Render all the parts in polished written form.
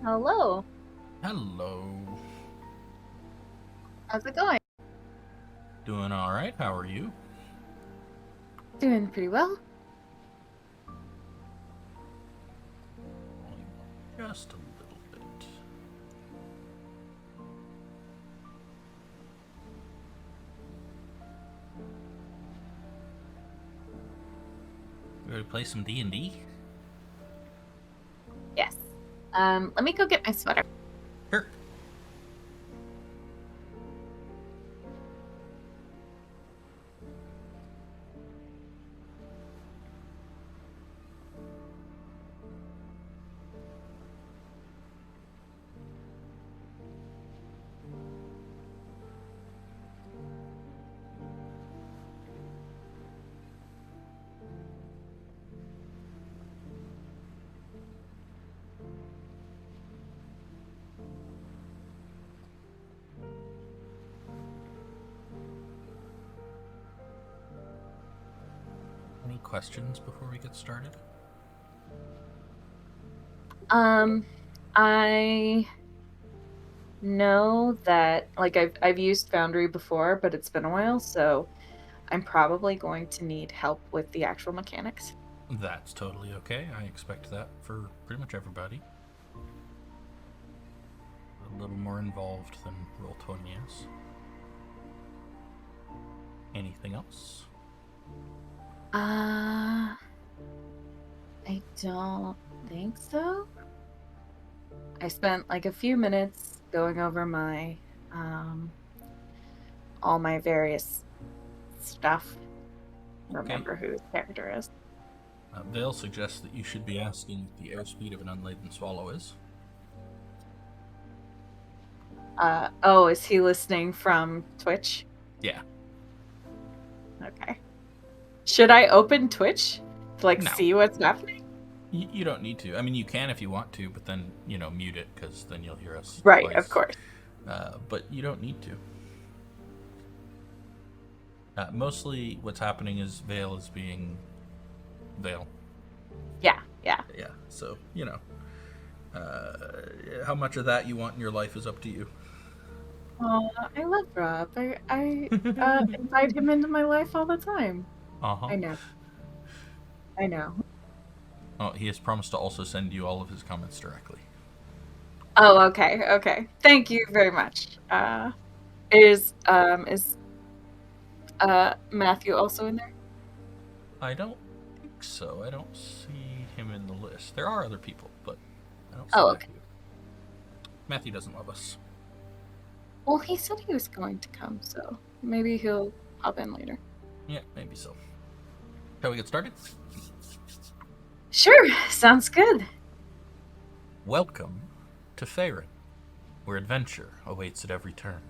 Hello. Hello. How's it going? Doing all right. How are you? Doing pretty well. Just a little bit. You ready to play some D&D? Yes. Let me go get my sweater. Sure. Any questions before we get started? I know that I've used Foundry before, but it's been a while, so I'm probably going to need help with the actual mechanics. That's totally okay. I expect that for pretty much everybody. A little more involved than Roll20 is. Anything else? I don't think so. I spent like a few minutes going over my all my various stuff. Okay. Remember who his character is. Vale suggests that you should be asking what the airspeed of an unladen swallow is. Oh, is he listening from Twitch? Yeah. Okay. Should I open Twitch to No. see what's happening? You don't need to. I mean, you can if you want to, but then, mute it, because then you'll hear us Right, of twice. course. But you don't need to. Mostly what's happening is Vale is being Vale. Yeah. Yeah, so, how much of that you want in your life is up to you. Oh, I love Rob. I invite him into my life all the time. Uh-huh. I know. I know. Oh, he has promised to also send you all of his comments directly. Oh, okay, okay. Thank you very much. Is Matthew also in there? I don't think so. I don't see him in the list. There are other people, but I don't see Oh, okay. Matthew. Matthew doesn't love us. Well, he said he was going to come, so maybe he'll hop in later. Yeah, maybe so. Shall we get started? Sure, sounds good. Welcome to Faerun, where adventure awaits at every turn.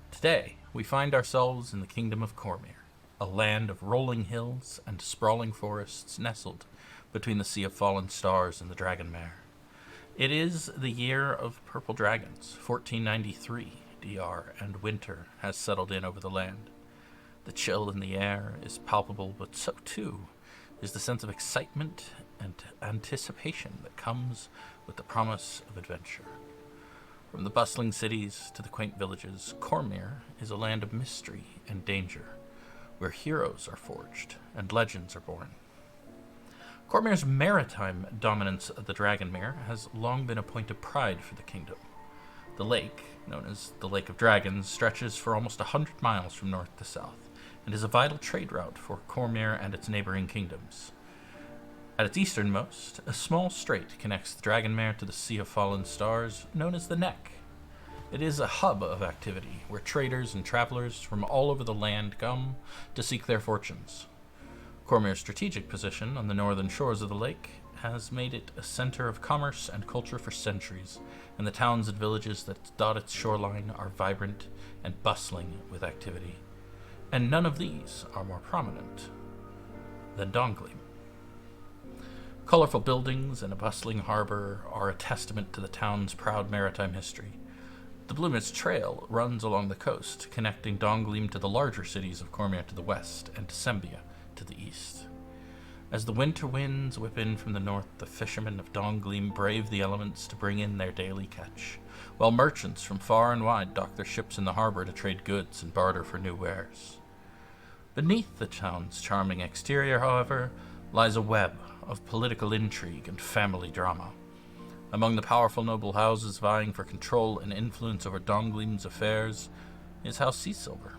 Today, we find ourselves in the kingdom of Cormyr, a land of rolling hills and sprawling forests nestled between the Sea of Fallen Stars and the Dragonmare. It is the year of purple dragons, 1493 DR, and winter has settled in over the land. The chill in the air is palpable, but so too is the sense of excitement and anticipation that comes with the promise of adventure. From the bustling cities to the quaint villages, Cormyr is a land of mystery and danger, where heroes are forged and legends are born. Cormyr's maritime dominance of the Dragonmere has long been a point of pride for the kingdom. The lake, known as the Lake of Dragons, stretches for almost 100 miles from north to south and is a vital trade route for Cormyr and its neighboring kingdoms. At its easternmost, a small strait connects the Dragonmere to the Sea of Fallen Stars, known as the Neck. It is a hub of activity where traders and travelers from all over the land come to seek their fortunes. Cormyr's strategic position on the northern shores of the lake has made it a center of commerce and culture for centuries, and the towns and villages that dot its shoreline are vibrant and bustling with activity. And none of these are more prominent than Donglim. Colorful buildings and a bustling harbor are a testament to the town's proud maritime history. The Blue Mist Trail runs along the coast, connecting Donglim to the larger cities of Cormyr to the west and to Sembia to the east. As the winter winds whip in from the north, the fishermen of Dongleam brave the elements to bring in their daily catch, while merchants from far and wide dock their ships in the harbor to trade goods and barter for new wares. Beneath the town's charming exterior, however, lies a web of political intrigue and family drama. Among the powerful noble houses vying for control and influence over Dongleam's affairs is House Seasilver.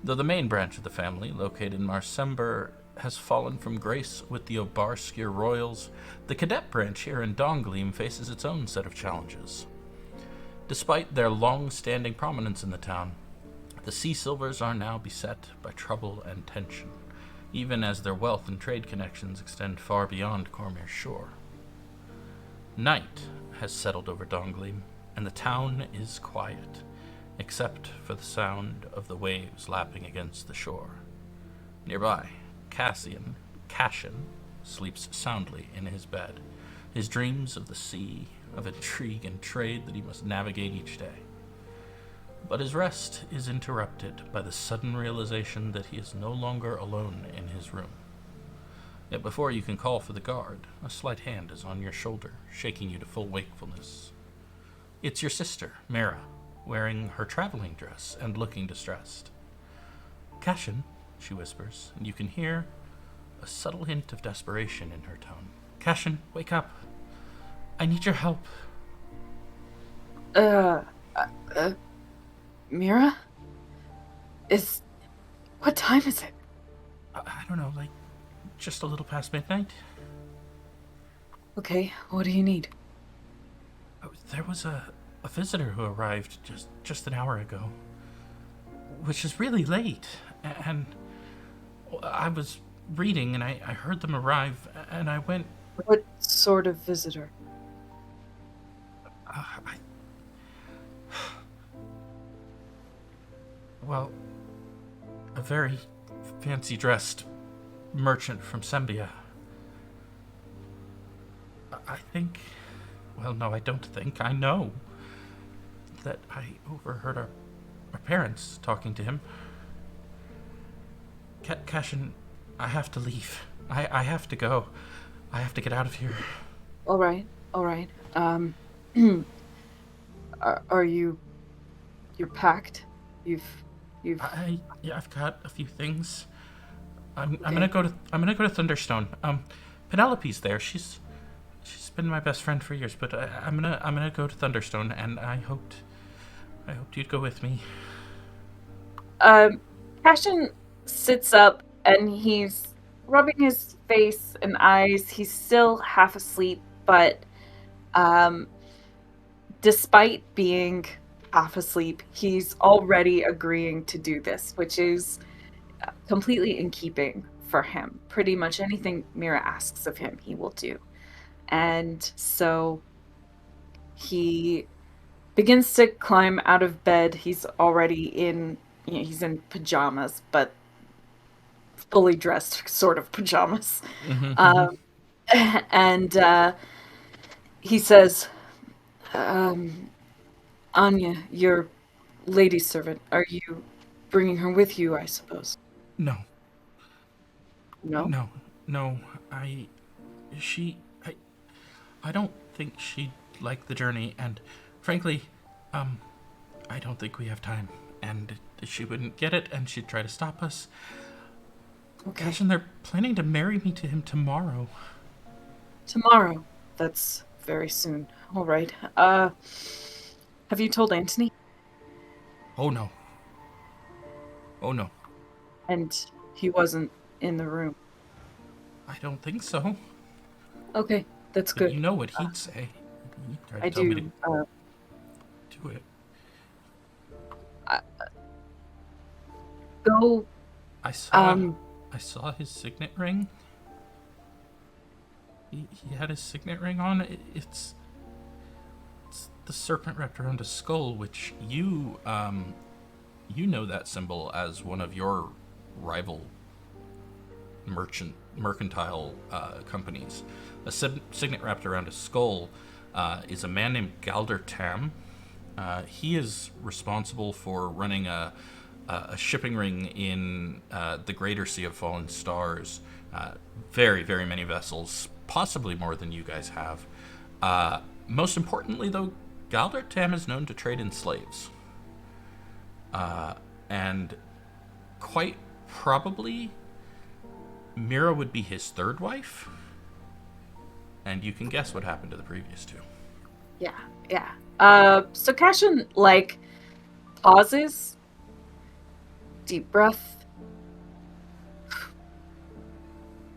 Though the main branch of the family, located in Marsember, has fallen from grace with the Obarskir royals, the cadet branch here in Dongleam faces its own set of challenges. Despite their long-standing prominence in the town, the Seasilvers are now beset by trouble and tension, even as their wealth and trade connections extend far beyond Cormyr's shore. Night has settled over Dongleam, and the town is quiet, except for the sound of the waves lapping against the shore. Nearby, Cassian, sleeps soundly in his bed, his dreams of the sea, of intrigue and trade that he must navigate each day. But his rest is interrupted by the sudden realization that he is no longer alone in his room. Yet before you can call for the guard, a slight hand is on your shoulder, shaking you to full wakefulness. It's your sister, Mara, wearing her traveling dress and looking distressed. "Cassian," she whispers, and you can hear a subtle hint of desperation in her tone. "Cassian, wake up. I need your help." Mira? What time is it? I don't know, like, just a little past midnight. Okay, what do you need? There was a visitor who arrived just an hour ago, which is really late, and I was reading and I heard them arrive, and I went... What sort of visitor? Well, a very fancy-dressed merchant from Sembia. I think... Well, no, I don't think. I know that I overheard our parents talking to him. Cassian, I have to leave. I have to go. I have to get out of here. All right. Are you... You're packed? I've got a few things. I'm gonna go to Thunderstone. Penelope's there. She's been my best friend for years, but I'm gonna go to Thunderstone, and I hoped you'd go with me. Cassian sits up and he's rubbing his face and eyes. He's still half asleep, but despite being half asleep, he's already agreeing to do this, which is completely in keeping for him. Pretty much anything Mira asks of him, he will do. And so he begins to climb out of bed. He's already he's in pajamas, but fully dressed sort of pajamas. And he says, "Anya, your lady servant, are you bringing her with you, I suppose?" No. No? No. I don't think she'd like the journey, and frankly, I don't think we have time, and she wouldn't get it, and she'd try to stop us. Okay. Gosh, and they're planning to marry me to him tomorrow. Tomorrow? That's very soon. All right. Have you told Antony? Oh no. And he wasn't in the room? I don't think so. Okay, that's But good. you know what he'd say. He'd try to I tell me do. to do it. Go. I saw his signet ring. He had his signet ring on. It's the serpent wrapped around his skull, which you know that symbol as one of your rival mercantile companies. A signet wrapped around his skull is a man named Galder Tam. He is responsible for running a a shipping ring in the greater Sea of Fallen Stars. Very, very many vessels, possibly more than you guys have. Most importantly, though, Galdert Tam is known to trade in slaves. And quite probably, Mira would be his third wife. And you can guess what happened to the previous two. Yeah. So Cassian, pauses, deep breath,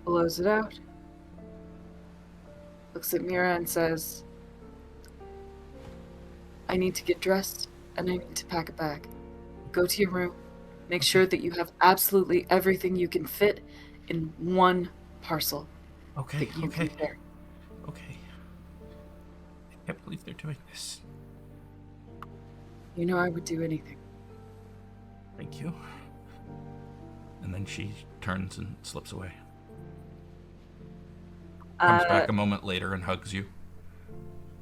blows it out, looks at Mira and says, I need to get dressed, and I need to pack a bag. Go to your room. Make sure that you have absolutely everything you can fit in one parcel that you can carry. Okay. I can't believe they're doing this. You know I would do anything. Thank you. And then she turns and slips away. Comes back a moment later and hugs you.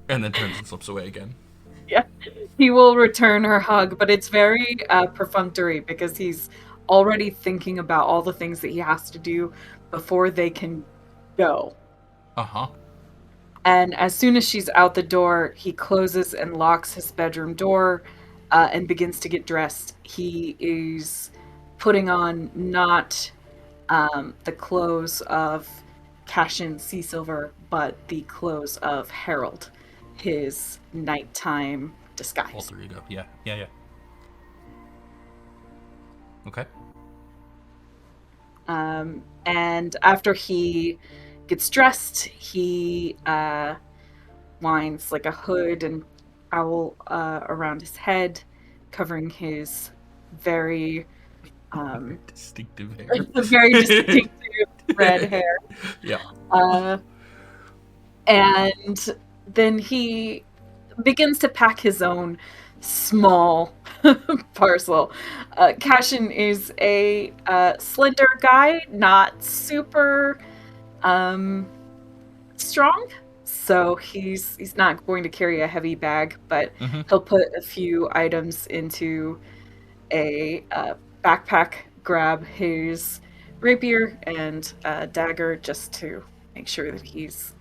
And then turns and slips away again. Yeah, he will return her hug, but it's very perfunctory because he's already thinking about all the things that he has to do before they can go. Uh-huh. And as soon as she's out the door, he closes and locks his bedroom door and begins to get dressed. He is putting on not the clothes of Cassian Seasilver, but the clothes of Harold, his nighttime disguise. Alter ego. Yeah. Okay. And after he gets dressed, he winds like a hood and owl around his head, covering his very distinctive hair. very distinctive red hair. Yeah. And then he begins to pack his own small parcel. Cassian is a slender guy, not super strong, so he's not going to carry a heavy bag, but he'll put a few items into a backpack, grab his rapier and dagger just to make sure that he's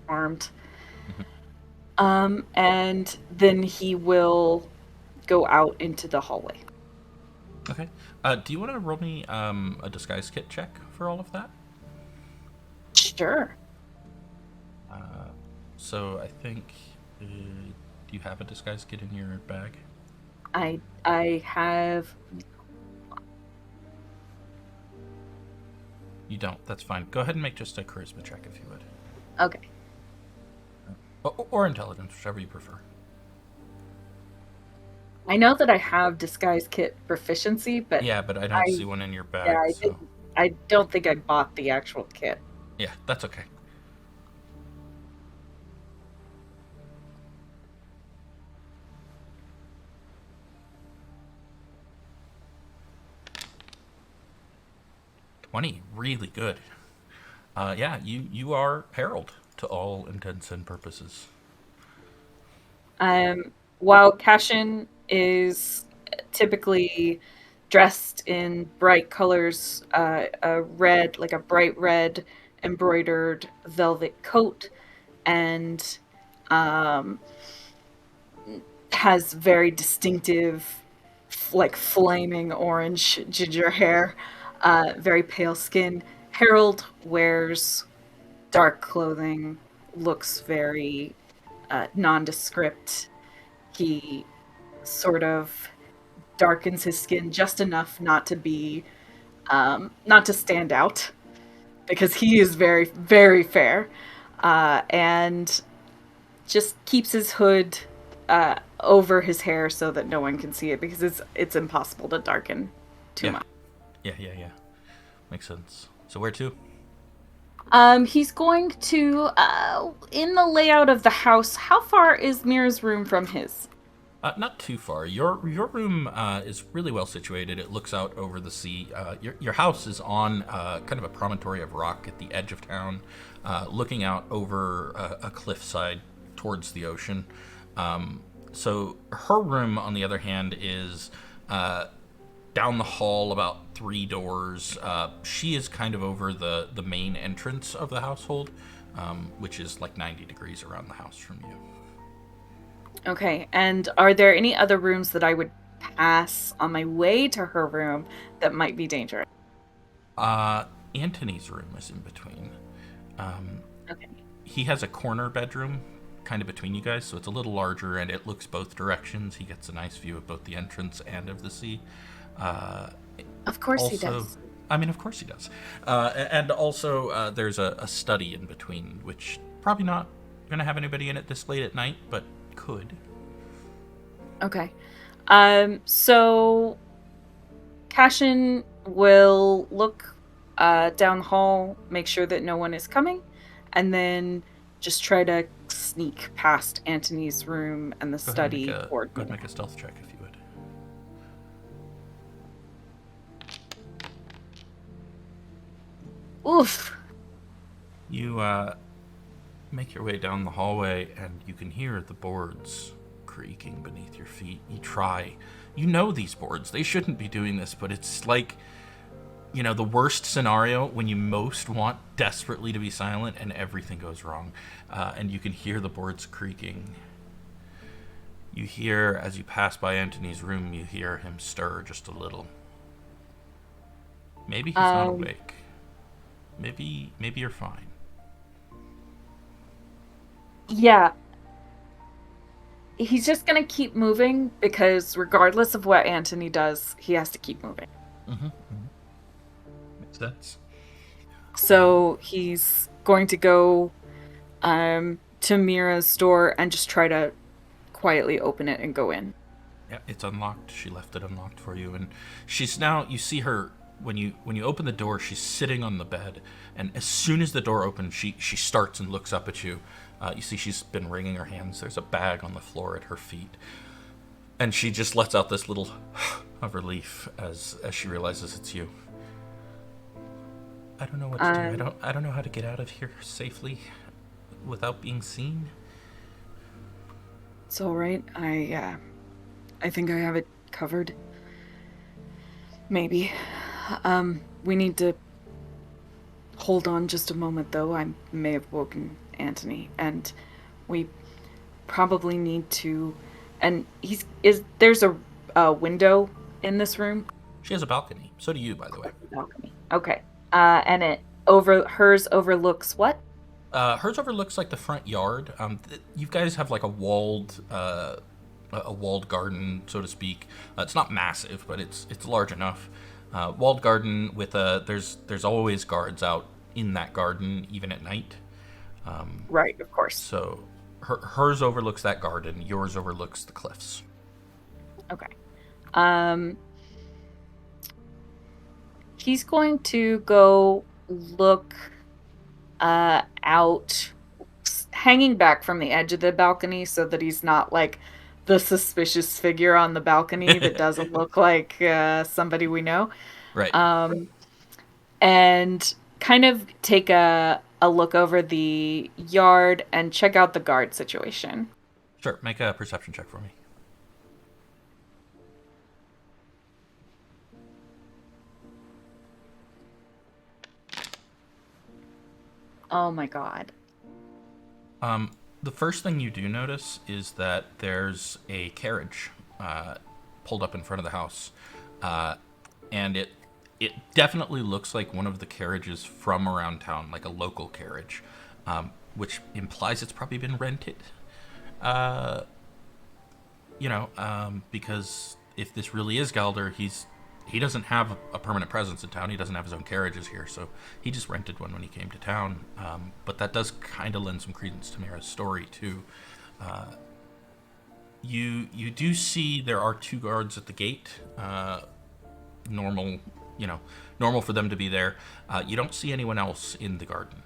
armed. And then he will go out into the hallway. Okay. Do you want to roll me a disguise kit check for all of that? Sure. So I think, do you have a disguise kit in your bag? I have. You don't. That's fine. Go ahead and make just a charisma check if you would. Okay. Or intelligence, whichever you prefer. I know that I have disguise kit proficiency, but yeah, but I don't see one in your bag. Yeah, I don't think I bought the actual kit. Yeah, that's okay. Really good. Yeah, you are Harold to all intents and purposes. While Cassian is typically dressed in bright colors, a red, like a bright red embroidered velvet coat, and has very distinctive, like flaming orange ginger hair, very pale skin. Harold wears dark clothing, looks very nondescript. He sort of darkens his skin just enough not to stand out, because he is very, very fair, and just keeps his hood over his hair so that no one can see it, because it's impossible to darken too much. Yeah. Makes sense. So where to? He's going to, in the layout of the house, how far is Mira's room from his? Not too far. Your room is really well situated. It looks out over the sea. Your house is on kind of a promontory of rock at the edge of town, looking out over a cliffside towards the ocean. So her room, on the other hand, is down the hall about 3 doors. She is kind of over the main entrance of the household, which is like 90 degrees around the house from you. Okay, and are there any other rooms that I would pass on my way to her room that might be dangerous? Anthony's room is in between. Okay. He has a corner bedroom kind of between you guys, so it's a little larger and it looks both directions. He gets a nice view of both the entrance and of the sea. Of course Also, he does. I mean, of course he does. And also, there's a study in between, which probably not going to have anybody in it this late at night, but could. Okay. So Cassian will look down the hall, make sure that no one is coming, and then just try to sneak past Antony's room and the study toward Go ahead and me. make a stealth check if you would. Oof. You make your way down the hallway, and you can hear the boards creaking beneath your feet. You try. You know these boards. They shouldn't be doing this, but it's like, you know, the worst scenario when you most want desperately to be silent and everything goes wrong. And you can hear the boards creaking. You hear, as you pass by Antony's room, you hear him stir just a little. Maybe he's not awake. Maybe you're fine. Yeah. He's just gonna keep moving because regardless of what Antony does, he has to keep moving. Mm-hmm. Makes sense. So he's going to go to Mira's door and just try to quietly open it and go in. Yeah, it's unlocked. She left it unlocked for you, and she's now. You see her when you open the door. She's sitting on the bed, and as soon as the door opens, she starts and looks up at you. You see she's been wringing her hands. There's a bag on the floor at her feet, and she just lets out this little of relief as she realizes it's you. I don't know what to do. I don't know how to get out of here safely without being seen. It's all right. I think I have it covered. Maybe. We need to hold on just a moment, though. I may have woken Antony, and we probably need to. And there's a window in this room? She has a balcony. So do you, by the way. Balcony. Okay. And hers overlooks what? Hers overlooks like the front yard. You guys have like a walled garden, so to speak. It's not massive, but it's large enough. Walled garden with there's always guards out in that garden, even at night. Right, of course. So hers overlooks that garden. Yours overlooks the cliffs. Okay. He's going to go look out, hanging back from the edge of the balcony so that he's not like the suspicious figure on the balcony that doesn't look like somebody we know. Right. And kind of take a look over the yard and check out the guard situation. Sure. Make a perception check for me. Oh my god. The first thing you do notice is that there's a carriage pulled up in front of the house, and it definitely looks like one of the carriages from around town, like a local carriage, which implies it's probably been rented. Because if this really is Galder, he doesn't have a permanent presence in town. He doesn't have his own carriages here, so he just rented one when he came to town. But that does kind of lend some credence to Mira's story, too. You do see there are 2 guards at the gate. Normal for them to be there. You don't see anyone else in the garden.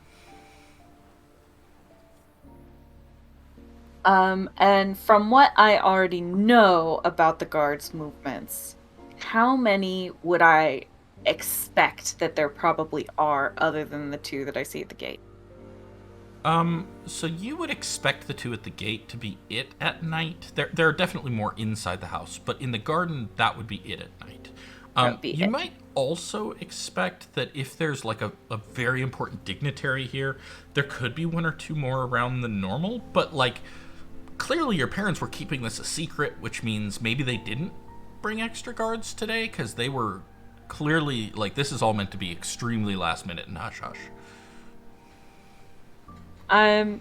And from what I already know about the guards' movements, how many would I expect that there probably are other than the 2 that I see at the gate? So you would expect the 2 at the gate to be it at night. There are definitely more inside the house, but in the garden, that would be it at night. That would be You it. might also expect that if there's like a very important dignitary here, there could be one or two more around than normal, but like clearly your parents were keeping this a secret, which means maybe they didn't bring extra guards today because they were clearly like this is all meant to be extremely last minute and hush hush. Um,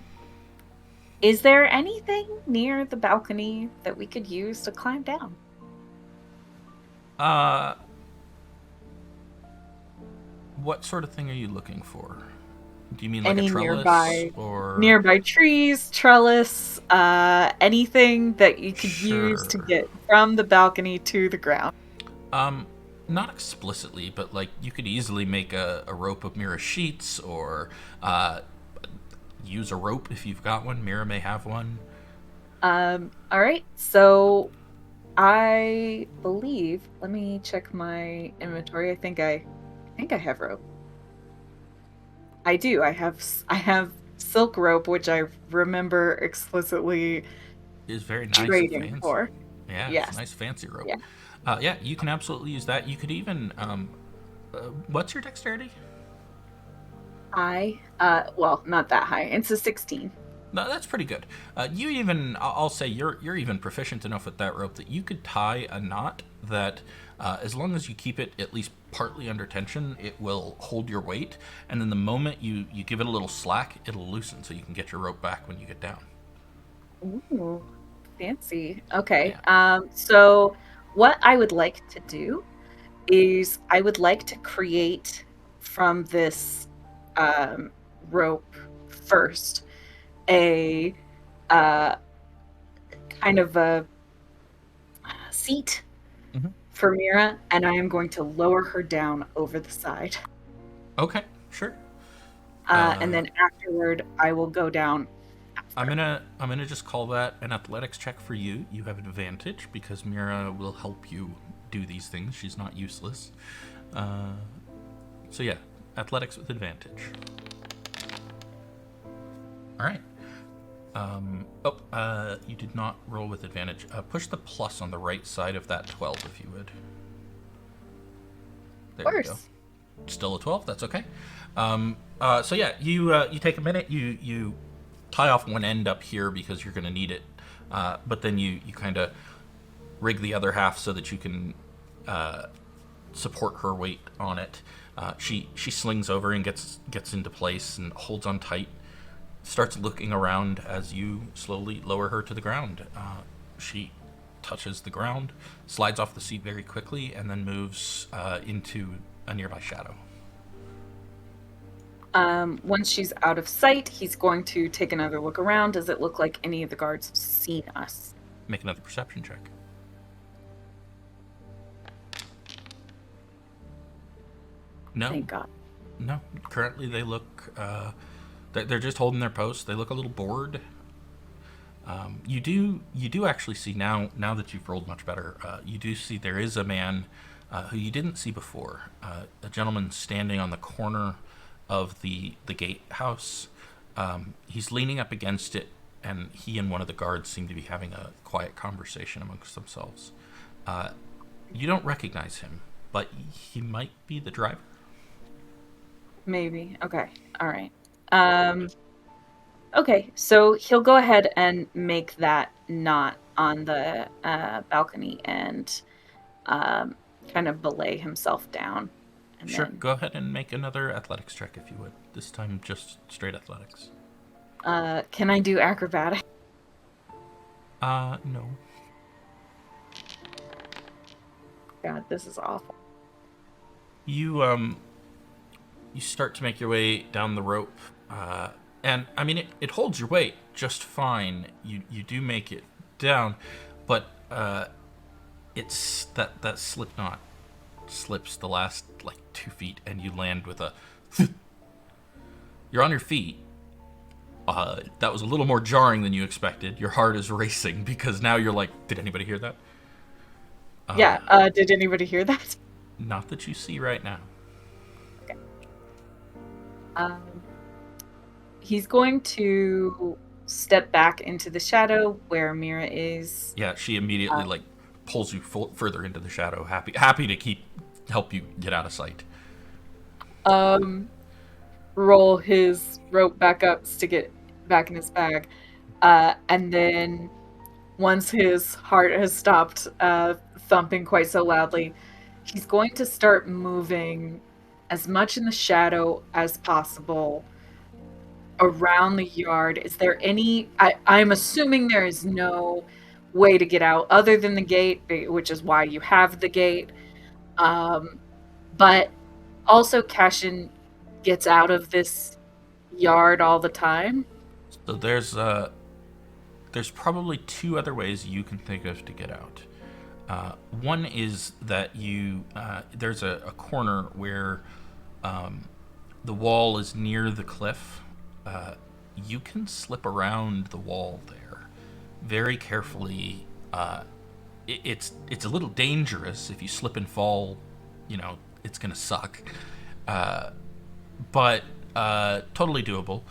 is there anything near the balcony that we could use to climb down? What sort of thing are you looking for? Do you mean like a Any trellis or nearby trees, trellis, anything that you could use to sure? get from the balcony to the ground? Um, Not explicitly, but like you could easily make a rope of Mira sheets or use a rope if you've got one. Mira may have one. All right. So I believe, let me check my inventory. I think I have rope. I do. I have silk rope, which I remember explicitly It's very nice and trading fancy. for. Yeah, it's a Yes. nice fancy rope. Yeah. Yeah, you can absolutely use that. You could even what's your dexterity? Well, not that high. It's a 16. No, that's pretty good. You even, I'll say, you're even proficient enough with that rope that you could tie a knot that, as long as you keep it at least partly under tension, it will hold your weight. And then the moment you give it a little slack, it'll loosen, so you can get your rope back when you get down. Ooh, fancy. Okay. Yeah. So what I would like to do is I would like to create from this um, rope first a uh, kind of a seat Mhm. for Mira, and I am going to lower her down over the side. Okay, sure. And then afterward, I will go down I'm after. gonna just call that an athletics check for you. You have advantage because Mira will help you do these things. She's not useless. Uh, so yeah, athletics with advantage. All right. You did not roll with advantage. Push the plus on the right side of that 12 if you would. Of There you go. course. Still a 12. That's okay. So yeah, you take a minute. You tie off one end up here because you're going to need it. But then you kind of rig the other half so that you can support her weight on it. She slings over and gets into place and holds on tight. Starts looking around as you slowly lower her to the ground. She touches the ground, slides off the seat very quickly, and then moves into a nearby shadow. Once she's out of sight, he's going to take another look around. Does it look like any of the guards have seen us? Make another perception check. No, Thank God. no. Currently, they look. They're just holding their post. They look a little bored. You do actually see now that you've rolled much better. You do see there is a man who you didn't see before. A gentleman standing on the corner of the gatehouse. He's leaning up against it, and he and one of the guards seem to be having a quiet conversation amongst themselves. You don't recognize him, but he might be the driver. Maybe. Okay. All right. Okay, so he'll go ahead and make that knot on the balcony and kind of belay himself down. And Sure, go ahead and make another athletics check if you would. This time just straight athletics. can I do acrobatics? No. God, this is awful. You start to make your way down the rope, and I mean it holds your weight just fine. You do make it down, but it's that slip knot slips the last like 2 feet, and you land with a. You're on your feet. That was a little more jarring than you expected. Your heart is racing because now you're like, did anybody hear that? Yeah. Did anybody hear that? Not that you see right now. Okay. He's going to step back into the shadow where Mira is. Yeah, she immediately like pulls you further into the shadow, happy to help you get out of sight. Roll his rope back up, stick it back in his bag, and then once his heart has stopped thumping quite so loudly, he's going to start moving as much in the shadow as possible around the yard. Is there any... I'm assuming there is no way to get out other than the gate, which is why you have the gate. But also Cassian gets out of this yard all the time. So there's probably two other ways you can think of to get out. One is that there's a corner where the wall is near the cliff. You can slip around the wall there very carefully. It's a little dangerous. If you slip and fall, it's gonna suck. But totally doable.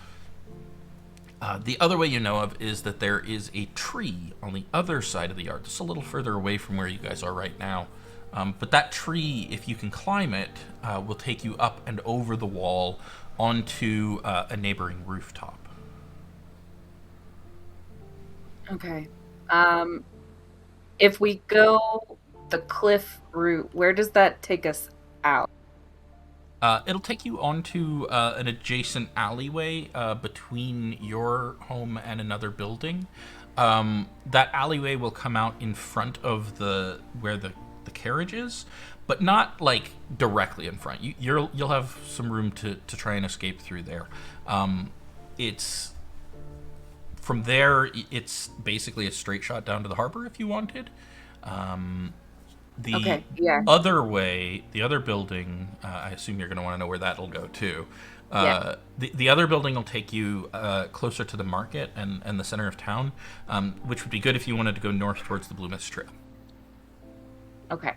The other way you know of is that there is a tree on the other side of the yard, just a little further away from where you guys are right now. But that tree, if you can climb it, will take you up and over the wall onto a neighboring rooftop. Okay. If we go the cliff route, where does that take us out? It'll take you onto an adjacent alleyway between your home and another building. That alleyway will come out in front of where the carriage is, but not like directly in front. You'll have some room to try and escape through there. It's from there. It's basically a straight shot down to the harbor if you wanted. The other way, the other building, I assume you're going to want to know where that'll go too. The other building will take you closer to the market and the center of town, which would be good if you wanted to go north towards the Blue Mist Trail. Okay.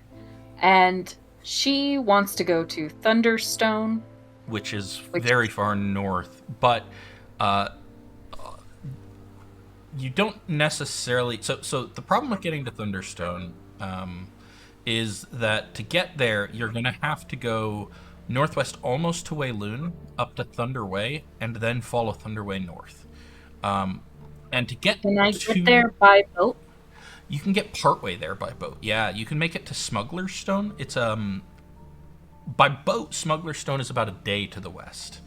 And she wants to go to Thunderstone. Which is very far north, but you don't necessarily... So the problem with getting to Thunderstone... is that to get there, you're going to have to go northwest almost to Wayloon, up to Thunder Way, and then follow Thunder Way north. And to get Can I get there by boat? You can get partway there by boat. Yeah, you can make it to Smuggler's Stone. It's by boat, Smuggler's Stone is about a day to the west.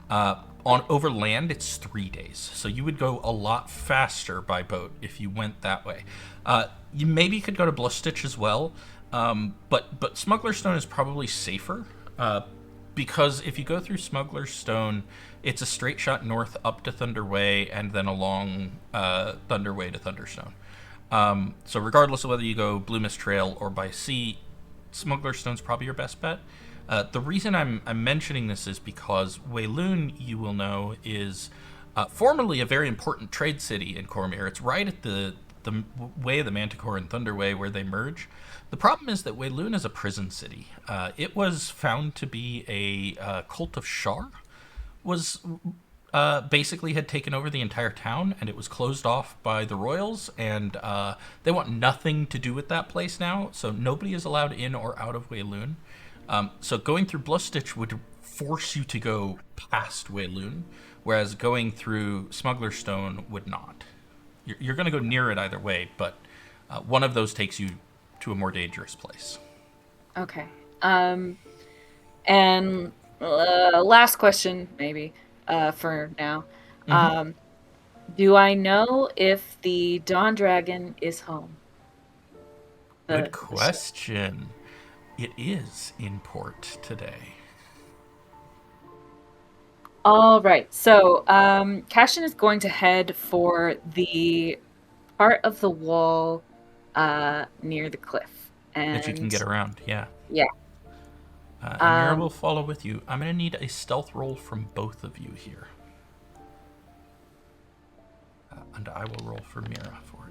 Over land, it's 3 days. So you would go a lot faster by boat if you went that way. You maybe could go to Bloodstitch as well. But Smuggler's Stone is probably safer, because if you go through Smuggler's Stone, it's a straight shot north up to Thunder Way and then along Thunder Way to Thunderstone. So regardless of whether you go Blue Mist Trail or by sea, Smuggler's Stone's probably your best bet. The reason I'm mentioning this is because Wayloon, you will know, is formerly a very important trade city in Cormyr. It's right at the way of the Manticore and Thunder Way where they merge. The problem is that Wayloon is a prison city. It was found to be a cult of Shar, basically had taken over the entire town, and it was closed off by the royals, and they want nothing to do with that place now, so nobody is allowed in or out of Wayloon. So going through Bloodstitch would force you to go past Wayloon, whereas going through Smuggler's Stone would not. You're going to go near it either way, but one of those takes you to a more dangerous place. Okay. And last question, maybe, for now. Mm-hmm. Do I know if the Dawn Dragon is home? Good question. It is in port today. All right. So Cassian is going to head for the part of the wall near the cliff. And that you can get around, yeah. Yeah. And Mira will follow with you. I'm going to need a stealth roll from both of you here. And I will roll for Mira for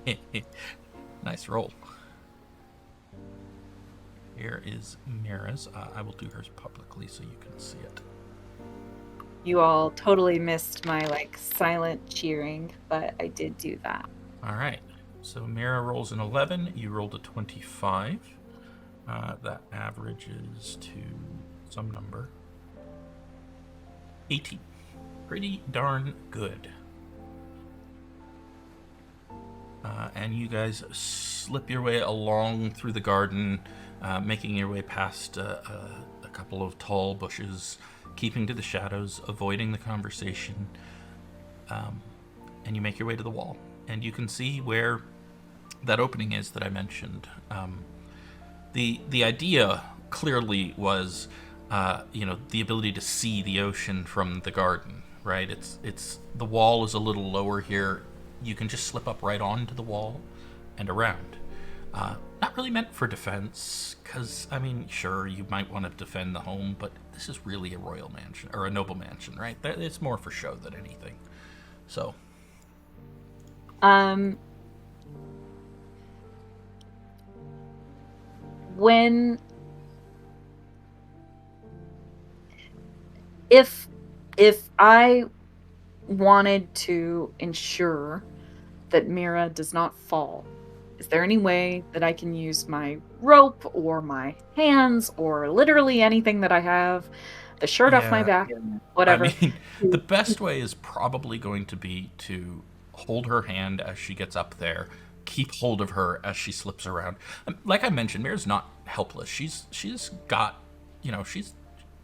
you. Nice roll. Here is Mira's. I will do hers publicly so you can see it. You all totally missed my silent cheering, but I did do that. All right. So Mira rolls an 11. You rolled a 25. That averages to some number. 18. Pretty darn good. And you guys slip your way along through the garden, making your way past a couple of tall bushes, keeping to the shadows, avoiding the conversation. And you make your way to the wall. And you can see where that opening is that I mentioned. The idea clearly was, the ability to see the ocean from the garden, right? It's the wall is a little lower here. You can just slip up right onto the wall and around. Not really meant for defense, because, sure, you might want to defend the home, but this is really a royal mansion, or a noble mansion, right? It's more for show than anything. So. When... If I wanted to ensure that Mira does not fall, is there any way that I can use my rope or my hands or literally anything that I have, the shirt off my back, whatever? The best way is probably going to be to hold her hand as she gets up there, keep hold of her as she slips around. Like I mentioned, Mira's not helpless. She's got,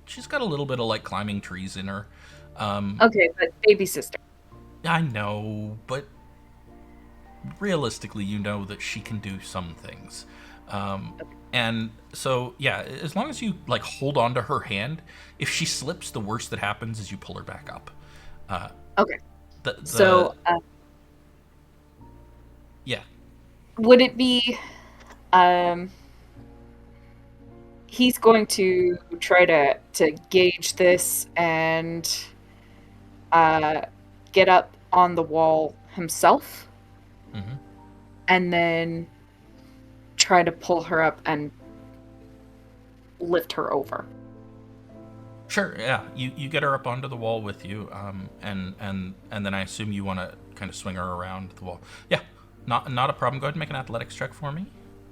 she's got a little bit of climbing trees in her. Okay, but baby sister. I know, but realistically, you know that she can do some things. And so, yeah, as long as you hold on to her hand, if she slips, the worst that happens is you pull her back up. Okay. So, yeah. Would it be, he's going to try to gauge this and get up on the wall himself, and then try to pull her up and lift her over. Sure, yeah. You get her up onto the wall with you, and then I assume you want to kind of swing her around the wall. Yeah, not a problem. Go ahead and make an athletics check for me.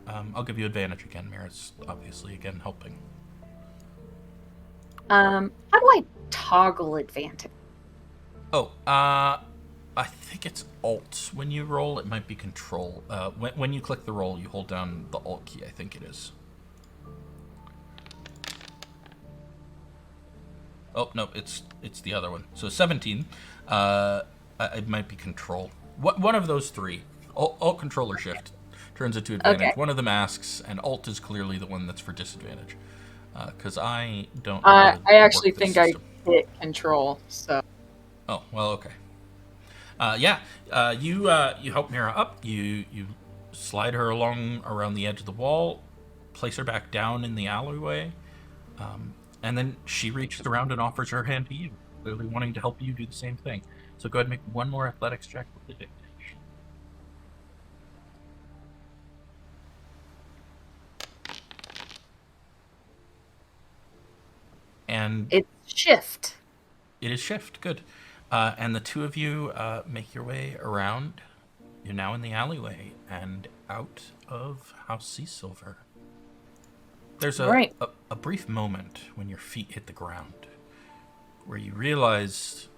I'll give you advantage again. Mira's obviously again helping. How do I toggle advantage? Oh, I think it's Alt. When you roll, it might be Control. When you click the roll, you hold down the Alt key. I think it is. Oh no, it's the other one. So 17. It might be Control. One of those three. Alt, Control, or Shift turns into advantage. Okay. One of them asks, and Alt is clearly the one that's for disadvantage. Because I don't. I actually think I hit Control. So. Oh well, okay. You help Mira up. You slide her along around the edge of the wall, place her back down in the alleyway, and then she reaches around and offers her hand to you, clearly wanting to help you do the same thing. So go ahead and make one more athletics check with the dictation. And it's Shift. It is Shift. Good. And the two of you make your way around. You're now in the alleyway and out of House Seasilver. There's a brief moment when your feet hit the ground where you realize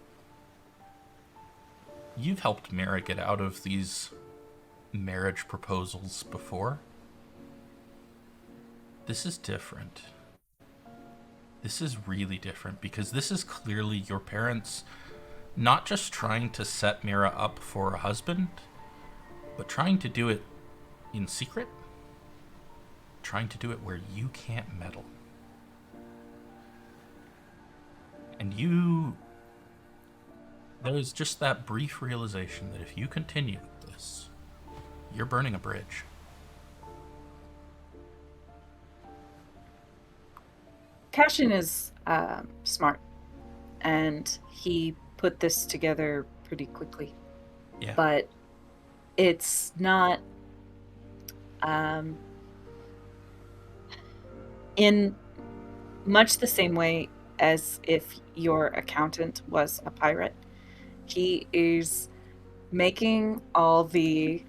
you've helped Mira get out of these marriage proposals before. This is different. This is really different because this is clearly your parents not just trying to set Mira up for a husband, but trying to do it in secret, trying to do it where you can't meddle. And there's just that brief realization that if you continue with this, you're burning a bridge. Cassian is smart, and he put this together pretty quickly. Yeah. But it's not in much the same way as if your accountant was a pirate. He is making all the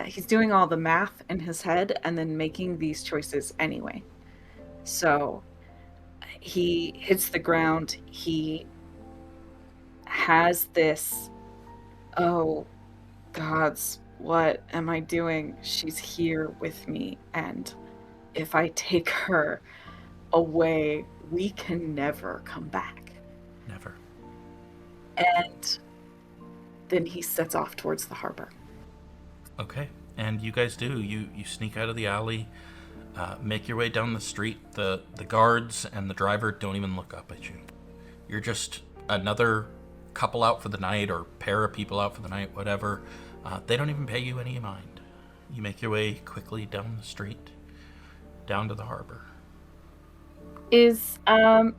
he's doing all the math in his head and then making these choices anyway. So he hits the ground. He has this, oh gods, what am I doing? She's here with me, and if I take her away, we can never come back. Never. And then he sets off towards the harbor. Okay, and you guys do. You sneak out of the alley, make your way down the street. The guards and the driver don't even look up at you. You're just another couple out for the night, or pair of people out for the night, whatever. They don't even pay you any mind. You make your way quickly down the street, down to the harbor. I'm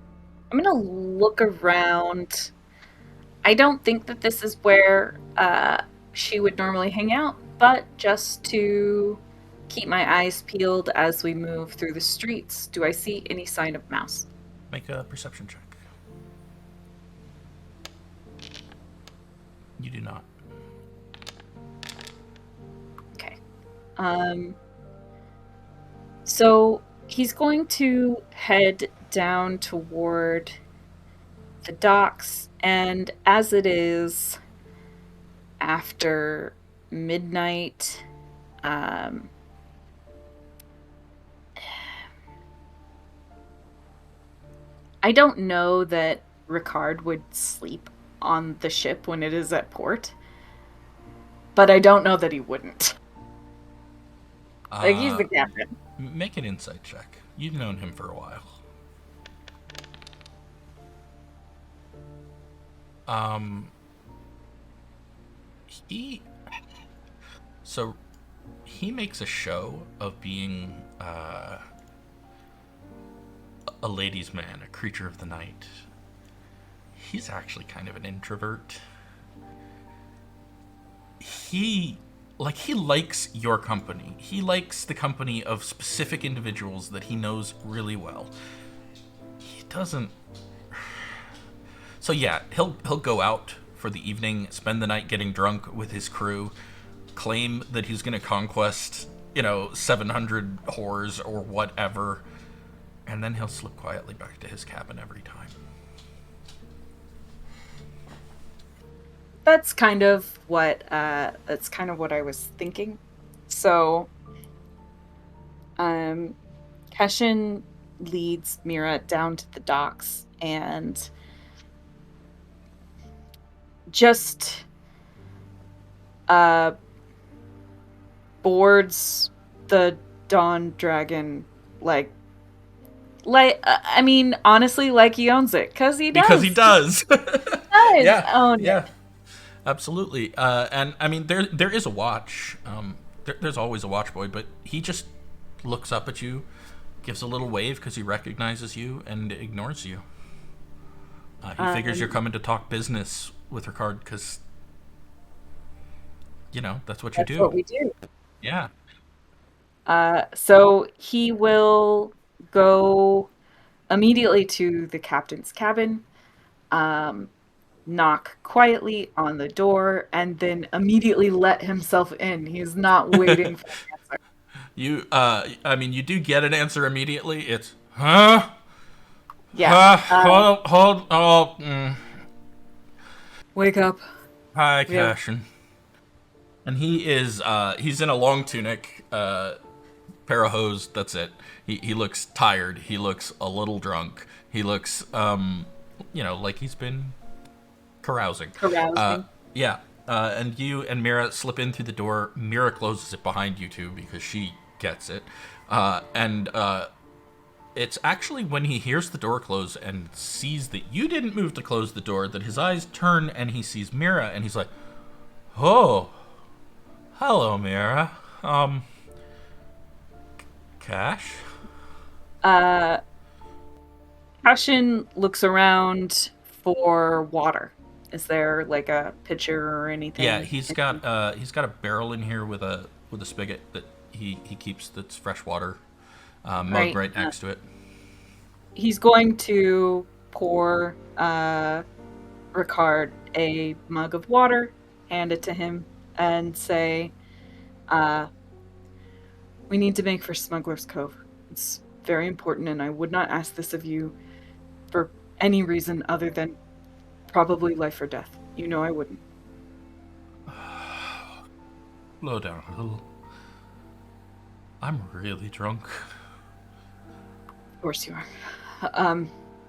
gonna look around. I don't think that this is where she would normally hang out, but just to keep my eyes peeled as we move through the streets, do I see any sign of Mouse? Make a perception check. You do not. Okay. So he's going to head down toward the docks, and as it is after midnight, I don't know that Ricard would sleep on the ship when it is at port, but I don't know that he wouldn't. Like, he's the captain. Make an insight check. You've known him for a while. He makes a show of being a ladies' man, a creature of the night. He's actually kind of an introvert. He likes your company. He likes the company of specific individuals that he knows really well. He doesn't. So yeah, he'll go out for the evening, spend the night getting drunk with his crew, claim that he's going to conquest, 700 whores or whatever, and then he'll slip quietly back to his cabin every time. That's kind of what I was thinking. So, Cassian leads Mira down to the docks and just boards the Dawn Dragon I mean, honestly, like he owns it, because he does. Because he does. Yeah. Own yeah. it. Absolutely. And I mean, there is a watch. There's always a watch boy, but he just looks up at you, gives a little wave because he recognizes you, and ignores you. He figures you're coming to talk business with Ricard because, that's what you do. That's what we do. Yeah. So he will go immediately to the captain's cabin, knock quietly on the door, and then immediately let himself in. He's not waiting for an answer. You do get an answer immediately. It's, huh? Yeah. Hold. Wake up. Hi, Cassian. And he's in a long tunic, pair of hose, that's it. He looks tired. He looks a little drunk. He looks, like he's been carousing. Yeah. And you and Mira slip in through the door. Mira closes it behind you two because she gets it. It's actually when he hears the door close and sees that you didn't move to close the door that his eyes turn and he sees Mira and he's like, "Oh, hello, Mira. Cash?" Cassian looks around for water. Is there like a pitcher or anything? Yeah, he's got a barrel in here with a spigot that he keeps that's fresh water, mug right next to it. He's going to pour Ricard a mug of water, hand it to him, and say, we need to make for Smuggler's Cove. It's very important, and I would not ask this of you for any reason other than probably life or death. You know I wouldn't. Slow down a little. I'm really drunk. Of course you are.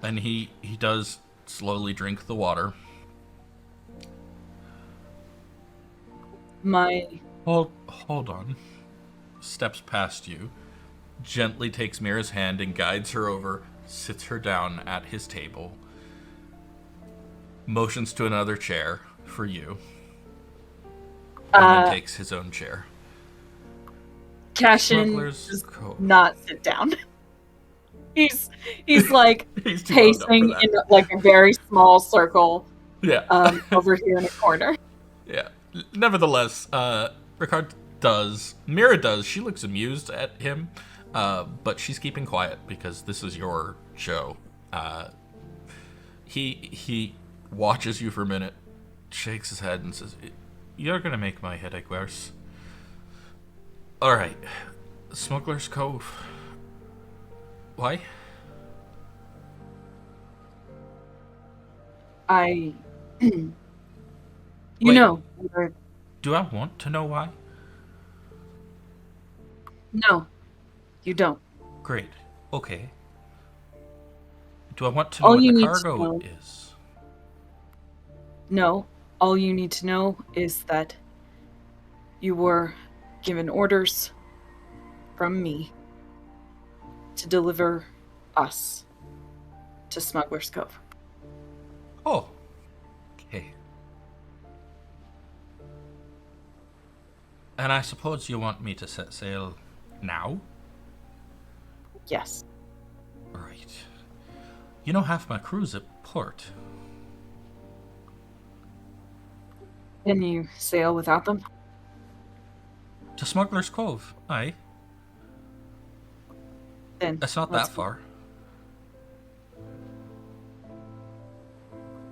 And he does slowly drink the water. Hold on. Steps past you, gently takes Mira's hand and guides her over, sits her down at his table, motions to another chair for you, and then takes his own chair. Cassian does not sit down. He's like He's pacing in like a very small circle. Yeah. Over here in a corner. Yeah. Nevertheless, Ricard does. Mira does. She looks amused at him, but she's keeping quiet because this is your show. He watches you for a minute, shakes his head, and says, "You're gonna make my headache worse." All right, Smuggler's Cove. Why? You Wait, know. Do I want to know why? No, you don't. Great. Okay. Do I want to know All what you the need cargo to know, is? No, all you need to know is that you were given orders from me to deliver us to Smuggler's Cove. Oh. Okay. And I suppose you want me to set sail now? Yes. Right. You know, half my crew's at port. Can you sail without them? To Smuggler's Cove, aye. Then That's not that far.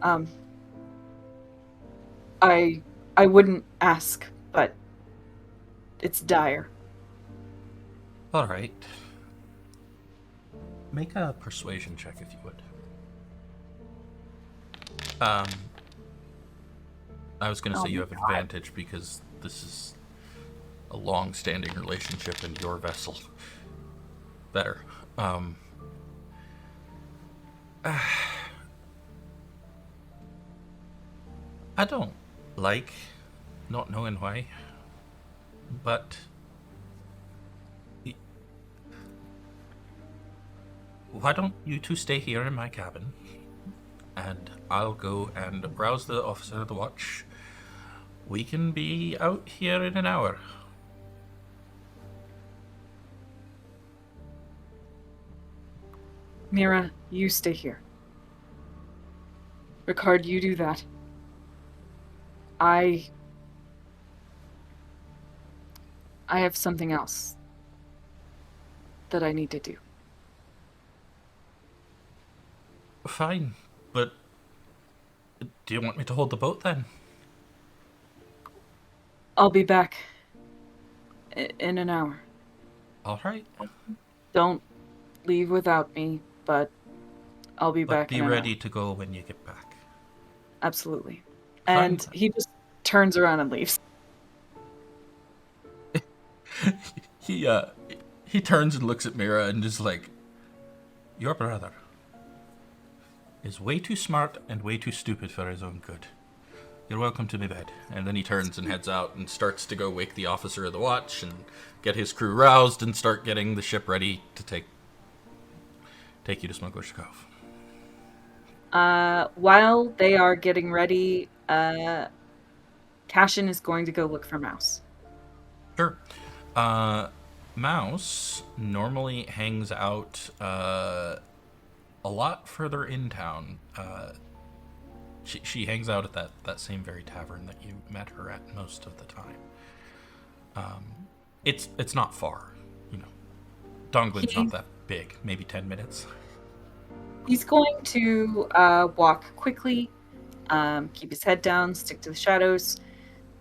I wouldn't ask, but it's dire. All right. Make a persuasion check if you would. I was going to say you have advantage because this is a long-standing relationship in your vessel. Better. I don't like not knowing why, but why don't you two stay here in my cabin, and I'll go and rouse the officer of the watch. We can be out here in an hour. Mira, you stay here. Ricard, you do that. I have something else that I need to do. Fine, but do you want me to hold the boat then? I'll be back in an hour. All right. Don't leave without me, but I'll be back in an hour. Be ready to go when you get back. Absolutely. Fine. And he just turns around and leaves. He turns and looks at Mira and just like, your brother is way too smart and way too stupid for his own good. You're welcome to my bed. And then he turns and heads out and starts to go wake the officer of the watch and get his crew roused and start getting the ship ready to take you to Smuggler's Cove. While they are getting ready, Cassian is going to go look for Mouse. Sure. Mouse normally hangs out a lot further in town. She hangs out at that same very tavern that you met her at most of the time. It's not far, you know. Donglin's not that big, maybe 10 minutes. He's going to walk quickly, keep his head down, stick to the shadows,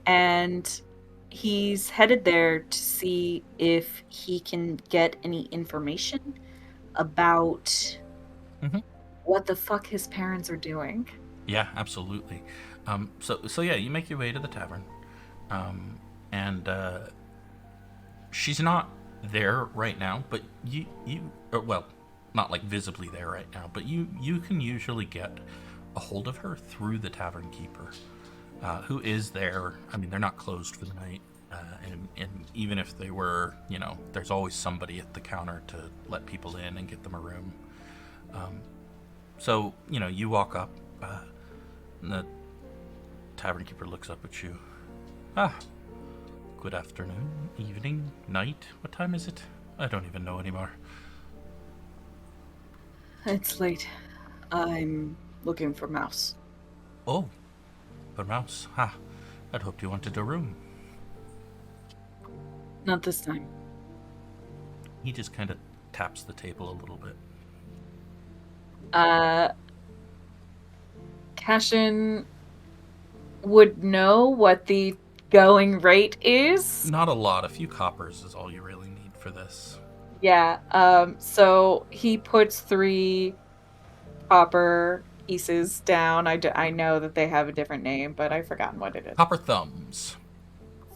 and he's headed there to see if he can get any information about Mhm. what the fuck his parents are doing. Yeah, absolutely. So yeah, you make your way to the tavern, and she's not there right now, but well, not like visibly there right now, but you can usually get a hold of her through the tavern keeper, who is there. I mean, they're not closed for the night, and even if they were, there's always somebody at the counter to let people in and get them a room. So you walk up, and the tavern keeper looks up at you. Ah, good afternoon, evening, night. What time is it? I don't even know anymore. It's late. I'm looking for Mouse. Oh, for Mouse. Ha. I'd hoped you wanted a room. Not this time. He just kind of taps the table a little bit. Cassian would know what the going rate is. Not a lot. A few coppers is all you really need for this. Yeah. So he puts 3 copper pieces down. I know that they have a different name, but I've forgotten what it is. Copper thumbs.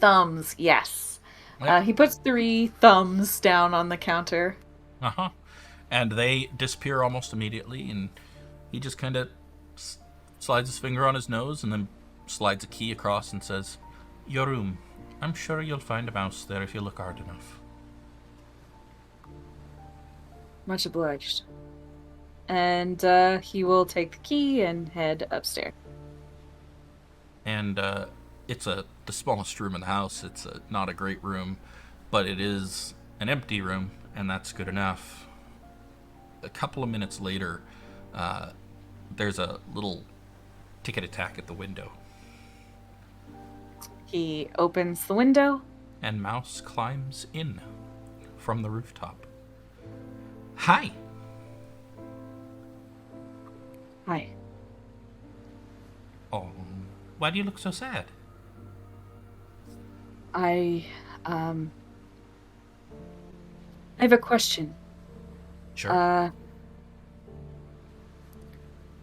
Thumbs, yes. Yep. He puts 3 thumbs down on the counter. Uh-huh. And they disappear almost immediately, and he just kind of slides his finger on his nose and then slides a key across and says, "Your room. I'm sure you'll find a mouse there if you look hard enough." Much obliged. And he will take the key and head upstairs. And it's the smallest room in the house. It's not a great room, but it is an empty room, and that's good enough. A couple of minutes later, there's a little ticket attack at the window. He opens the window. And Mouse climbs in from the rooftop. Hi. Hi. Oh, why do you look so sad? I have a question. Sure.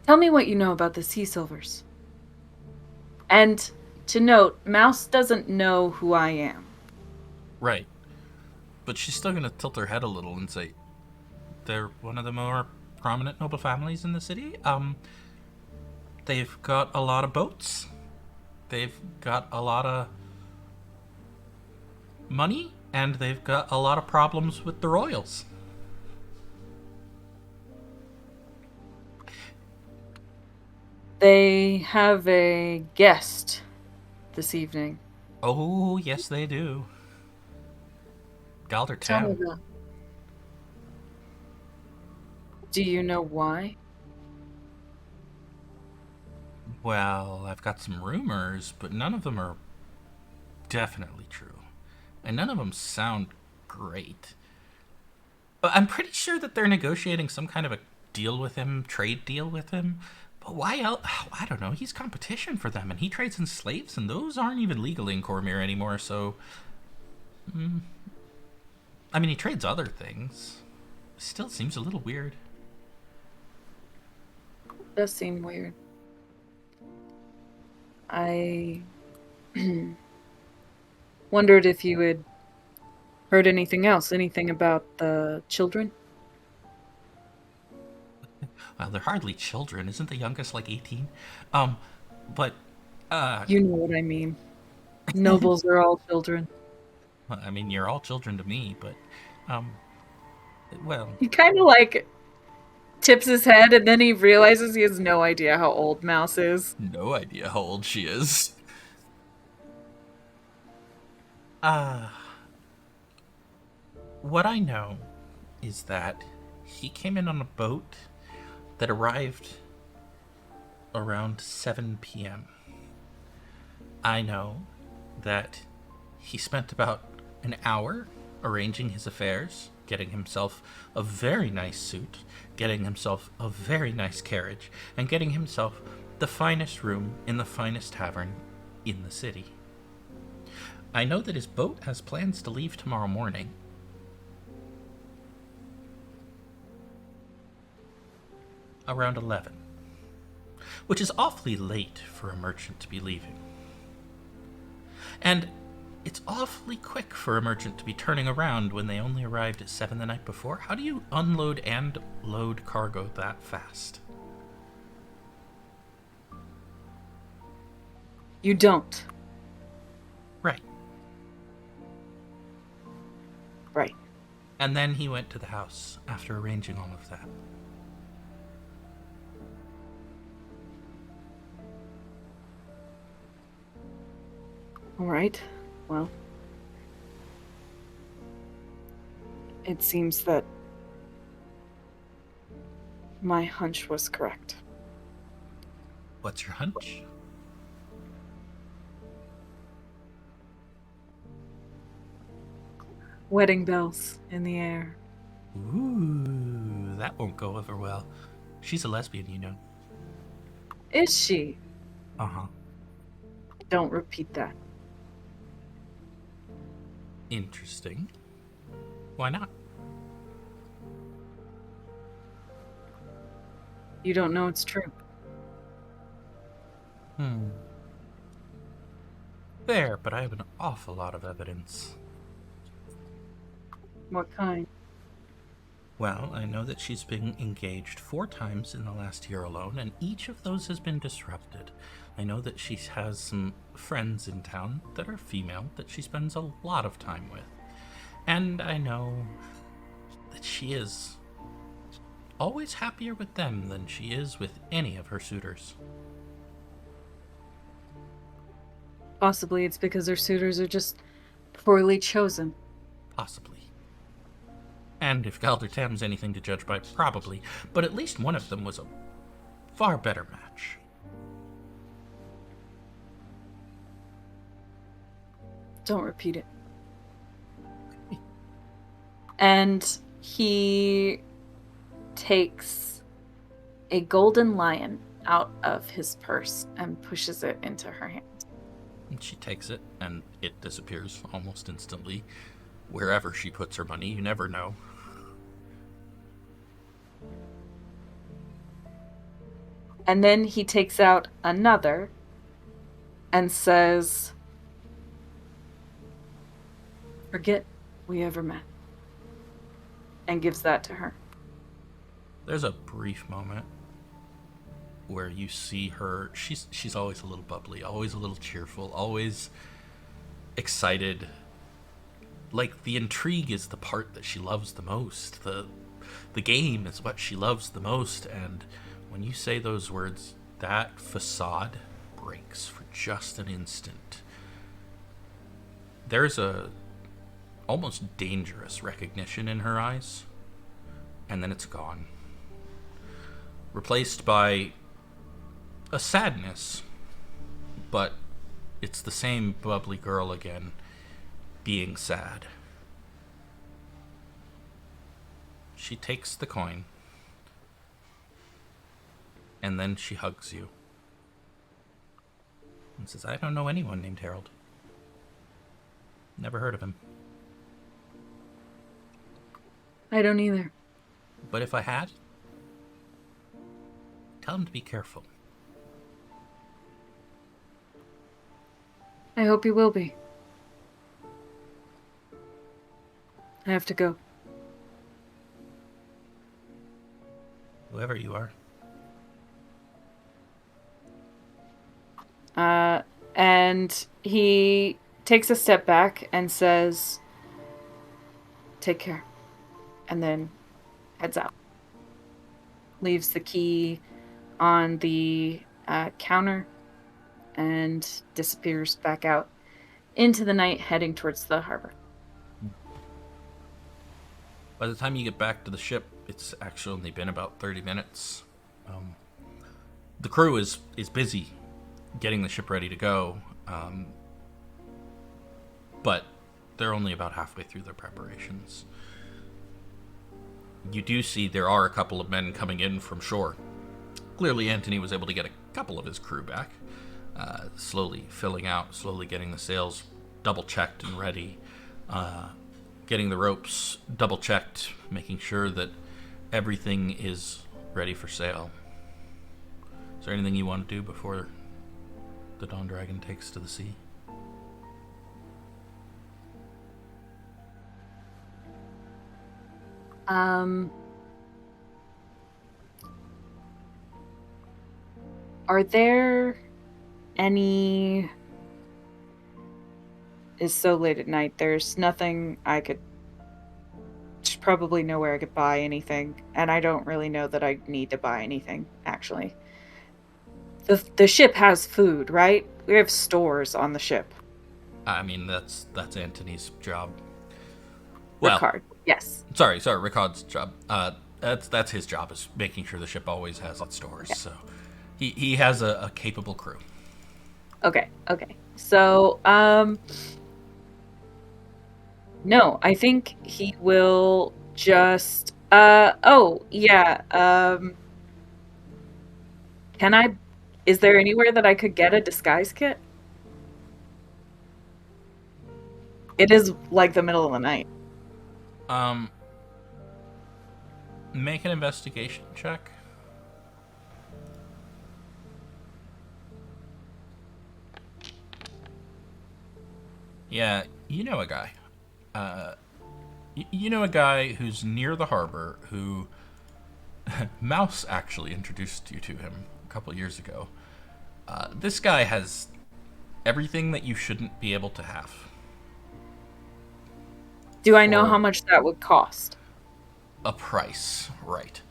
Tell me what you know about the Seasilvers. And to note, Mouse doesn't know who I am. Right. But she's still going to tilt her head a little and say, they're one of the more prominent noble families in the city. They've got a lot of boats. They've got a lot of money, and they've got a lot of problems with the royals. They have a guest this evening. Oh, yes, they do. Galder Tell me Town. that. Do you know why? Well, I've got some rumors, but none of them are definitely true. And none of them sound great. But I'm pretty sure that they're negotiating some kind of a deal with him, trade deal with him. But why else? I don't know. He's competition for them, and he trades in slaves, and those aren't even legal in Cormyr anymore, so... I mean, he trades other things. Still seems a little weird. Does seem weird. I wondered if you had heard anything else, anything about the children? Well, they're hardly children. Isn't the youngest like 18? But, You know what I mean. Nobles are all children. well, I mean, you're all children to me, but, well, He kind of like tips his head and then he realizes he has no idea how old Mouse is. no idea how old she is. What I know is that he came in on a boat that arrived around 7 p.m. I know that he spent about an hour arranging his affairs getting himself a very nice suit, getting himself a very nice carriage, and getting himself the finest room in the finest tavern in the city. I know that his boat has plans to leave tomorrow morning. Around 11. Which is awfully late for a merchant to be leaving. And it's awfully quick for a merchant to be turning around when they only arrived at 7 the night before. How do you unload and load cargo that fast? You don't. Right. Right. And then he went to the house after arranging all of that. All right. Well, it seems that my hunch was correct. What's your hunch? Wedding bells in the air. Ooh, that won't go over well. She's a lesbian, you know. Is she? Uh-huh. Don't repeat that. Interesting. Why not? You don't know it's true. Fair, but I have an awful lot of evidence. What kind? Well, I know that she's been engaged 4 times in the last year alone, and each of those has been disrupted. I know that she has some friends in town that are female that she spends a lot of time with. And I know that she is always happier with them than she is with any of her suitors. Possibly it's because her suitors are just poorly chosen. Possibly. And if Galdertam's anything to judge by, probably. But at least one of them was a far better match. Don't repeat it. And he takes a golden lion out of his purse and pushes it into her hand. And she takes it, and it disappears almost instantly. Wherever she puts her money, you never know. And then he takes out another and says, "Forget we ever met." And gives that to her. There's a brief moment where you see her. She's always a little bubbly, always a little cheerful, always excited. Like, the intrigue is the part that she loves the most. The game is what she loves the most. And when you say those words, that facade breaks for just an instant. There's a almost dangerous recognition in her eyes, and then it's gone. Replaced by a sadness, but it's the same bubbly girl again, being sad. She takes the coin, and then she hugs you and says, "I don't know anyone named Harold. Never heard of him. I don't either. But if I had, tell him to be careful." I hope you will be. I have to go. Whoever you are. And he takes a step back and says, "Take care." And then heads out. Leaves the key on the counter and disappears back out into the night, heading towards the harbor. By the time you get back to the ship, it's actually only been about 30 minutes. The crew is busy getting the ship ready to go, but they're only about halfway through their preparations. you do see there are a couple of men coming in from shore. Clearly, Antony was able to get a couple of his crew back, slowly filling out, slowly getting the sails double-checked and ready, getting the ropes double-checked, making sure that everything is ready for sail. Is there anything you want to do before the Dawn Dragon takes to the sea? Are there any... It's so late at night, there's nothing I could... There's probably nowhere I could buy anything, and I don't really know that I need to buy anything, actually. The ship has food, right? We have stores on the ship. I mean, that's Antony's job. Well, Ricard, yes. sorry, Ricard's job. That's his job, is making sure the ship always has its stores. So he has a capable crew. Okay. So, no, I think he will just, oh, yeah, is there anywhere that I could get a disguise kit? It is like the middle of the night. Make an investigation check. Yeah, you know a guy. You know a guy who's near the harbor who Mouse actually introduced you to him a couple years ago. This guy has everything that you shouldn't be able to have. Do I know how much that would cost? A price, right.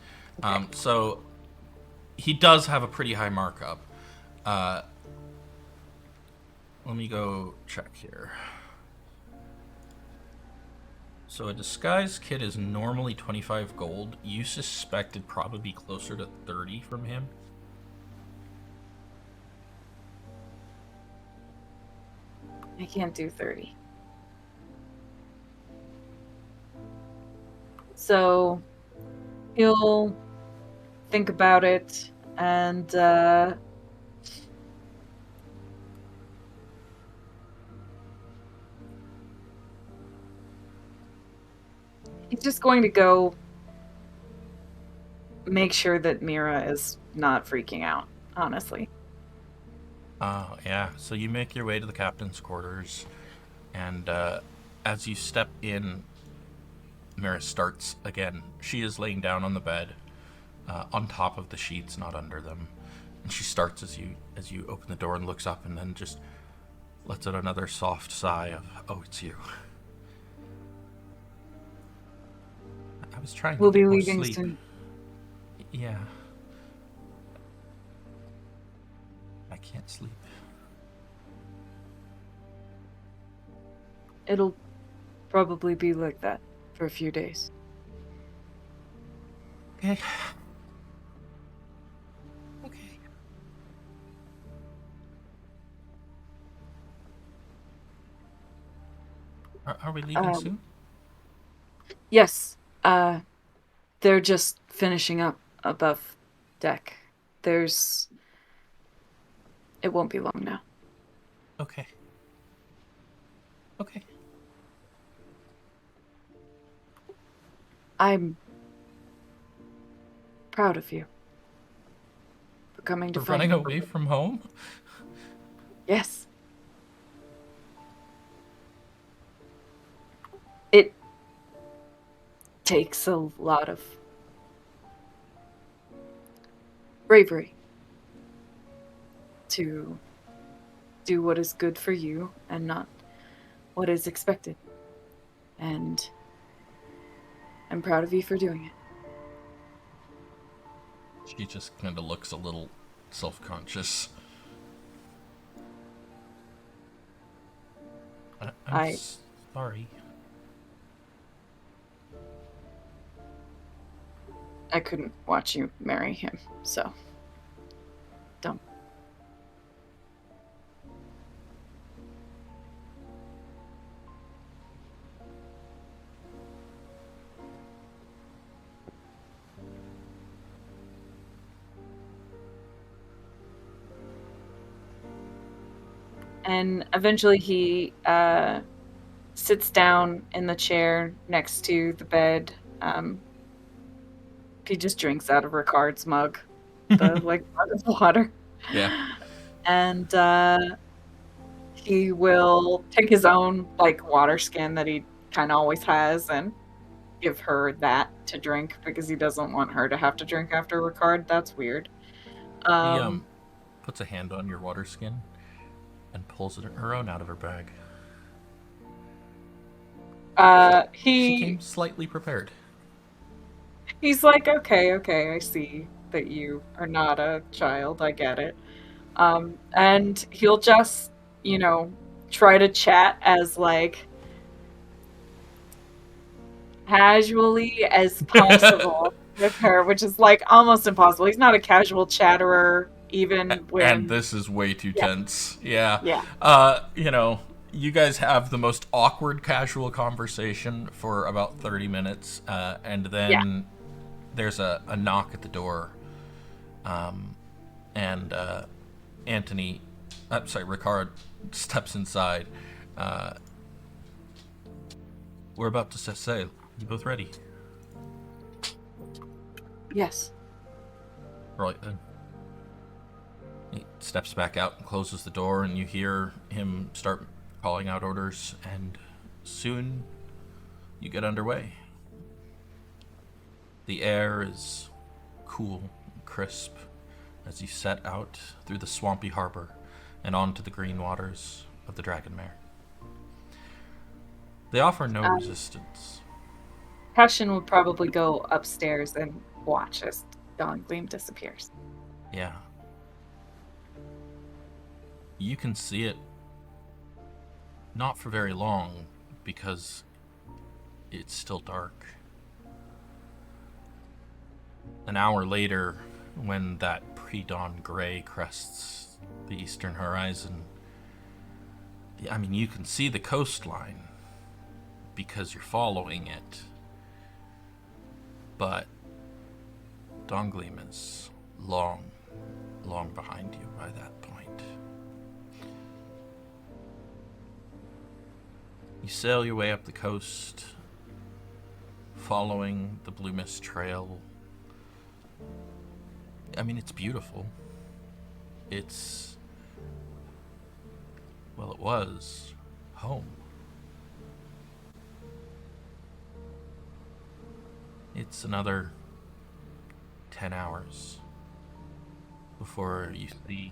Okay. So he does have a pretty high markup. Let me go check here. So a disguise kit is normally 25 gold. You suspect it'd probably be closer to 30 from him. I can't do 30. So he'll think about it, and he's just going to go make sure that Mira is not freaking out, honestly. Yeah. So you make your way to the captain's quarters, and as you step in, Mira starts again. She is laying down on the bed, on top of the sheets, not under them. And she starts as you open the door and looks up, and then just lets out another soft sigh of, "Oh, it's you." I was trying to get more sleep. Soon. Yeah. I can't sleep. It'll probably be like that for a few days. Okay. Are we leaving soon? Yes. They're just finishing up above deck. It won't be long now. Okay. I'm proud of you for coming to running away from home? Yes. It takes a lot of bravery to do what is good for you and not what is expected. And I'm proud of you for doing it. She just kind of looks a little self-conscious. I'm sorry. I couldn't watch you marry him, so don't. and eventually he sits down in the chair next to the bed. He just drinks out of Ricard's mug, the mug of water. Yeah. And he will take his own water skin that he kind of always has and give her that to drink because he doesn't want her to have to drink after Ricard. That's weird. He puts a hand on your water skin and pulls her own out of her bag. She came slightly prepared. He's like, okay, I see that you are not a child. I get it. And he'll just, try to chat as casually as possible with her, which is almost impossible. He's not a casual chatterer, even when. And this is way too tense. Yeah. Yeah. You guys have the most awkward casual conversation for about 30 minutes, and then there's a knock at the door, and Ricard steps inside. We're about to set sail. You both ready? Yes. Right then. He steps back out and closes the door, and you hear him start calling out orders, and soon you get underway. The air is cool and crisp as you set out through the swampy harbor and onto the green waters of the Dragonmere. They offer no resistance. Cassian would probably go upstairs and watch as Dawn Gleam disappears. Yeah. You can see it not for very long because it's still dark. An hour later, when that pre-dawn gray crests the eastern horizon, you can see the coastline because you're following it. But Dawn Gleam is long behind you by that point. You sail your way up the coast, following the Blue Mist Trail. It's beautiful. It was home. It's another 10 hours before you see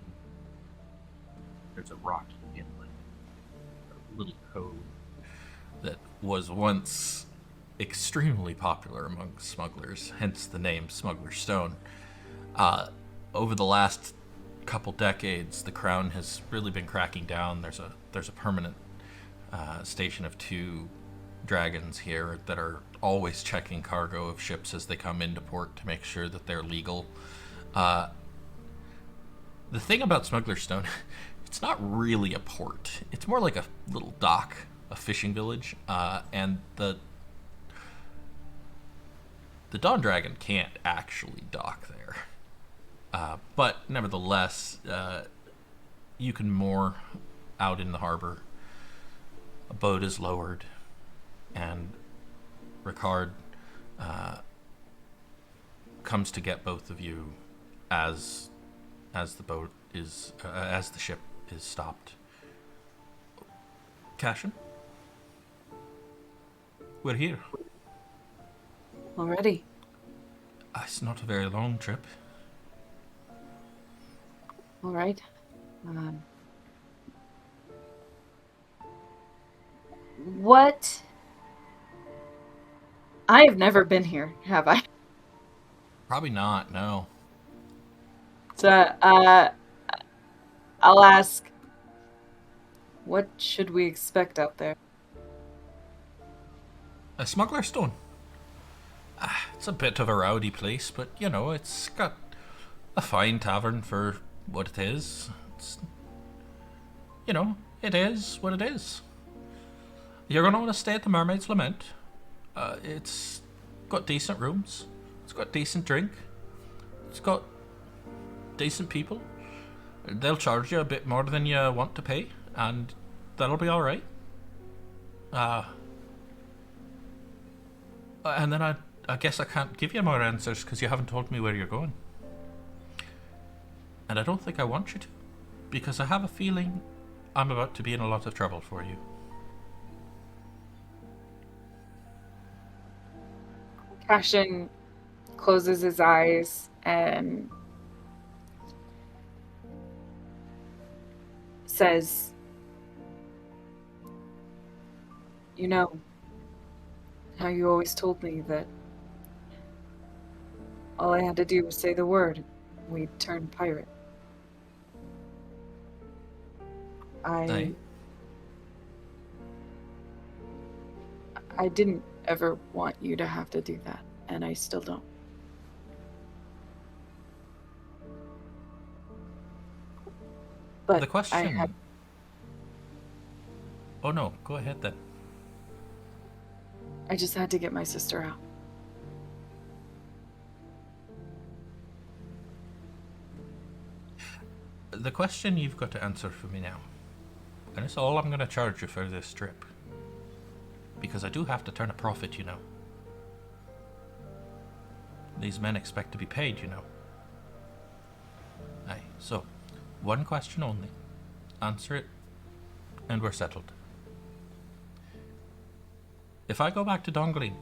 there's a rocky inlet, a little cove that was once extremely popular among smugglers, hence the name Smuggler's Stone. Over the last couple decades, the Crown has really been cracking down. There's a permanent station of 2 dragons here that are always checking cargo of ships as they come into port to make sure that they're legal. The thing about Smuggler's Stone, it's not really a port. It's more like a little dock, a fishing village, and the Dawn Dragon can't actually dock there. But nevertheless, you can moor out in the harbor. A boat is lowered, and Ricard comes to get both of you as the ship is stopped. Cassian, we're here. Already? It's not a very long trip. All right. What? I have never been here, have I? Probably not, no. So, I'll ask, what should we expect out there? A Smuggler's Stone. It's a bit of a rowdy place, but, it's got a fine tavern for what it is. It is what it is. You're going to want to stay at the Mermaid's Lament. It's got decent rooms. It's got decent drink. It's got decent people. They'll charge you a bit more than you want to pay. and that'll be all right. And then I guess I can't give you more answers because you haven't told me where you're going. And I don't think I want you to, because I have a feeling I'm about to be in a lot of trouble for you. Cassian closes his eyes and says, "You know how you always told me that all I had to do was say the word and we'd turn pirate. Aye. I didn't ever want you to have to do that, and I still don't. But The question... I had... Oh no, go ahead then. I just had to get my sister out. The question you've got to answer for me now, and it's all I'm going to charge you for this trip, because I do have to turn a profit, you know. These men expect to be paid, you know. Aye, so, one question only. Answer it, and we're settled. If I go back to Dongling,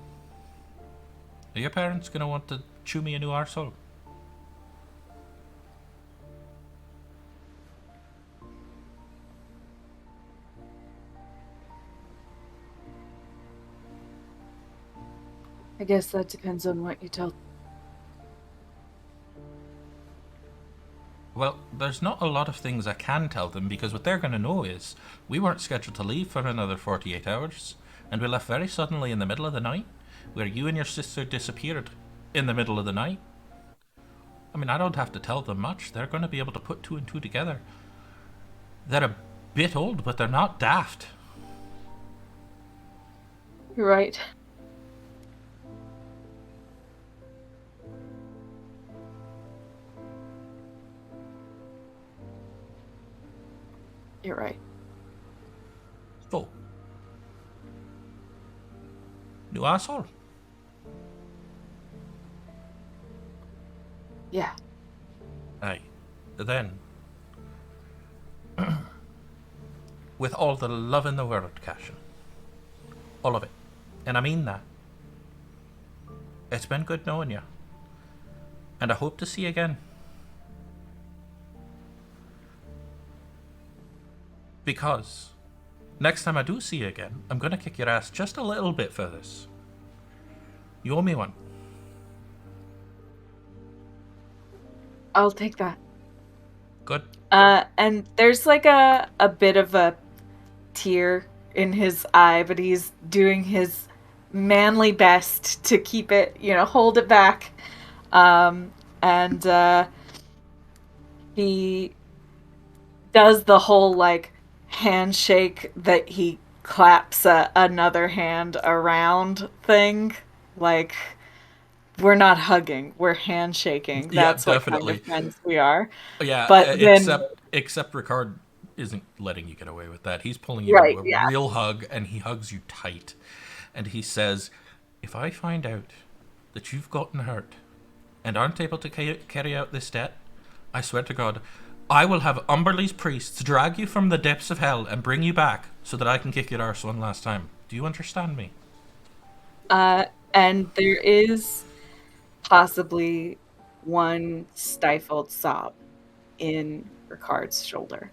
are your parents going to want to chew me a new arsehole? I guess that depends on what you tell. Well, there's not a lot of things I can tell them, because what they're going to know is we weren't scheduled to leave for another 48 hours, and we left very suddenly in the middle of the night, where you and your sister disappeared in the middle of the night. I mean, I don't have to tell them much. They're going to be able to put two and two together. They're a bit old, but they're not daft. You're right. You're right. So, new asshole. Yeah. Aye. Then, with all the love in the world, Cassian, all of it, and I mean that, it's been good knowing you, and I hope to see you again. Because next time I do see you again, I'm going to kick your ass just a little bit for this. You owe me one. I'll take that. Good. And there's like a bit of a tear in his eye, but he's doing his manly best to keep it, hold it back. And he does the whole like handshake that he claps another hand around thing. Like, we're not hugging, we're handshaking. Yeah, That's what kind definitely. of friends we are. Yeah, But then, except Ricard isn't letting you get away with that. He's pulling you right, into a yeah. real hug, and he hugs you tight. And he says, if I find out that you've gotten hurt and aren't able to carry out this debt, I swear to God, I will have Umberlee's priests drag you from the depths of hell and bring you back so that I can kick your arse one last time. Do you understand me? And there is possibly one stifled sob in Ricard's shoulder.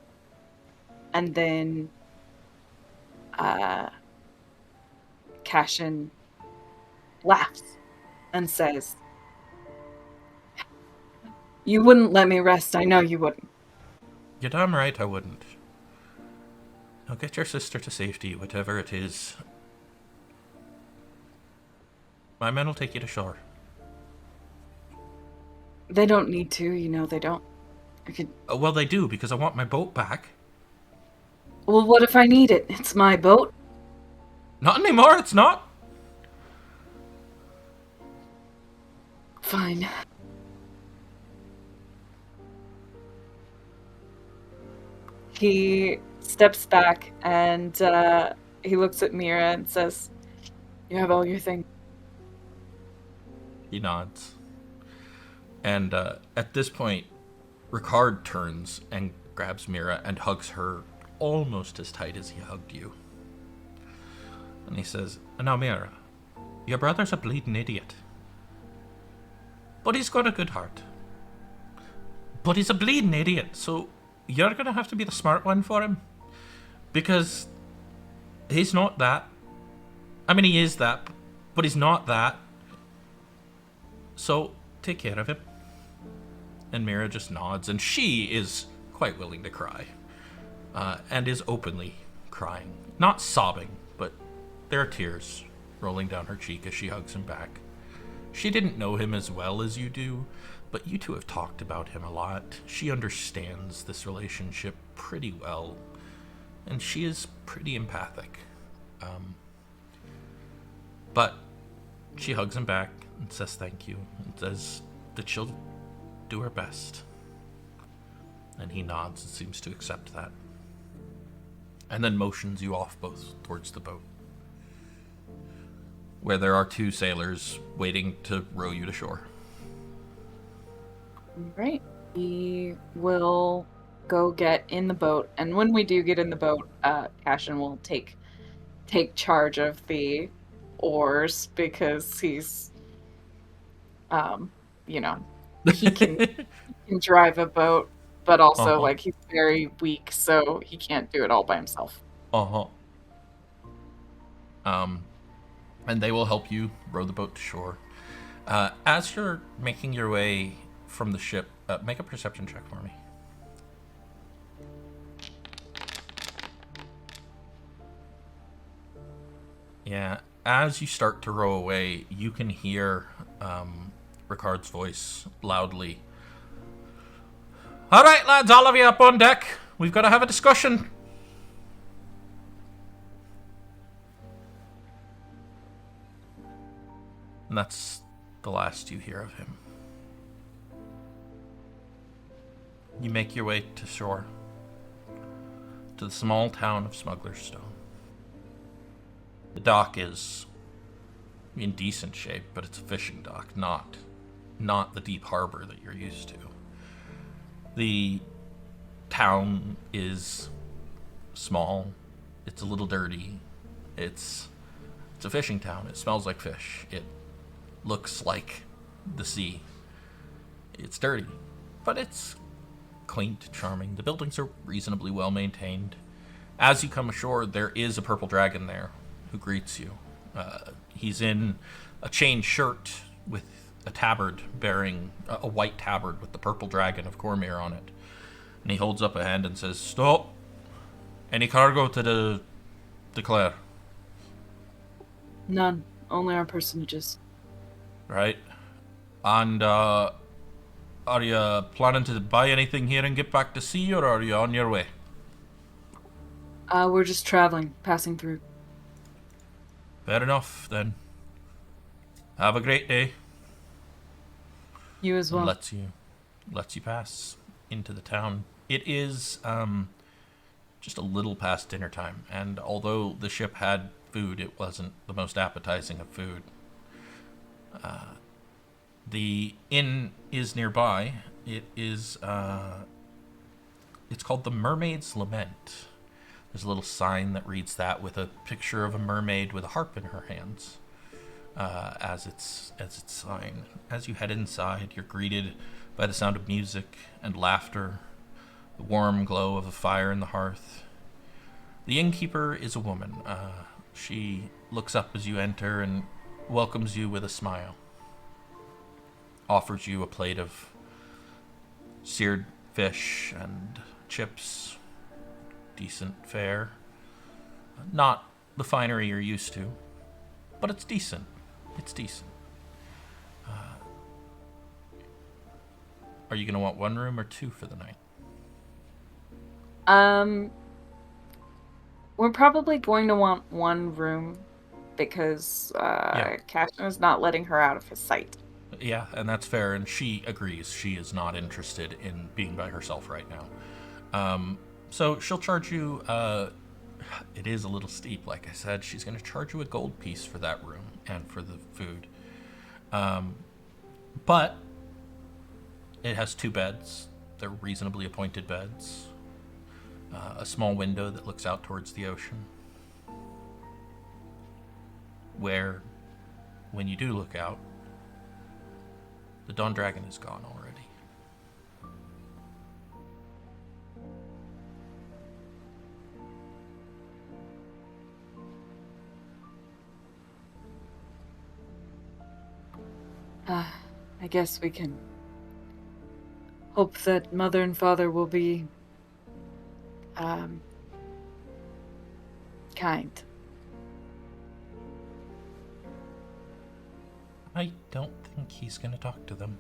And then Cassian laughs and says, "You wouldn't let me rest, I know you wouldn't." You're damn right I wouldn't. Now get your sister to safety, whatever it is. My men will take you to shore. They don't need to, they don't. I could... Well, they do, because I want my boat back. Well, what if I need it? It's my boat. Not anymore, it's not. Fine. He steps back and he looks at Mira and says, "You have all your things." He nods. And at this point, Ricard turns and grabs Mira and hugs her almost as tight as he hugged you. And he says, "Now, Mira, your brother's a bleeding idiot. But he's got a good heart. But he's a bleeding idiot, so you're going to have to be the smart one for him. Because he's not that. I mean, he is that, but he's not that. So take care of him." And Mira just nods, and she is quite willing to cry. And is openly crying. Not sobbing, but there are tears rolling down her cheek as she hugs him back. She didn't know him as well as you do, but you two have talked about him a lot. She understands this relationship pretty well, and she is pretty empathic. But she hugs him back and says thank you, and says that she'll do her best. And he nods and seems to accept that. And then motions you off both towards the boat, where there are 2 sailors waiting to row you to shore. Right. We will go get in the boat, and when we do get in the boat, Cassian will take charge of the oars because he's, he can drive a boat, but also like he's very weak, so he can't do it all by himself. And they will help you row the boat to shore. As you're making your way from the ship, make a perception check for me. Yeah, as you start to row away, you can hear Ricard's voice loudly. "All right, lads, all of you up on deck. We've got to have a discussion." And that's the last you hear of him. You make your way to shore, to the small town of Smuggler's Stone. The dock is in decent shape, but it's a fishing dock, not the deep harbor that you're used to. The town is small. It's a little dirty. It's a fishing town. It smells like fish. It looks like the sea. It's dirty, but it's quaint, charming. The buildings are reasonably well maintained. As you come ashore, there is a purple dragon there who greets you. He's in a chain shirt with a tabard bearing a white tabard with the purple dragon of Cormyr on it. And he holds up a hand and says, "Stop! Any cargo to declare?" None. Only our personages. Right. And are you planning to buy anything here and get back to sea, or are you on your way? We're just traveling, passing through. Fair enough, then. Have a great day. You as well. Lets you pass into the town. It is just a little past dinner time, and although the ship had food, it wasn't the most appetizing of food. The inn is nearby. It is it's called the Mermaid's Lament. There's a little sign that reads that with a picture of a mermaid with a harp in her hands as its sign. As you head inside, you're greeted by the sound of music and laughter, the warm glow of a fire in the hearth. The innkeeper is a woman. She looks up as you enter and welcomes you with a smile. Offers you a plate of seared fish and chips. Decent fare. Not the finery you're used to, but it's decent. It's decent. Are you going to want 1 room or 2 for the night? We're probably going to want 1 room because Cassian is not letting her out of his sight. Yeah, and that's fair, and she agrees. She is not interested in being by herself right now. So she'll charge you, it is a little steep, like I said. She's going to charge you a gold piece for that room and for the food. But it has 2 beds. They're reasonably appointed beds. A small window that looks out towards the ocean. Where, when you do look out, the Dawn Dragon is gone already. I guess we can hope that Mother and Father will be kind. I don't think he's going to talk to them.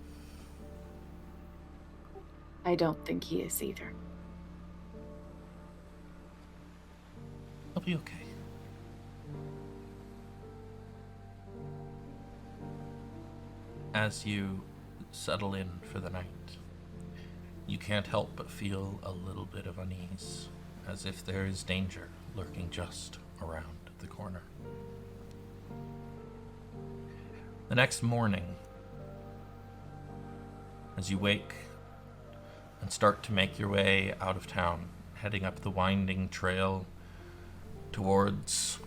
I don't think he is either. He'll be okay. As you settle in for the night, you can't help but feel a little bit of unease, as if there is danger lurking just around the corner. The next morning, as you wake and start to make your way out of town, heading up the winding trail towards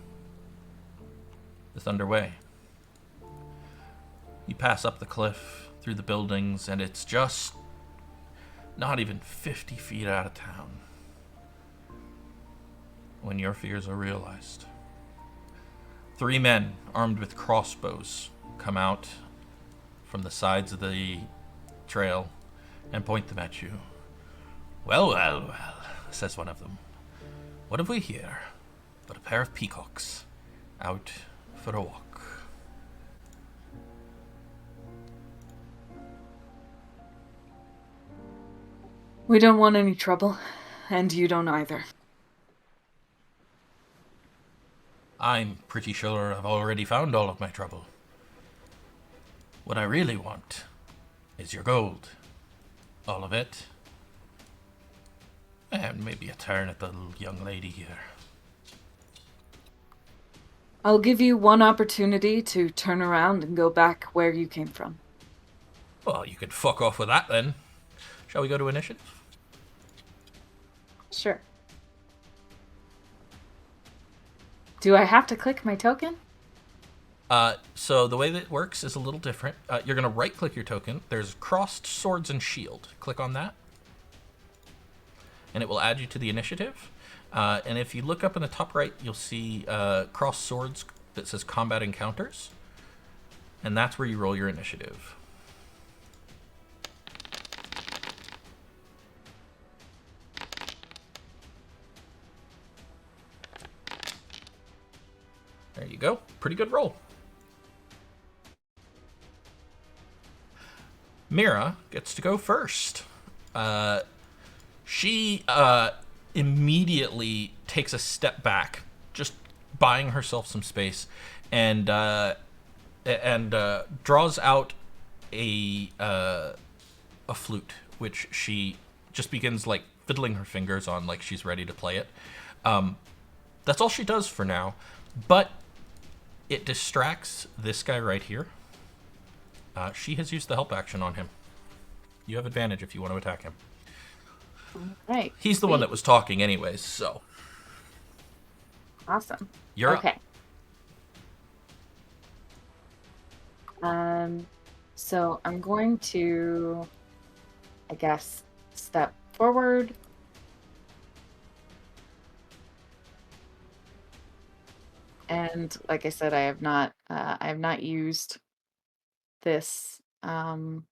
the Thunder Way, you pass up the cliff, through the buildings, and it's just not even 50 feet out of town when your fears are realized. 3 men armed with crossbows come out from the sides of the trail and point them at you. Well, well, well, says one of them. What have we here but a pair of peacocks out for a walk? We don't want any trouble, and you don't either. I'm pretty sure I've already found all of my trouble. What I really want is your gold. All of it. And maybe a turn at the little young lady here. I'll give you one opportunity to turn around and go back where you came from. Well, you could fuck off with that then. Shall we go to initiative? Sure. Do I have to click my token? So the way that it works is a little different. You're going to right-click your token. There's crossed swords and shield. Click on that. And it will add you to the initiative. And if you look up in the top right, you'll see crossed swords that says combat encounters. And that's where you roll your initiative. There you go. Pretty good roll. Mira gets to go first. She immediately takes a step back, just buying herself some space, and draws out a flute, which she just begins like fiddling her fingers on, like she's ready to play it. That's all she does for now, but it distracts this guy right here. She has used the help action on him. You have advantage if you want to attack him. Right. He's the one that was talking anyways, so. Awesome. You're okay. Up. So I'm going to, I guess, step forward. And like I said, I have not used this in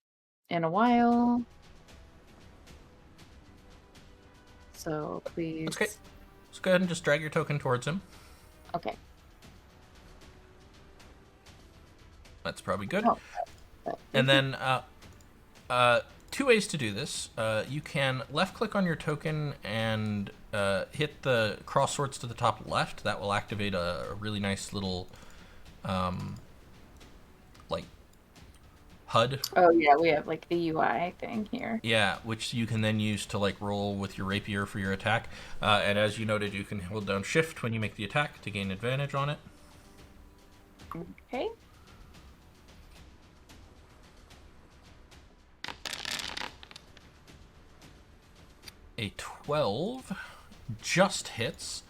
a while. So please. Okay. Let's go ahead and just drag your token towards him. Okay. That's probably good. Oh, and then 2 ways to do this. You can left-click on your token and hit the cross swords to the top left. That will activate a really nice little like HUD. Oh yeah, we have like the UI thing here. Yeah, which you can then use to like roll with your rapier for your attack. And as you noted, you can hold down shift when you make the attack to gain advantage on it. Okay. A 12 just hits.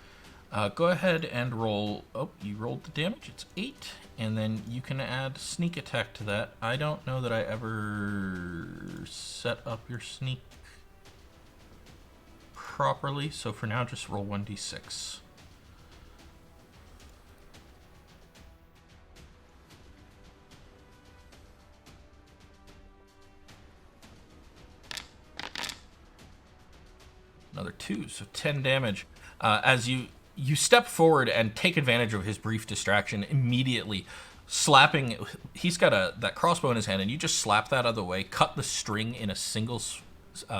Go ahead and roll. Oh, you rolled the damage. It's 8. And then you can add sneak attack to that. I don't know that I ever set up your sneak properly. So for now, just roll 1d6. Another 2, so 10 damage. As you step forward and take advantage of his brief distraction immediately, slapping. He's got that crossbow in his hand, and you just slap that out of the way, cut the string in a single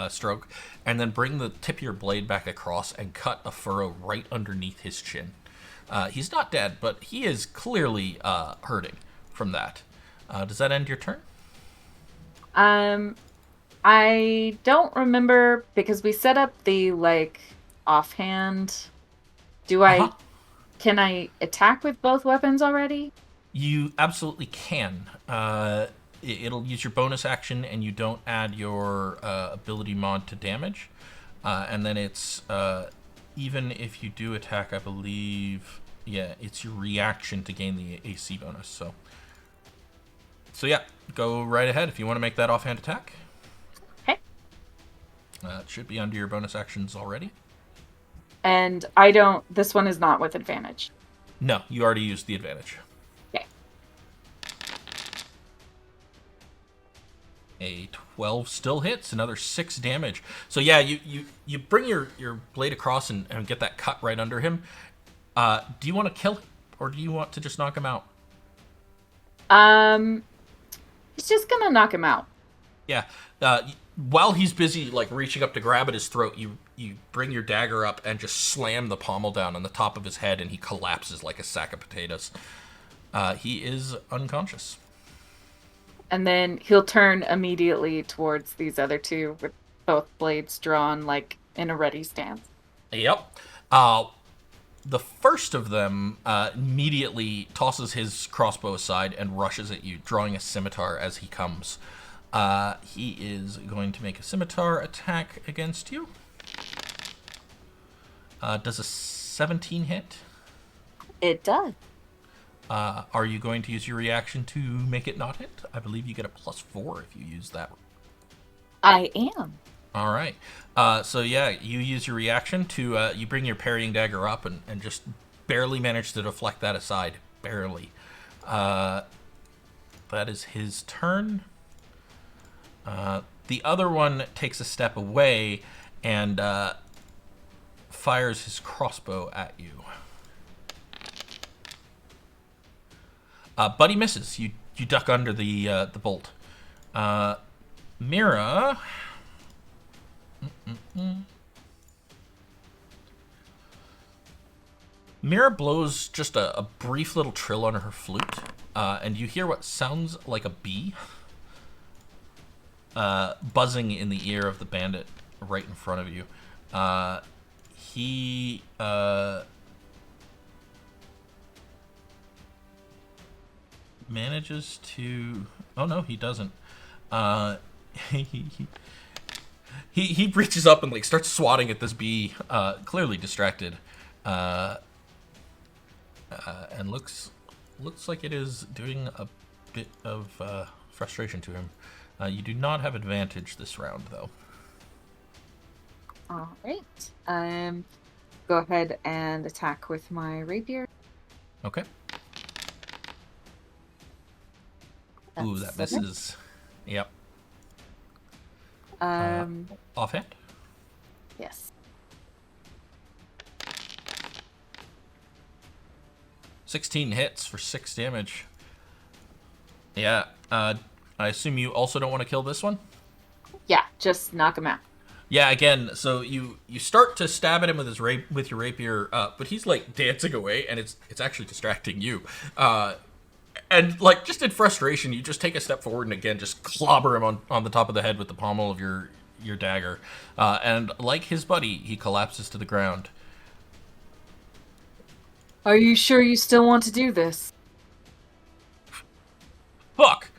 stroke, and then bring the tip of your blade back across and cut a furrow right underneath his chin. He's not dead, but he is clearly hurting from that. Does that end your turn? I don't remember because we set up the like offhand. Can I attack with both weapons already? You absolutely can. It'll use your bonus action, and you don't add your ability mod to damage. And then it's even if you do attack, I believe, yeah, it's your reaction to gain the AC bonus. So yeah, go right ahead if you want to make that offhand attack. Okay. It should be under your bonus actions already. And this one is not with advantage. No, you already used the advantage. Okay. A 12 still hits, another 6 damage. So yeah, you bring your blade across and get that cut right under him. Do you want to kill him, or do you want to just knock him out? He's just gonna knock him out. Yeah. While he's busy like reaching up to grab at his throat, you bring your dagger up and just slam the pommel down on the top of his head, and he collapses like a sack of potatoes. He is unconscious. And then he'll turn immediately towards these other two with both blades drawn like in a ready stance. Yep. The first of them immediately tosses his crossbow aside and rushes at you, drawing a scimitar as he comes. He is going to make a scimitar attack against you. Does a 17 hit? It does. Are you going to use your reaction to make it not hit? I believe you get a +4 if you use that. I am. All right. So yeah, you use your reaction to you bring your parrying dagger up and just barely manage to deflect that aside. Barely. That is his turn. The other one takes a step away and fires his crossbow at you. But he misses. You duck under the bolt. Mira. Mira blows just a brief little trill on her flute, and you hear what sounds like a bee buzzing in the ear of the bandit right in front of you. He manages to... Oh, no, he doesn't. He reaches up and like starts swatting at this bee, clearly distracted, and looks like it is doing a bit of frustration to him. You do not have advantage this round, though. All right. Go ahead and attack with my rapier. Okay. Ooh, that misses. Yep. Offhand? Yes. 16 hits for 6 damage. Yeah. I assume you also don't want to kill this one? Yeah, just knock him out. Yeah, again, so you start to stab at him with your rapier, but he's like dancing away, and it's actually distracting you. And And, like, just in frustration, you just take a step forward and again just clobber him on the top of the head with the pommel of your dagger. And like his buddy, he collapses to the ground. Are you sure you still want to do this? Fuck!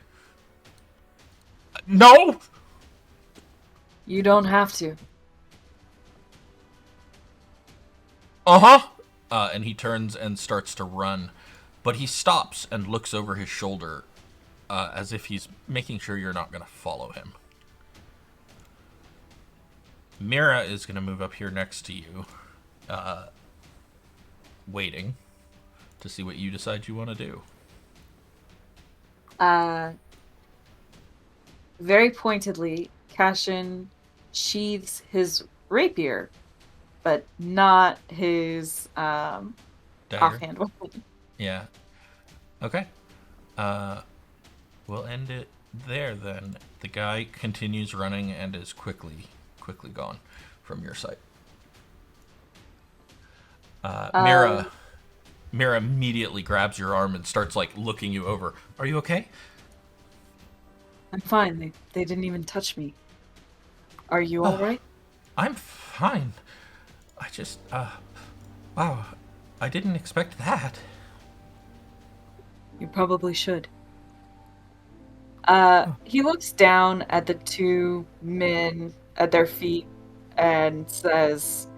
No! You don't have to. Uh-huh! And he turns and starts to run. But he stops and looks over his shoulder as if he's making sure you're not going to follow him. Mira is going to move up here next to you, waiting to see what you decide you want to do. Very pointedly, Cassian sheathes his rapier, but not his offhand weapon. Yeah. Okay. We'll end it there then. The guy continues running and is quickly gone from your sight. Mira immediately grabs your arm and starts like looking you over. Are you okay? I'm fine. They didn't even touch me. Are you all right? I'm fine. I just wow. I didn't expect that. You probably should. He looks down at the two men at their feet and says,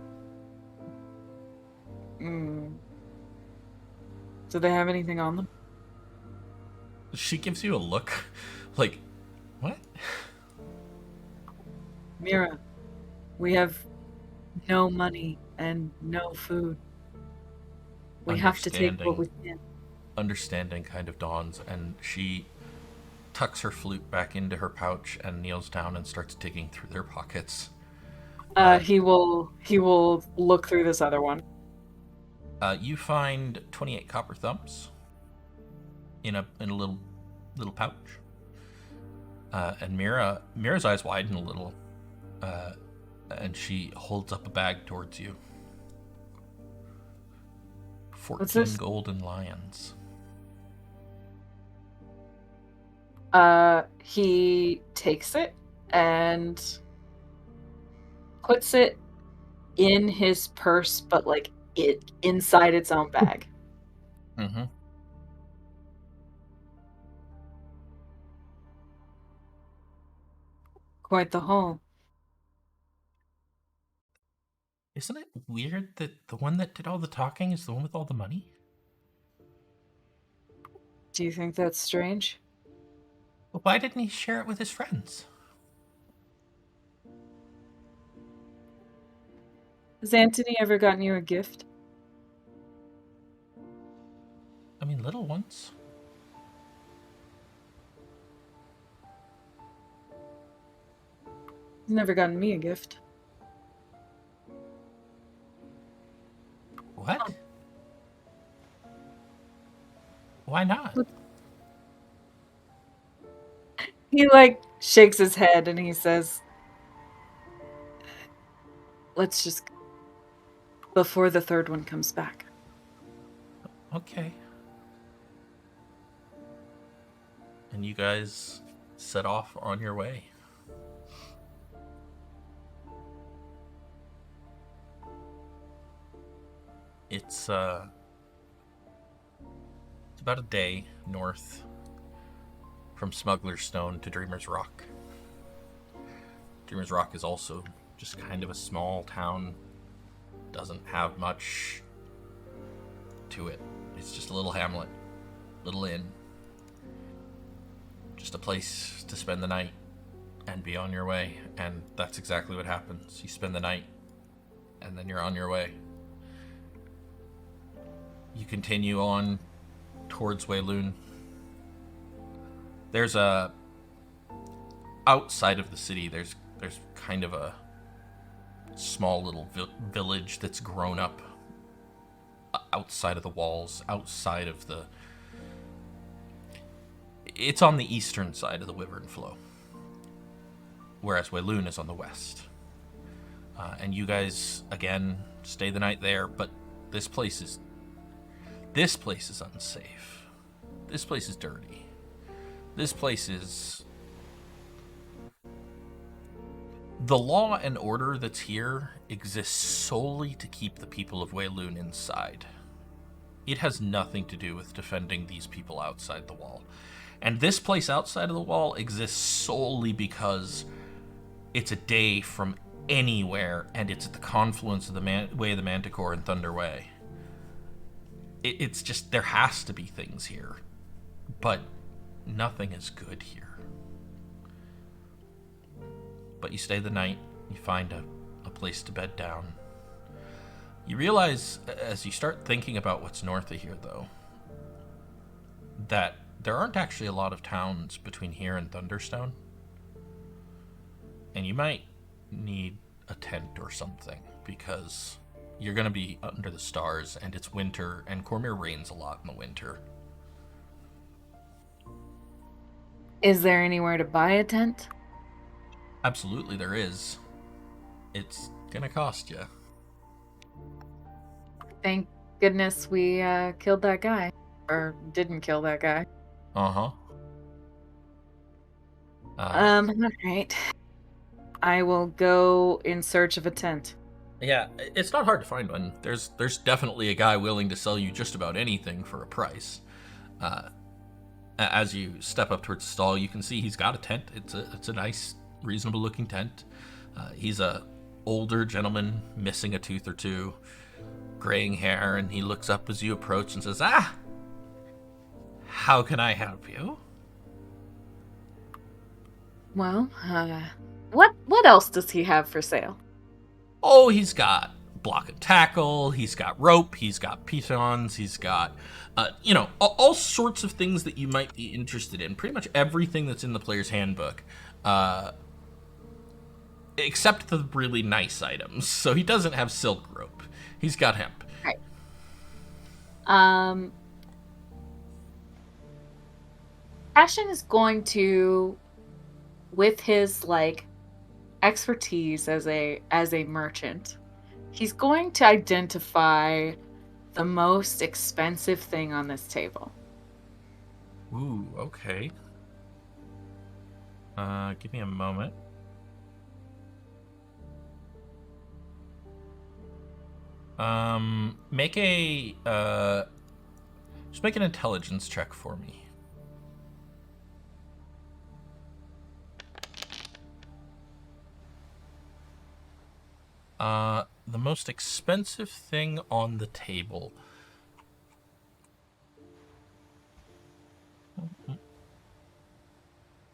Do they have anything on them? She gives you a look like, what? Mira, we have no money and no food. We have to take what we can. Understanding kind of dawns, and she tucks her flute back into her pouch and kneels down and starts digging through their pockets. He will look through this other one. You find 28 copper thumbs in a little pouch. And Mira's eyes widen a little, and she holds up a bag towards you. 14 golden lions. He takes it and puts it in his purse, but like it inside its own bag. Mm-hmm. Quite the haul. Isn't it weird that the one that did all the talking is the one with all the money? Do you think that's strange? Well, why didn't he share it with his friends? Has Anthony ever gotten you a gift? I mean, little ones. He's never gotten me a gift. What? Oh. Why not? He like shakes his head and he says, let's just before the third one comes back. Okay. And you guys set off on your way. It's about a day north from Smuggler's Stone to Dreamer's Rock. Dreamer's Rock is also just kind of a small town. Doesn't have much to it. It's just a little hamlet, little inn. Just a place to spend the night and be on your way. And that's exactly what happens. You spend the night and then you're on your way. You continue on towards Wayloon. There's outside of the city, there's kind of a small little village that's grown up outside of the walls, outside of the... It's on the eastern side of the Wyvern Flow, whereas Wayloon is on the west. And you guys, again, stay the night there, but this place is unsafe. This place is dirty. This place is... The law and order that's here exists solely to keep the people of Weilun inside. It has nothing to do with defending these people outside the wall. And this place outside of the wall exists solely because it's a day from anywhere, and it's at the confluence of the Way of the Manticore and Thunder Way. It's just, there has to be things here. But nothing is good here. But you stay the night, you find a place to bed down. You realize, as you start thinking about what's north of here, though, that there aren't actually a lot of towns between here and Thunderstone. And you might need a tent or something, because you're going to be under the stars, and it's winter, and Cormyr rains a lot in the winter. Is there anywhere to buy a tent? Absolutely there is. It's going to cost you. Thank goodness we killed that guy. Or didn't kill that guy. Uh-huh. Alright. I will go in search of a tent. Yeah, it's not hard to find one. There's definitely a guy willing to sell you just about anything for a price. As you step up towards the stall, you can see he's got a tent. It's a nice, reasonable looking tent. He's a older gentleman, missing a tooth or two, graying hair, and he looks up as you approach and says, "Ah, how can I help you?" Well, what else does he have for sale? Oh, he's got block and tackle, he's got rope, he's got pitons, he's got, all sorts of things that you might be interested in. Pretty much everything that's in the player's handbook, except the really nice items. So he doesn't have silk rope. He's got hemp. Right. Cassian is going to, with his expertise as a merchant, he's going to identify the most expensive thing on this table. Ooh, okay. Give me a moment. Just make an intelligence check for me. The most expensive thing on the table.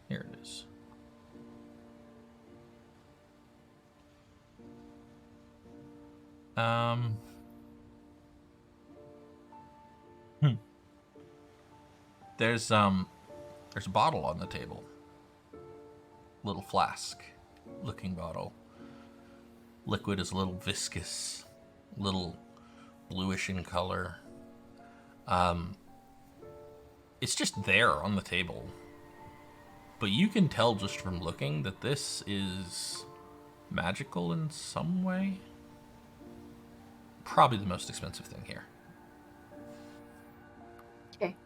Here it is. There's a bottle on the table. Little flask looking bottle. Liquid is a little viscous, little bluish in color. It's just there on the table. But you can tell just from looking that this is magical in some way. Probably the most expensive thing here. Okay.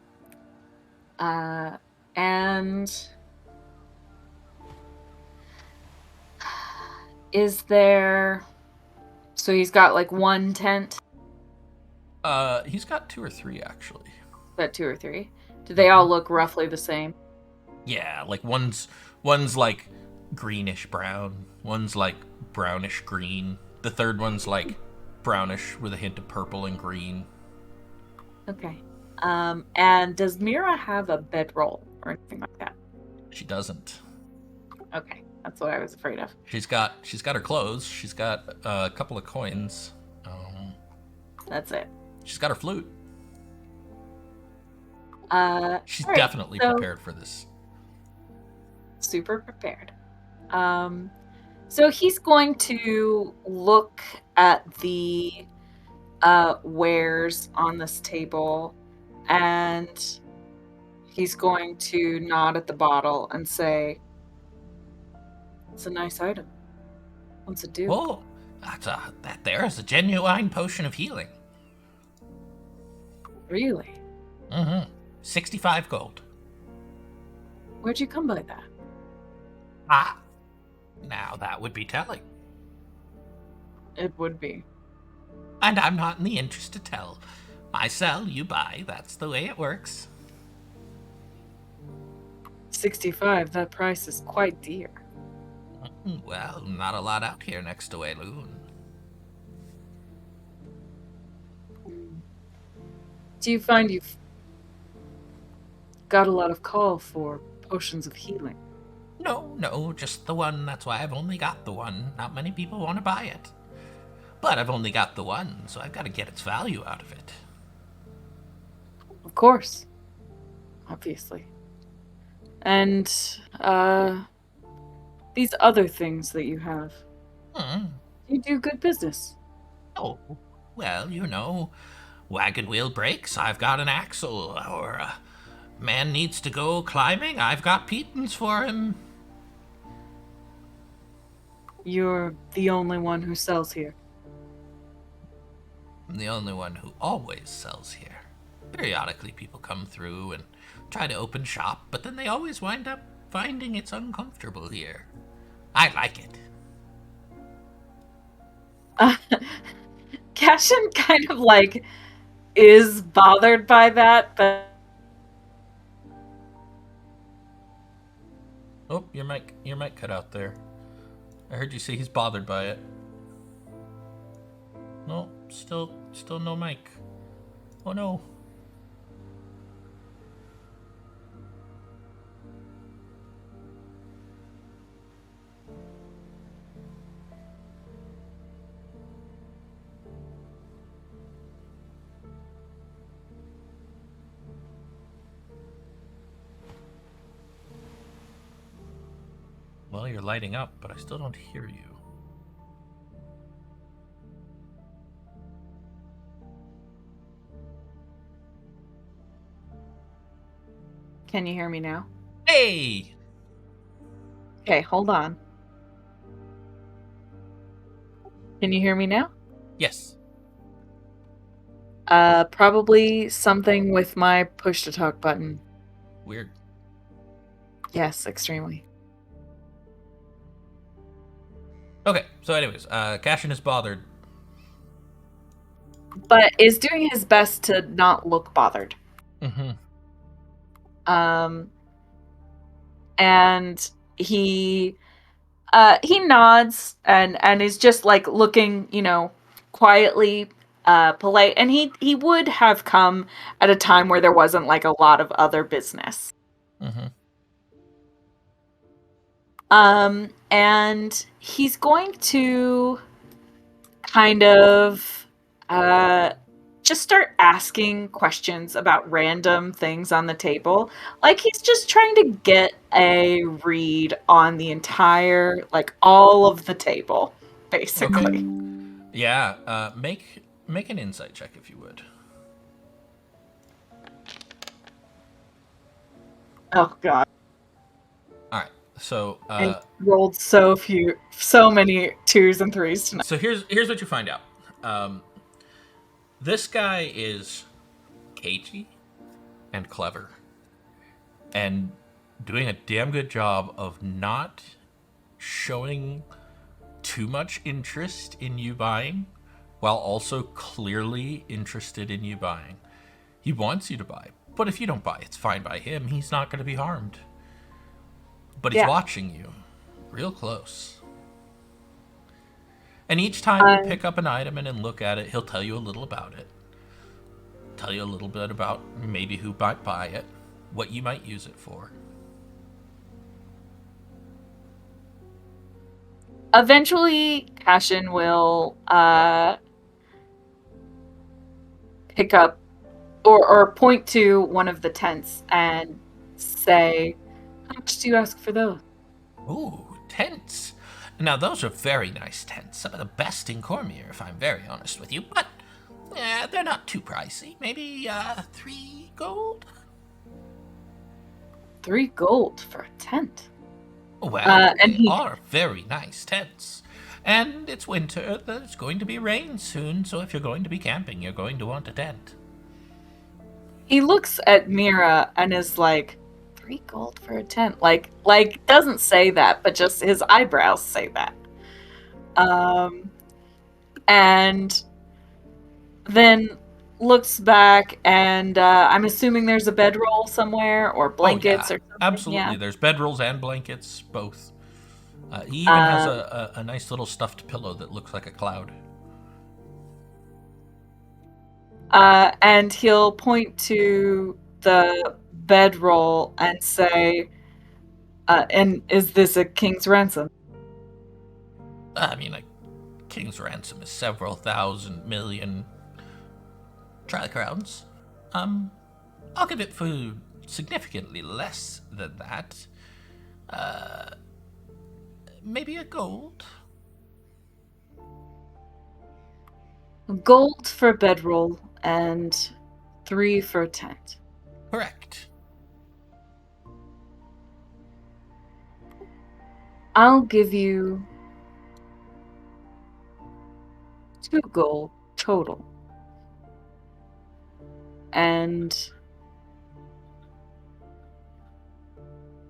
And is there... So he's got one tent? He's got 2 or 3 actually. Got 2 or 3? Do they all look roughly the same? Yeah, one's greenish brown, one's brownish green. The third one's brownish with a hint of purple and green. Okay. And does Mira have a bedroll or anything like that? She doesn't. Okay, that's what I was afraid of. She's got her clothes. She's got a couple of coins. That's it. She's got her flute. She's right, definitely prepared for this. Super prepared. So he's going to look at the wares on this table, and he's going to nod at the bottle and say, "It's a nice item. What's it do?" Oh, that there is a genuine potion of healing. Really? Mm-hmm. 65 gold. Where'd you come by that? Ah, now that would be telling. It would be. And I'm not in the interest to tell. I sell, you buy. That's the way it works. 65, that price is quite dear. Well, not a lot out here next to Wayloon. Do you find you've got a lot of call for potions of healing? No, just the one. That's why I've only got the one. Not many people want to buy it. But I've only got the one, so I've got to get its value out of it. Of course. Obviously. And, these other things that you have. You do good business. Oh, well, wagon wheel breaks, I've got an axle, or a man needs to go climbing, I've got pitons for him. You're the only one who sells here. I'm the only one who always sells here. Periodically people come through and try to open shop, but then they always wind up finding it's uncomfortable here. I like it. Cassian kind of is bothered by that, but Oh, your mic cut out there. I heard you say he's bothered by it. No, still no mic. Oh no. Well, you're lighting up, but I still don't hear you. can you hear me now? Hey! Okay, hold on. Can you hear me now? Yes. Probably something with my push to talk button. Weird. Yes, extremely. Okay, so anyways, Cassian is bothered. But is doing his best to not look bothered. Mm-hmm. And he nods and is just looking, quietly polite. And he would have come at a time where there wasn't a lot of other business. Mm-hmm. And he's going to kind of just start asking questions about random things on the table. He's just trying to get a read on the entire, all of the table, basically. Okay. Yeah, make an insight check if you would. Oh, God. Alright, so I rolled so many 2s and 3s tonight. So here's what you find out. This guy is cagey and clever and doing a damn good job of not showing too much interest in you buying while also clearly interested in you buying. He wants you to buy, but if you don't buy, it's fine by him. He's not going to be harmed. But he's watching you real close. And each time you pick up an item and look at it, he'll tell you a little about it. Tell you a little bit about maybe who might buy it, what you might use it for. Eventually, Cassian will pick up or point to one of the tents and say, "How much do you ask for those?" Ooh, tents. Now, those are very nice tents. Some of the best in Cormyr, if I'm very honest with you. But they're not too pricey. Maybe 3 gold? 3 gold for a tent? Well, they are very nice tents. And it's winter. There's going to be rain soon, so if you're going to be camping, you're going to want a tent. He looks at Mira and is like, 3 gold for a tent. Like doesn't say that, but just his eyebrows say that. And then looks back, and I'm assuming there's a bedroll somewhere or blankets or something. Absolutely. Yeah. There's bedrolls and blankets, both. He even has a nice little stuffed pillow that looks like a cloud. And he'll point to the bedroll and say, and is this a king's ransom? I mean, a king's ransom is several thousand million trilicrowns. I'll give it for significantly less than that. Maybe a gold? Gold for bedroll and 3 for tent. Correct. I'll give you 2 gold total. And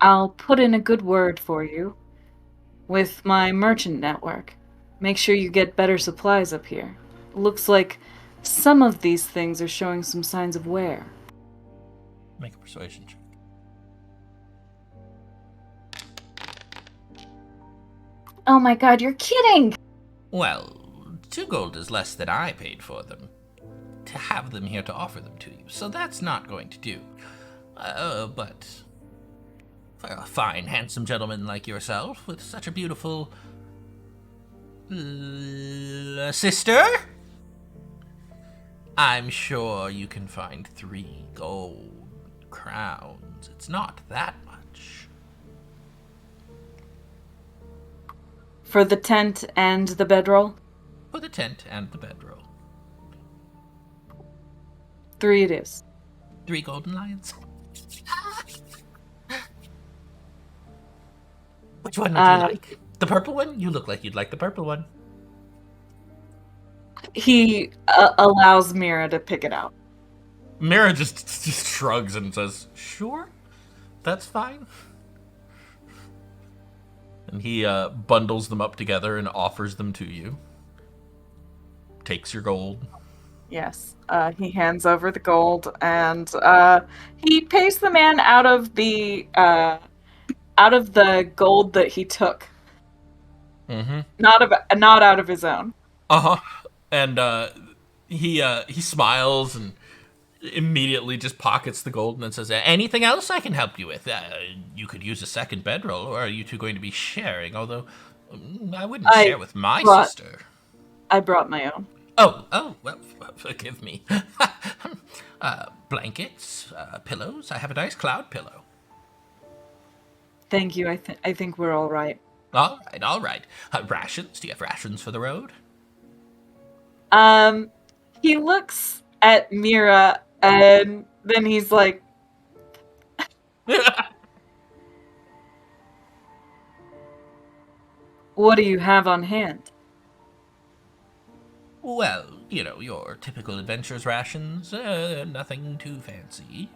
I'll put in a good word for you with my merchant network. Make sure you get better supplies up here. Looks like some of these things are showing some signs of wear. Make a persuasion check. Oh my god, you're kidding! Well, 2 gold is less than I paid for them. To have them here to offer them to you, so that's not going to do. But for a fine, handsome gentleman like yourself, with such a beautiful sister, I'm sure you can find 3 gold crowns. It's not that much. For the tent and the bedroll? For the tent and the bedroll. 3 it is. 3 golden lions. Which one would you like? The purple one? You look like you'd like the purple one. He allows Mira to pick it out. Mira just shrugs and says, "Sure, that's fine." And he bundles them up together and offers them to you. Takes your gold. Yes. He hands over the gold, and he pays the man out of the gold that he took. Mm-hmm. Not out of his own. Uh-huh. And he smiles and immediately just pockets the gold and then says, "Anything else I can help you with? You could use a second bedroll, or are you two going to be sharing? Although I wouldn't share with my sister." I brought my own. Oh, well, forgive me. Blankets, pillows. I have a nice cloud pillow. Thank you. I think we're all right. All right. Rations? Do you have rations for the road? He looks at Mira, and then he's like, "What do you have on hand?" Well, you know, your typical adventurer's rations. Nothing too fancy.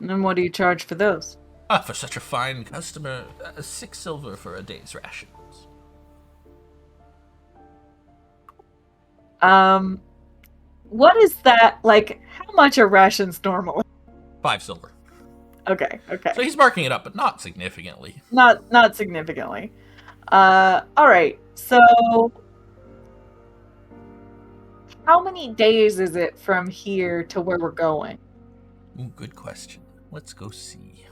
And what do you charge for those? For such a fine customer, 6 silver for a day's rations. What is that? Like, how much are rations normally? 5 silver. Okay. So he's marking it up, but not significantly. Not significantly. All right. So, how many days is it from here to where we're going? Ooh, good question. Let's go see.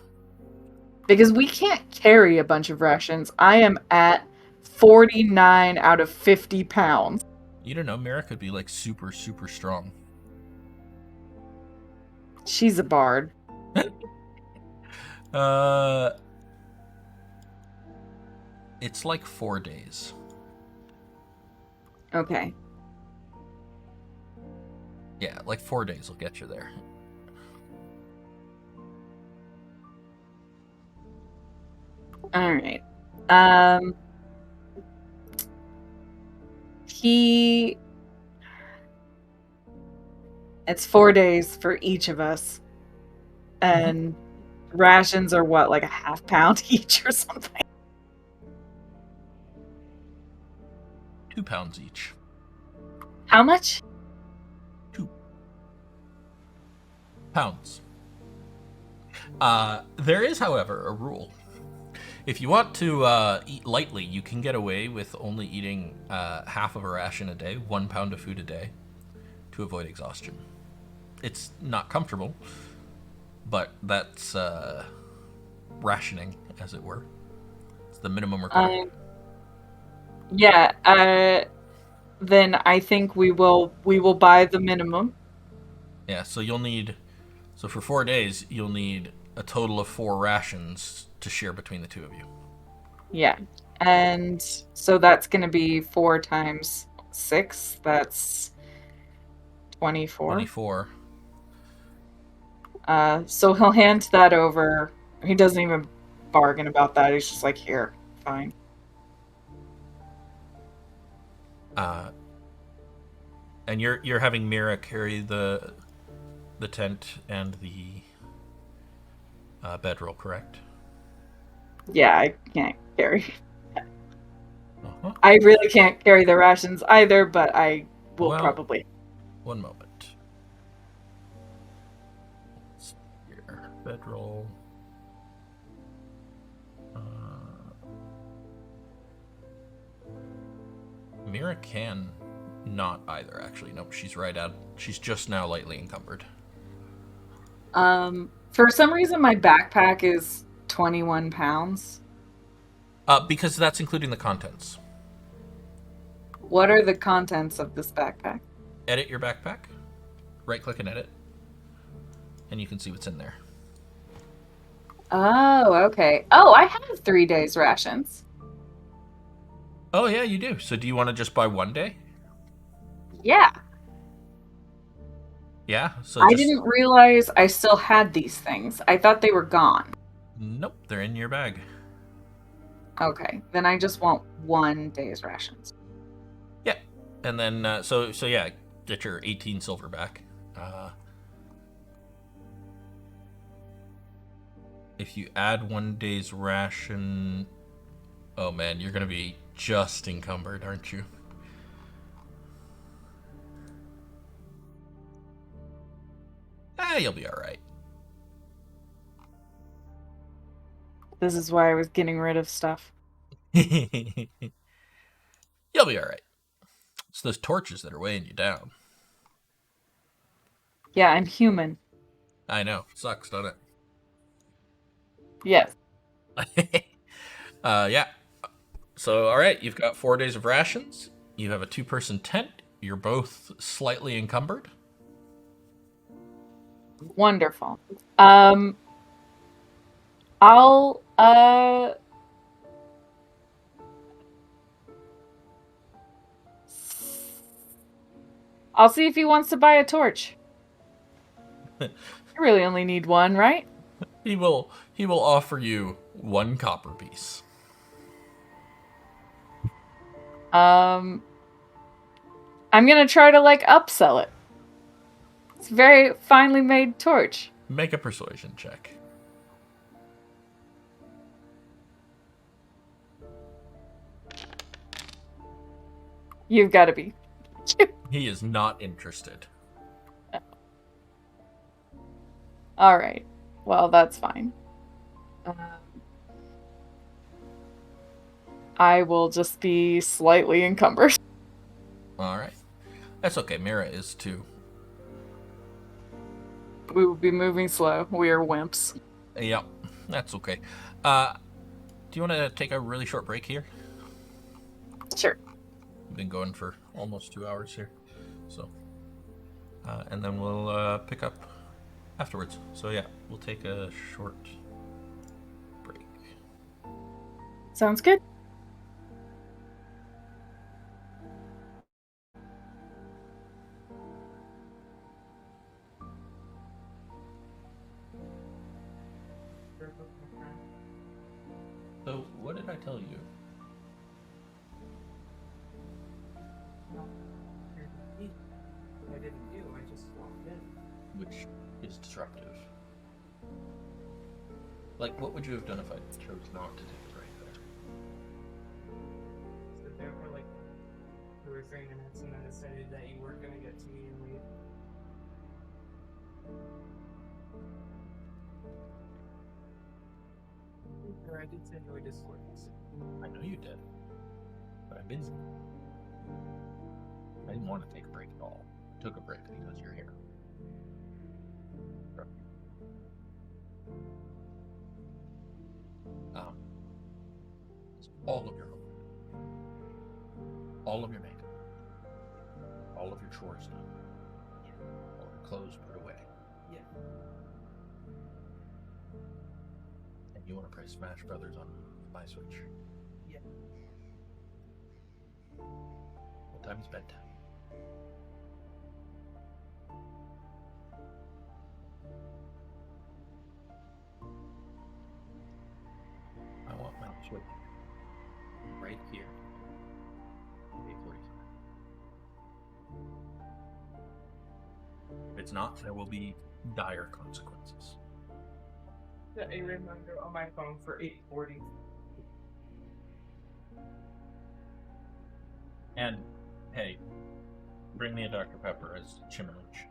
Because we can't carry a bunch of rations. I am at 49 out of 50 pounds. You don't know, Mira could be like super, super strong. She's a bard. It's like 4 days. Okay. Yeah, like 4 days will get you there. All right. He It's 4 days for each of us. And rations are what, like a half pound each or something? 2 pounds each. How much? 2 pounds. There is, however, a rule. If you want to eat lightly, you can get away with only eating half of a ration a day, 1 pound of food a day, to avoid exhaustion. It's not comfortable, but that's rationing, as it were. It's the minimum required. Yeah. Then I think we will buy the minimum. Yeah. So you'll need. So for 4 days, you'll need a total of 4 rations to share between the two of you. Yeah. And so that's going to be 4 times 6. That's 24. 24. So he'll hand that over. He doesn't even bargain about that. He's just like, here, fine. And you're having Mira carry the tent and the bedroll, correct? Yeah, I can't carry. Uh-huh. I really can't carry the rations either, but I will probably. One moment. Here, bedroll. Mira can not either, actually. Nope, she's right out. She's just now lightly encumbered. For some reason, my backpack is 21 pounds. Because that's including the contents. What are the contents of this backpack? Edit your backpack. Right-click and edit. And you can see what's in there. Oh, okay. Oh, I have 3 days rations. Oh, yeah, you do. So do you want to just buy 1 day? Yeah. Yeah, so I didn't realize I still had these things. I thought they were gone. Nope, they're in your bag. Okay, then I just want 1 day's rations. Yeah, and then, so yeah, get your 18 silver back. If you add 1 day's ration... Oh, man, you're going to be just encumbered, aren't you? You'll be all right. This is why I was getting rid of stuff. You'll be all right. It's those torches that are weighing you down. Yeah, I'm human. I know. Sucks, doesn't it? Yes. Yeah. So, all right, you've got 4 days of rations. You have a 2-person tent. You're both slightly encumbered. Wonderful. I'll see if he wants to buy a torch. You really only need 1, right? He will offer you 1 copper piece. I'm gonna try to upsell it. It's a very finely made torch. Make a persuasion check. You've got to be. He is not interested. All right. Well, that's fine. I will just be slightly encumbered. All right. That's okay. Mira is too. We will be moving slow. We are wimps. Yep. That's okay. Do you want to take a really short break here? Sure. We've been going for almost 2 hours here. So, and then we'll pick up afterwards. So yeah, we'll take a short break. Sounds good. So, what did I tell you? I didn't do. I just walked which is disruptive. Like, what would you have done if I chose not to take a break there? Sit there for like 2 or 3 minutes and then decided that you weren't gonna get to me and leave. Or I did say you were disorders. I know you did, but I'm busy. I didn't want to take a break at all. I took a break because you're here. All of your homework, all of your makeup, all of your chores done, all your clothes put away. Yeah. And you want to play Smash Brothers on my Switch? Yeah. What time is bedtime? I want my Switch right here. 8:45. If it's not, there will be dire consequences. Set a reminder on my phone for 8:40. And, hey, bring me a Dr. Pepper as Chimnage.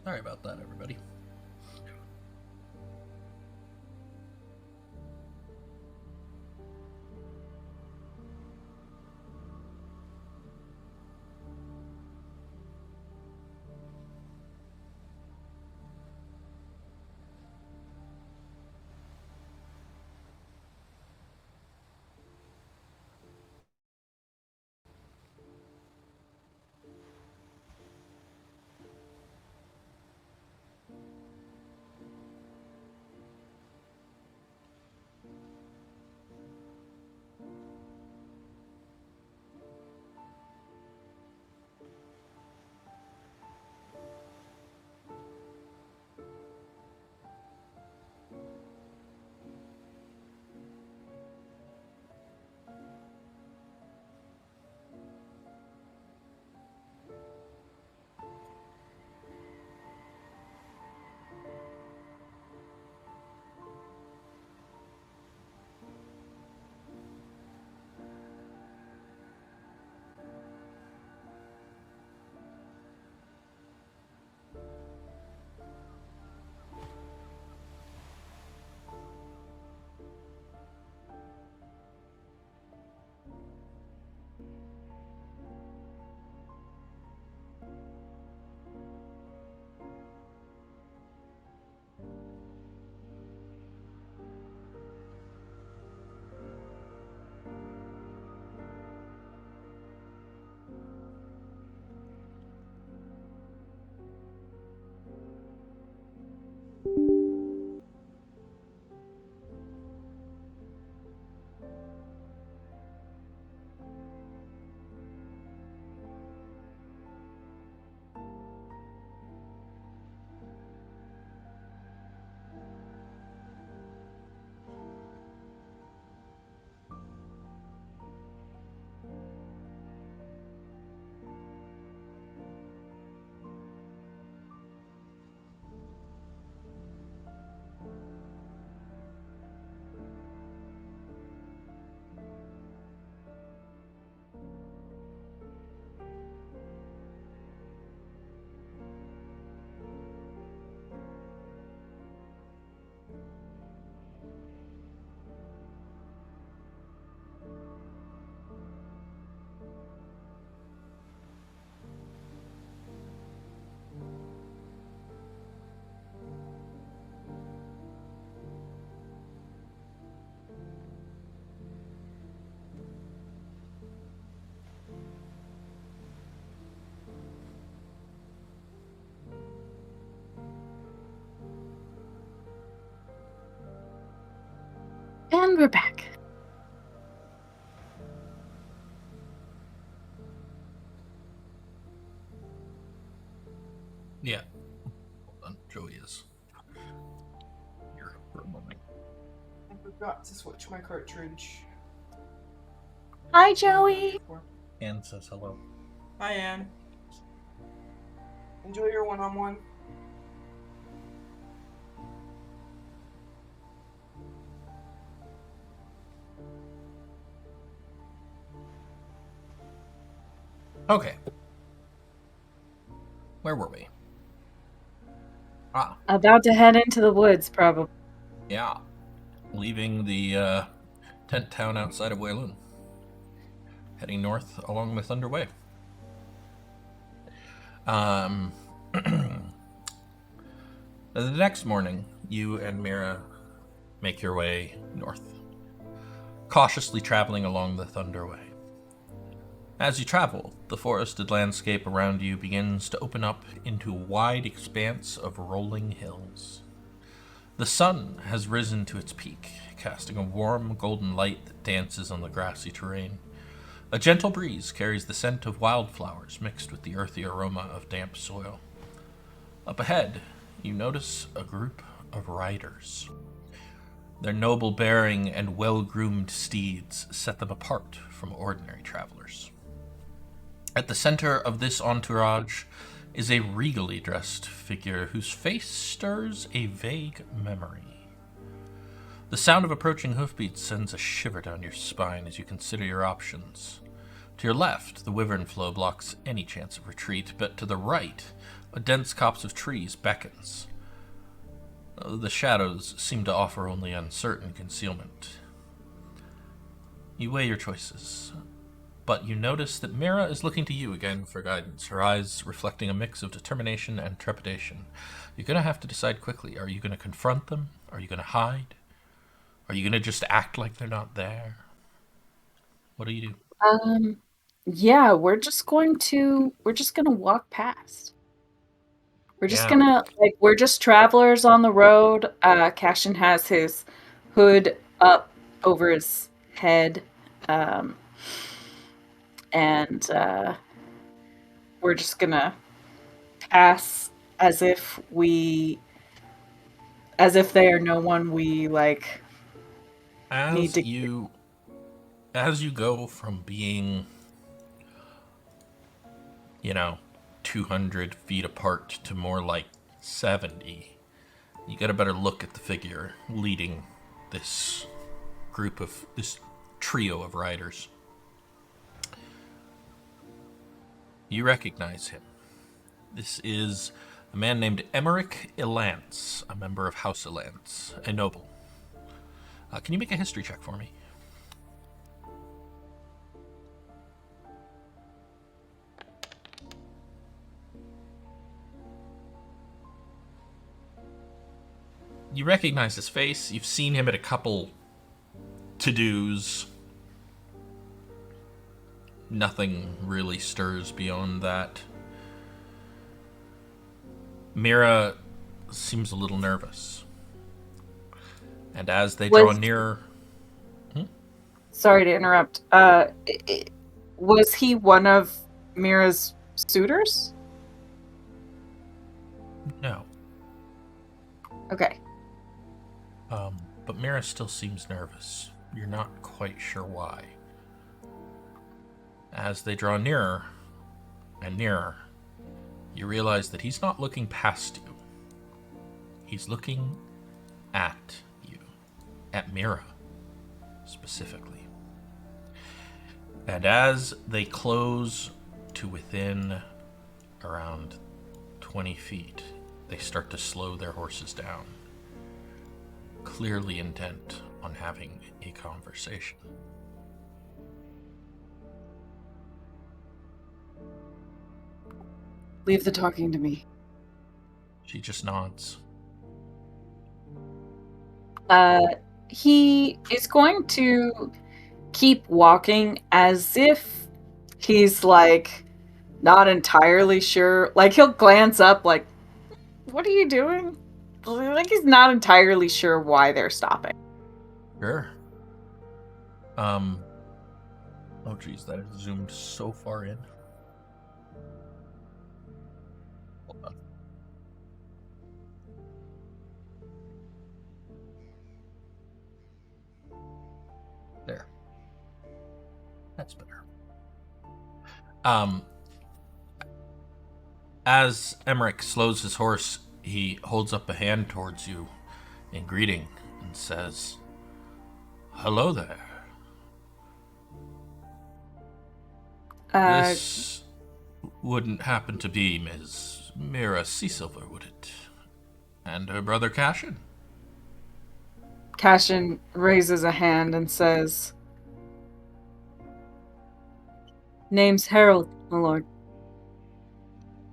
Sorry about that, everybody. And we're back. Yeah. Hold on. Joey is here for a moment. I forgot to switch my cartridge. Hi, Joey. Anne says hello. Hi, Anne. Enjoy your one-on-one. Okay. Where were we? About to head into the woods, probably. Yeah. Leaving the tent town outside of Weilun. Heading north along the Thunderway. The next morning, you and Mira make your way north, cautiously traveling along the Thunderway. As you travel, the forested landscape around you begins to open up into a wide expanse of rolling hills. The sun has risen to its peak, casting a warm golden light that dances on the grassy terrain. A gentle breeze carries the scent of wildflowers mixed with the earthy aroma of damp soil. Up ahead, you notice a group of riders. Their noble bearing and well-groomed steeds set them apart from ordinary travelers. At the center of this entourage is a regally dressed figure whose face stirs a vague memory. The sound of approaching hoofbeats sends a shiver down your spine as you consider your options. To your left, the wyvern flow blocks any chance of retreat, but to the right, a dense copse of trees beckons. The shadows seem to offer only uncertain concealment. You weigh your choices, but you notice that Mira is looking to you again for guidance, her eyes reflecting a mix of determination and trepidation. You're going to have to decide quickly. Are you going to confront them? Are you going to hide? Are you going to just act like they're not there? What do you do? Yeah, we're just gonna walk past. We're just gonna, we're just travelers on the road. Cassian has his hood up over his head. And we're just gonna pass as if they are no one we need to. As you go from being 200 feet apart to more like 70, you get a better look at the figure leading this trio of riders. You recognize him. This is a man named Emmerich Ilance, a member of House Ilance, a noble. Can you make a history check for me? You recognize his face. You've seen him at a couple to-dos. Nothing really stirs beyond that. Mira seems a little nervous. And as they draw nearer... Sorry to interrupt. Was he one of Mira's suitors? No. Okay. But Mira still seems nervous. You're not quite sure why. As they draw nearer and nearer, you realize that he's not looking past you. He's looking at you. At Mira, specifically. And as they close to within around 20 feet, they start to slow their horses down, clearly intent on having a conversation. Leave the talking to me. She just nods. He is going to keep walking as if he's not entirely sure. He'll glance up what are you doing? He's not entirely sure why they're stopping. Sure. Oh geez, that is zoomed so far in. Hold on. There. That's better. As Emmerich slows his horse, he holds up a hand towards you in greeting and says, "Hello there. This wouldn't happen to be Ms. Mira Seasilver, would it? And her brother Cassian?" Cassian raises a hand and says, "Name's Harold, my lord."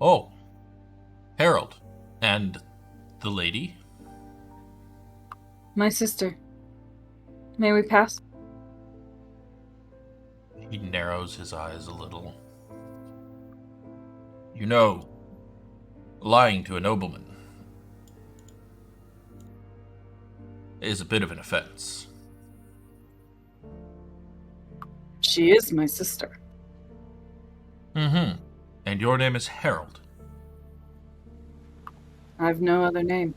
"Oh, Harold. And the lady?" "My sister. May we pass?" He narrows his eyes a little. "You know, lying to a nobleman is a bit of an offense." "She is my sister." "Mm-hmm. And your name is Harold?" "I've no other name."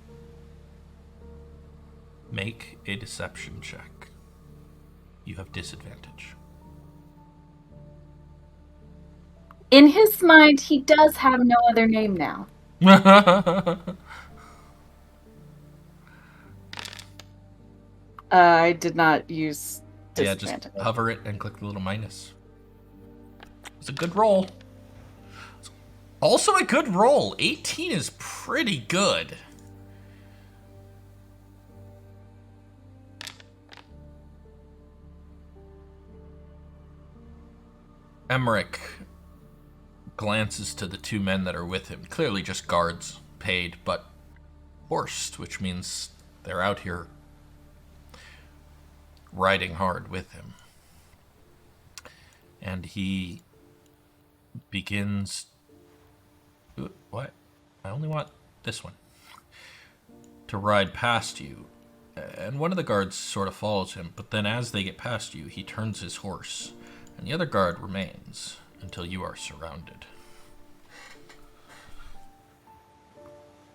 Make a deception check. You have disadvantage. In his mind, he does have no other name now. I did not use Yeah, disadvantage. just hover it and click the little minus. It's a good roll. Also a good roll. 18 is pretty good. Emmerich glances to the two men that are with him. Clearly just guards, paid, but horsed, which means they're out here riding hard with him. And he begins... What? I only want this one. To ride past you. And one of the guards sort of follows him, but then as they get past you, he turns his horse, and the other guard remains until you are surrounded.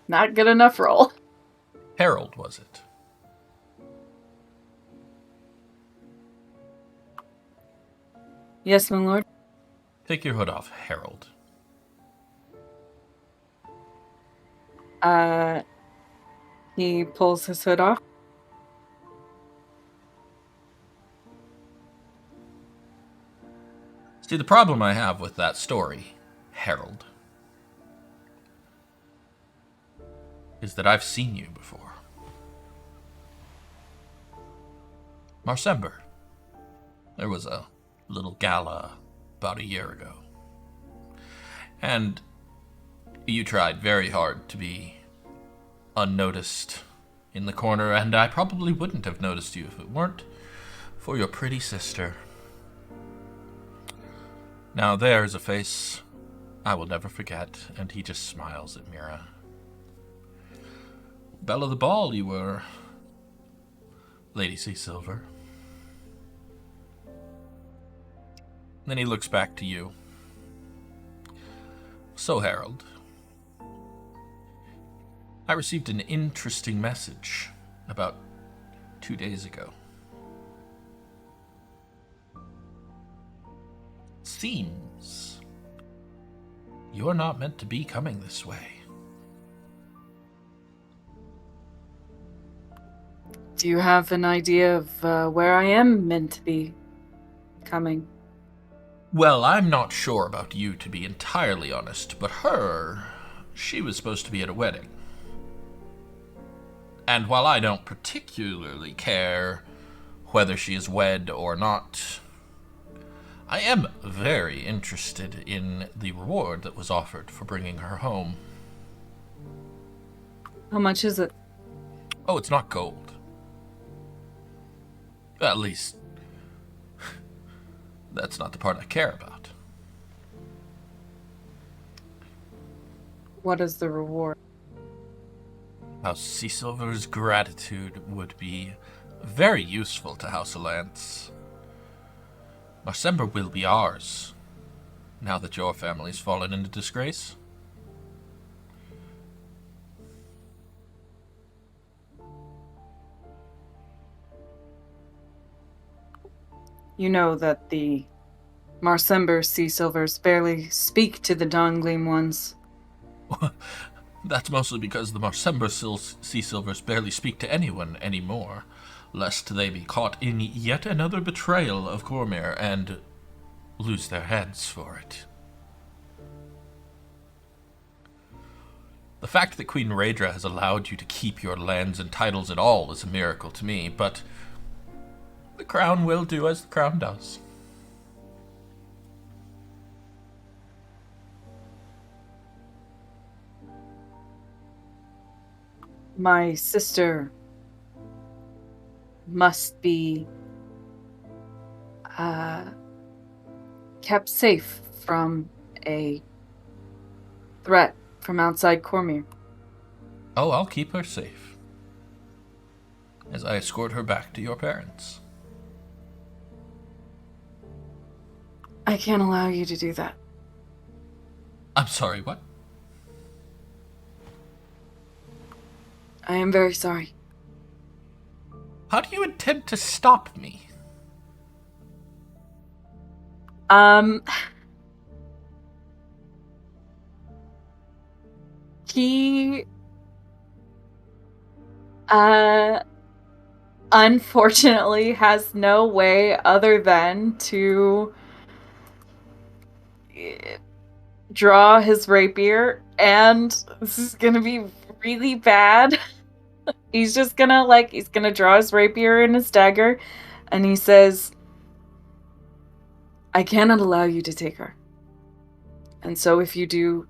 Not good enough roll. Harold, was it? Yes, my lord. Take your hood off, Harold. He pulls his hood off. See, the problem I have with that story, Harold, is that I've seen you before. Marsember. There was a little gala about a year ago. And you tried very hard to be unnoticed in the corner, and I probably wouldn't have noticed you if it weren't for your pretty sister. Now there's a face I will never forget, and he just smiles at Mira. Belle of the ball you were, Lady Seasilver. Then he looks back to you. So, Harold, I received an interesting message about 2 days ago. Seems you're not meant to be coming this way. Do you have an idea of where I am meant to be coming? Well, I'm not sure about you, to be entirely honest, but she was supposed to be at a wedding. And while I don't particularly care whether she is wed or not, I am very interested in the reward that was offered for bringing her home. How much is it? Oh, it's not gold. At least, that's not the part I care about. What is the reward? House Seasilver's gratitude would be very useful to House Alliance. Marsember will be ours, now that your family's fallen into disgrace. You know that the Marsember Seasilvers barely speak to the Dongleam ones. That's mostly because the Marsember Seasilvers barely speak to anyone anymore, lest they be caught in yet another betrayal of Cormyr and lose their heads for it. The fact that Queen Raedra has allowed you to keep your lands and titles at all is a miracle to me, but the crown will do as the crown does. My sister must be kept safe from a threat from outside Cormyr. Oh, I'll keep her safe, as I escort her back to your parents. I can't allow you to do that. I'm sorry, what? I am very sorry. How do you intend to stop me? He unfortunately has no way other than to draw his rapier, and this is gonna be really bad. He's just gonna he's gonna draw his rapier and his dagger, and he says, I cannot allow you to take her. And so if you do,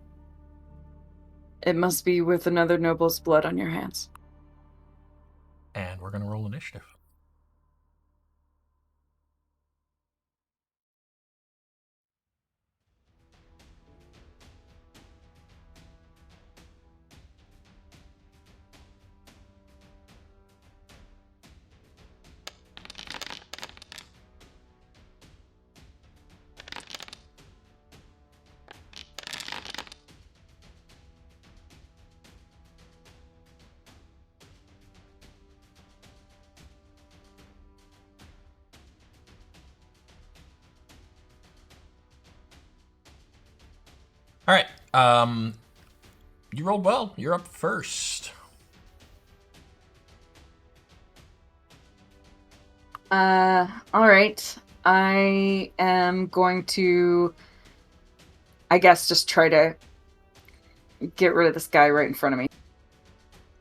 it must be with another noble's blood on your hands. And we're going to roll initiative. All right. You rolled well. You're up first. All right. I am going to, I guess, just try to get rid of this guy right in front of me.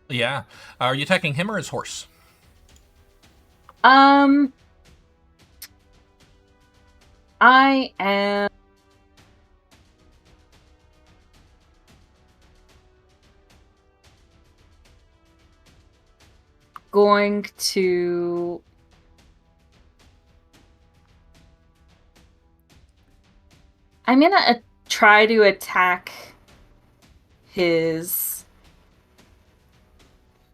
Yeah. Are you attacking him or his horse? I am going to try to attack his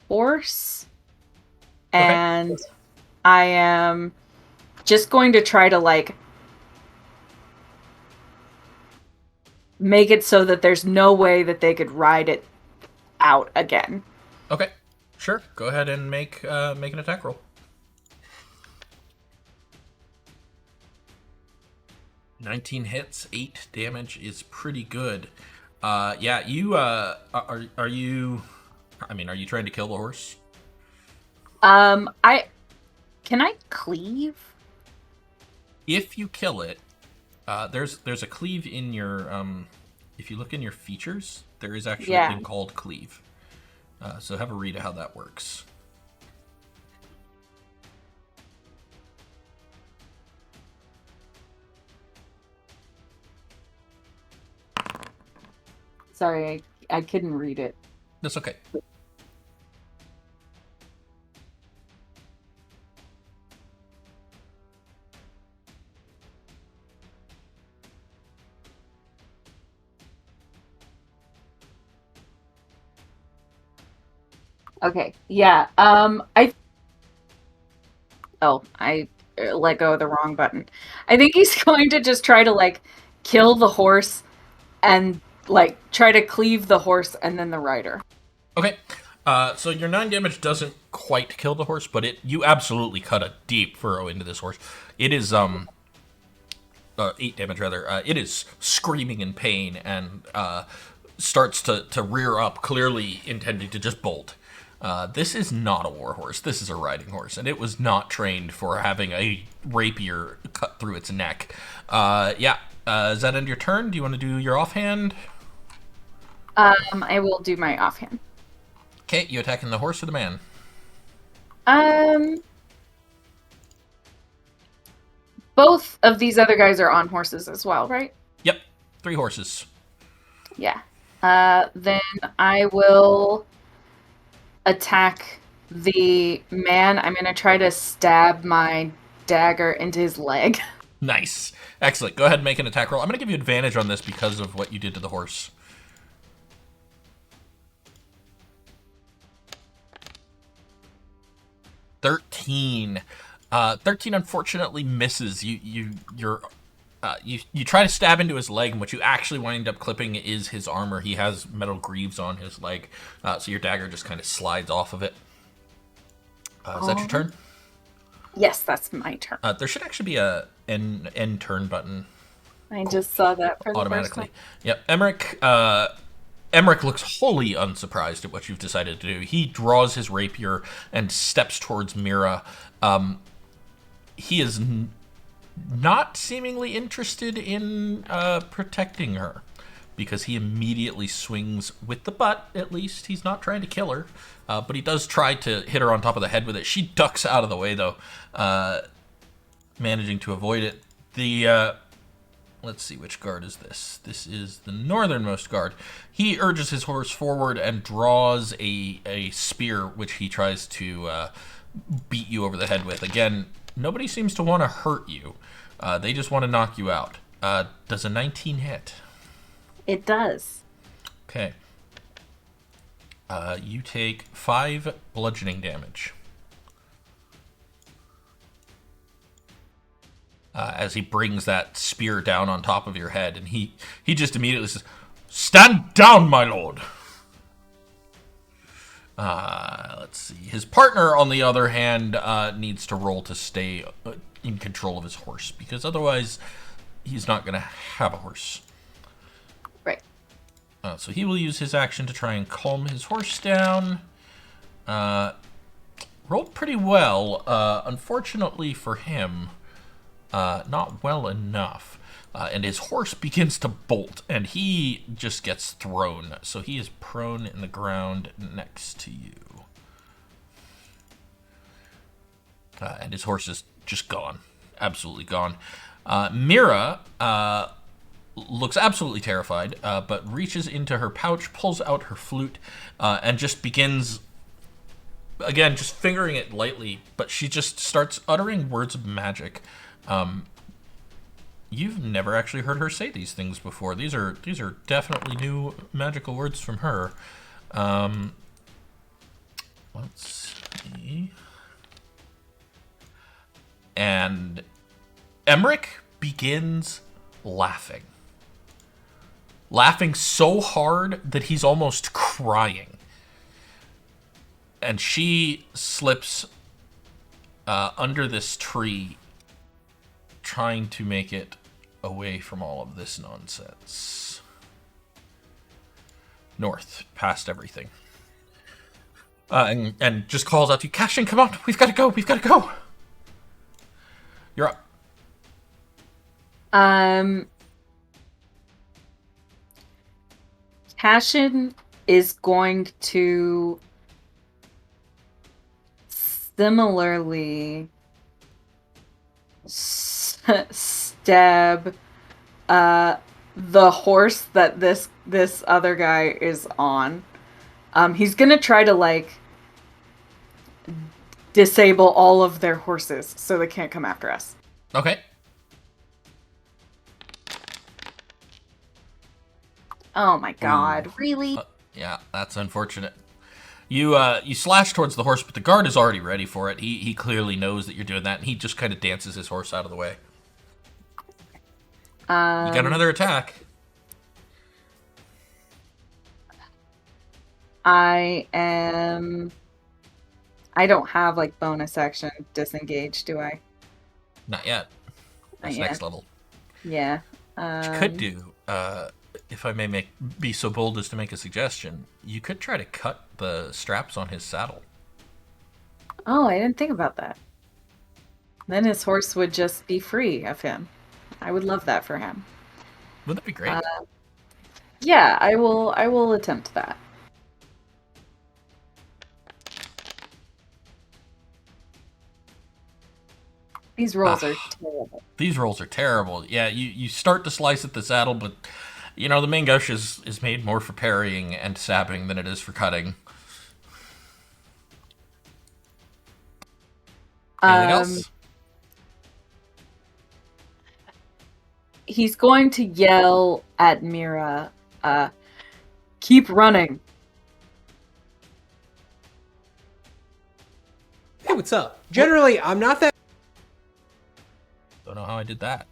horse. Okay. And I am just going to try to make it so that there's no way that they could ride it out again. Okay. Sure. Go ahead and make an attack roll. 19 hits, 8 damage is pretty good. Yeah, you are you trying to kill the horse? Can I cleave? If you kill it, there's a cleave in your if you look in your features, there is actually a thing called cleave. So have a read of how that works. Sorry, I couldn't read it. That's okay. Okay. Yeah. I let go of the wrong button. I think he's going to just try to like kill the horse and like try to cleave the horse and then the rider. Okay. So your 9 damage doesn't quite kill the horse, but you absolutely cut a deep furrow into this horse. It is 8 damage rather. It is screaming in pain and starts to rear up, clearly intending to just bolt. This is not a war horse. This is a riding horse, and it was not trained for having a rapier cut through its neck. Does that end your turn? Do you want to do your offhand? I will do my offhand. Okay, you attacking the horse or the man? Both of these other guys are on horses as well, right? Yep, 3 horses. Yeah. Then I will attack the man. I'm going to try to stab my dagger into his leg. Nice. Excellent. Go ahead and make an attack roll. I'm going to give you advantage on this because of what you did to the horse. 13. 13 unfortunately misses. You try to stab into his leg, and what you actually wind up clipping is his armor. He has metal greaves on his leg, so your dagger just kind of slides off of it. Is that your turn? Yes, that's my turn. There should actually be a end turn button. I just saw that for the automatically. First Yep, Emmerich looks wholly unsurprised at what you've decided to do. He draws his rapier and steps towards Mira. He is not seemingly interested in protecting her, because he immediately swings with the butt, at least. He's not trying to kill her, but he does try to hit her on top of the head with it. She ducks out of the way, though, managing to avoid it. Let's see, which guard is this? This is the northernmost guard. He urges his horse forward and draws a spear, which he tries to beat you over the head with. Again, nobody seems to want to hurt you. They just want to knock you out. Does a 19 hit? It does. Okay. You take 5 bludgeoning damage. As he brings that spear down on top of your head, and he just immediately says, "Stand down, my lord!" Let's see. His partner, on the other hand, needs to roll to stay in control of his horse, because otherwise he's not going to have a horse. Right. So he will use his action to try and calm his horse down. Rolled pretty well. Unfortunately for him, not well enough. And his horse begins to bolt, and he just gets thrown. So he is prone in the ground next to you. And his horse is just gone. Absolutely gone. Mira looks absolutely terrified, but reaches into her pouch, pulls out her flute, and just begins, again, just fingering it lightly, but she just starts uttering words of magic. You've never actually heard her say these things before. These are definitely new magical words from her. Let's see. And Emmerich begins laughing. Laughing so hard that he's almost crying. And she slips under this tree, trying to make it away from all of this nonsense. North, past everything. And just calls out to you, "Cassian, come on, we've got to go, we've got to go." You're up. Cassian is going to similarly stab the horse that this other guy is on. He's gonna try to like disable all of their horses so they can't come after us. Okay. Oh my god, really? Yeah, that's unfortunate. You slash towards the horse, but the guard is already ready for it. He clearly knows that you're doing that, and he just kind of dances his horse out of the way. You got another attack. I don't have like bonus action disengage, do I? Not yet. That's Not yet. next level. Yeah. What you could do, if I may be so bold as to make a suggestion, you could try to cut the straps on his saddle. Oh, I didn't think about that. Then his horse would just be free of him. I would love that for him. Wouldn't that be great? Yeah, I will attempt that. These rolls are terrible. These rolls are terrible. Yeah, you start to slice at the saddle, but the Mingosh is made more for parrying and stabbing than it is for cutting. Anything else? He's going to yell at Mira, keep running. Hey, what's up? Generally, I'm not that... Don't know how I did that.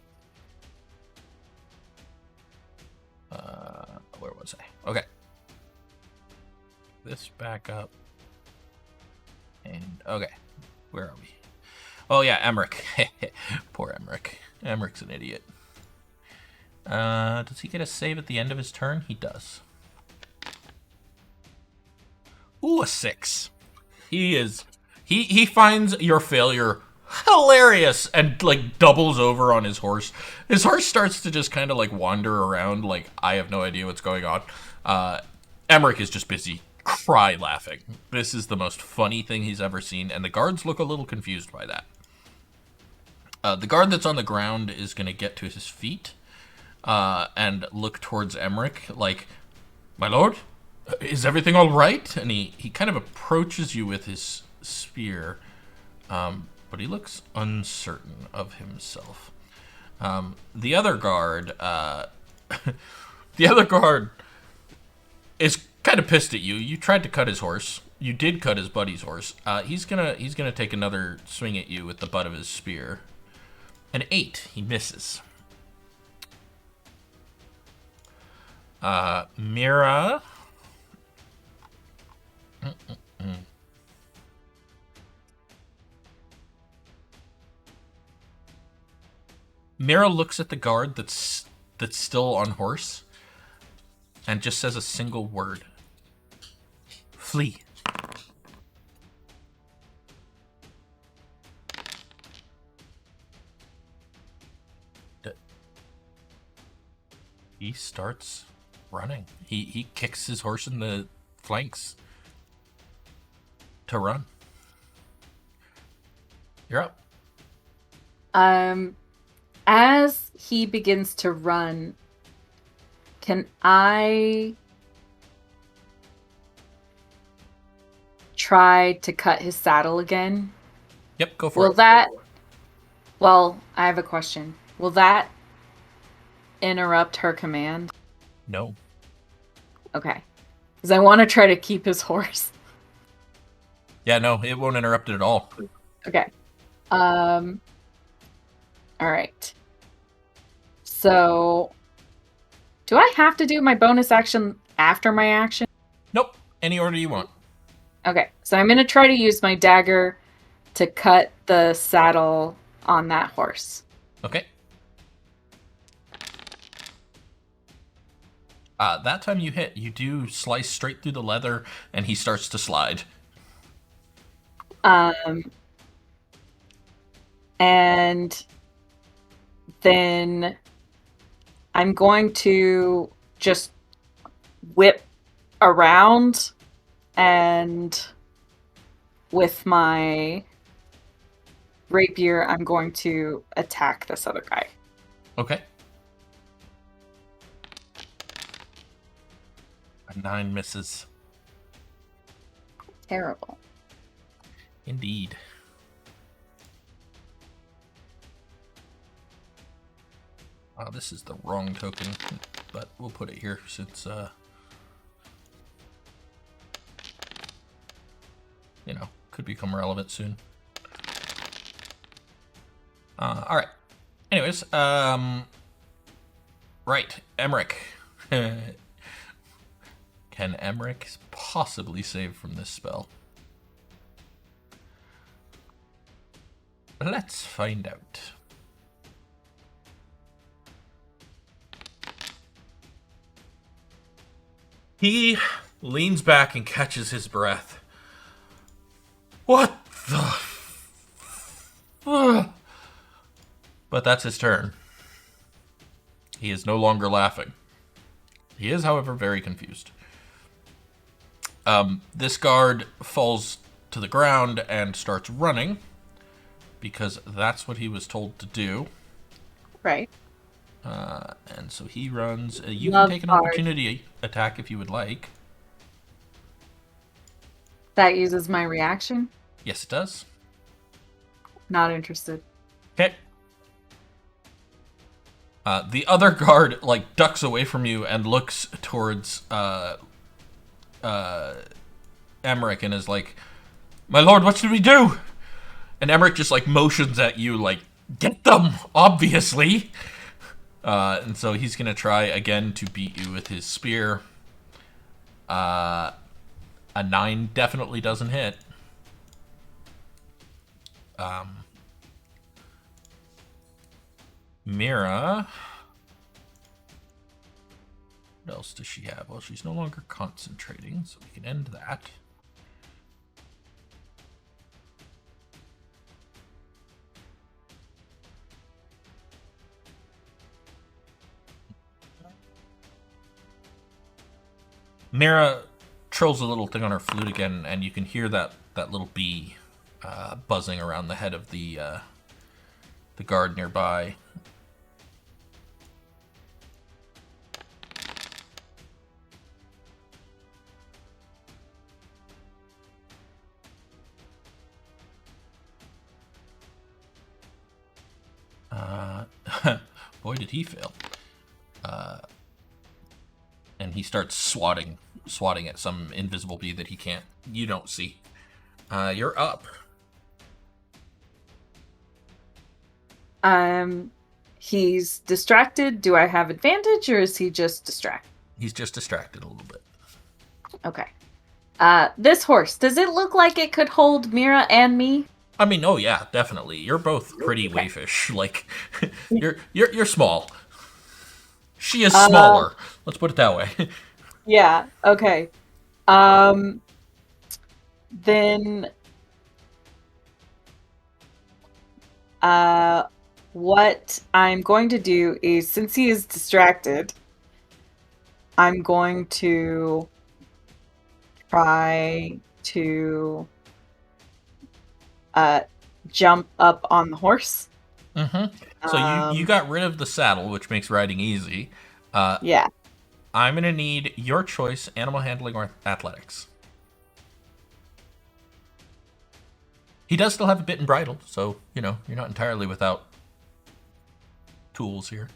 Where was I? Okay. This back up. And, okay. Where are we? Oh, yeah, Emmerich. Poor Emmerich. Emmerich's an idiot. Does he get a save at the end of his turn? He does. Ooh, a 6. He finds your failure hilarious and like doubles over on his horse. His horse starts to just kind of like wander around like I have no idea what's going on. Emmerich is just busy cry laughing. This is the most funny thing he's ever seen, and the guards look a little confused by that. The guard that's on the ground is going to get to his feet and look towards Emmerich like, "My lord, is everything all right?" And he kind of approaches you with his spear, but he looks uncertain of himself. The other guard, is kind of pissed at you. You tried to cut his horse. You did cut his buddy's horse. He's gonna take another swing at you with the butt of his spear. An 8. He misses. Mira. Mira looks at the guard that's still on horse and just says a single word. Flee. He starts running. He kicks his horse in the flanks to run. You're up. As he begins to run, can I try to cut his saddle again? Yep, go for it. Well, I have a question. Will that interrupt her command? No. Okay. Because I want to try to keep his horse. Yeah, no, it won't interrupt it at all. Okay. All right. So, do I have to do my bonus action after my action? Nope. Any order you want. Okay. So I'm going to try to use my dagger to cut the saddle on that horse. Okay. That time you hit, you do slice straight through the leather, and he starts to slide. And then I'm going to just whip around and with my rapier, I'm going to attack this other guy. Okay. A 9 misses. Terrible. Indeed. This is the wrong token, but we'll put it here since could become relevant soon. All right. Anyways, right, Emmerich. Can Emmerich possibly save from this spell? Let's find out. He leans back and catches his breath. What the... But that's his turn. He is no longer laughing. He is, however, very confused. This guard falls to the ground and starts running, because that's what he was told to do. Right. And so he runs. You Love can take an guard. opportunity attack if you would like. That uses my reaction. Yes, it does. Not interested. Okay. The other guard, ducks away from you and looks towards Emmerich and is like, "My lord, what should we do?" And Emmerich just, motions at you, "Get them, obviously!" And so he's going to try again to beat you with his spear. A 9 definitely doesn't hit. Mira. What else does she have? Well, she's no longer concentrating, so we can end that. Mira trills a little thing on her flute again, and you can hear that little bee buzzing around the head of the guard nearby. Boy, did he fail. And he starts swatting at some invisible bee that you don't see. You're up. He's distracted. Do I have advantage, or is he just distracted? He's just distracted a little bit. Okay. This horse, does it look like it could hold Mira and me? I mean, oh yeah, definitely. You're both pretty waifish. You're small. She is smaller. Let's put it that way. Yeah. Okay. Then, what I'm going to do is, since he is distracted, I'm going to try to jump up on the horse. Mm-hmm. So you got rid of the saddle, which makes riding easy. Yeah. I'm going to need your choice, animal handling or athletics. He does still have a bit and bridle, so, you're not entirely without tools here.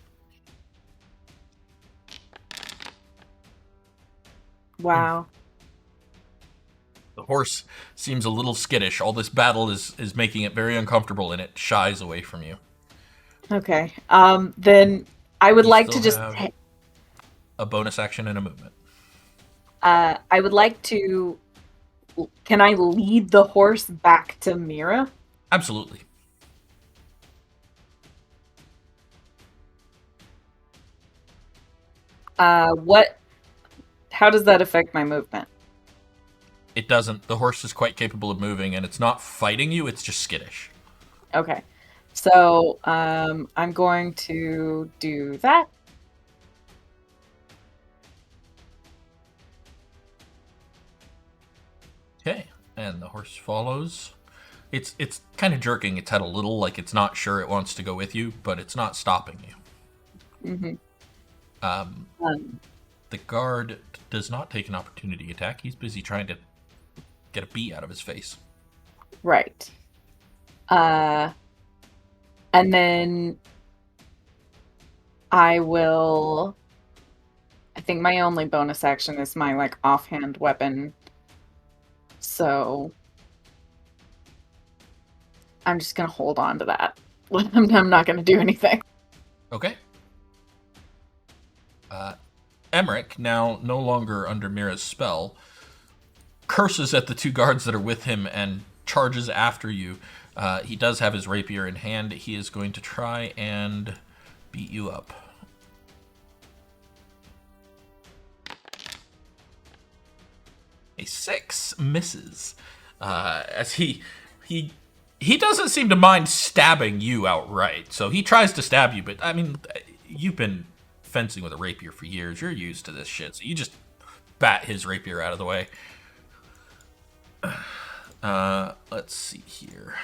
Wow. The horse seems a little skittish. All this battle is making it very uncomfortable, and it shies away from you. Okay. Then I would like to just... have a bonus action and a movement. I would like to... Can I lead the horse back to Mira? Absolutely. How does that affect my movement? It doesn't. The horse is quite capable of moving, and it's not fighting you, it's just skittish. Okay. So, I'm going to do that. Okay, and the horse follows. It's kind of jerking its head a little, like it's not sure it wants to go with you, but it's not stopping you. Mm-hmm. The guard does not take an opportunity attack. He's busy trying to get a bee out of his face. Right. And then I think my only bonus action is my offhand weapon. So I'm just gonna hold on to that. I'm not gonna do anything. Okay. Emmerich, now no longer under Mira's spell, curses at the two guards that are with him and charges after you. He does have his rapier in hand. He is going to try and beat you up. A 6 misses. As he doesn't seem to mind stabbing you outright. So he tries to stab you, but I mean, you've been fencing with a rapier for years. You're used to this shit. So you just bat his rapier out of the way. Let's see here.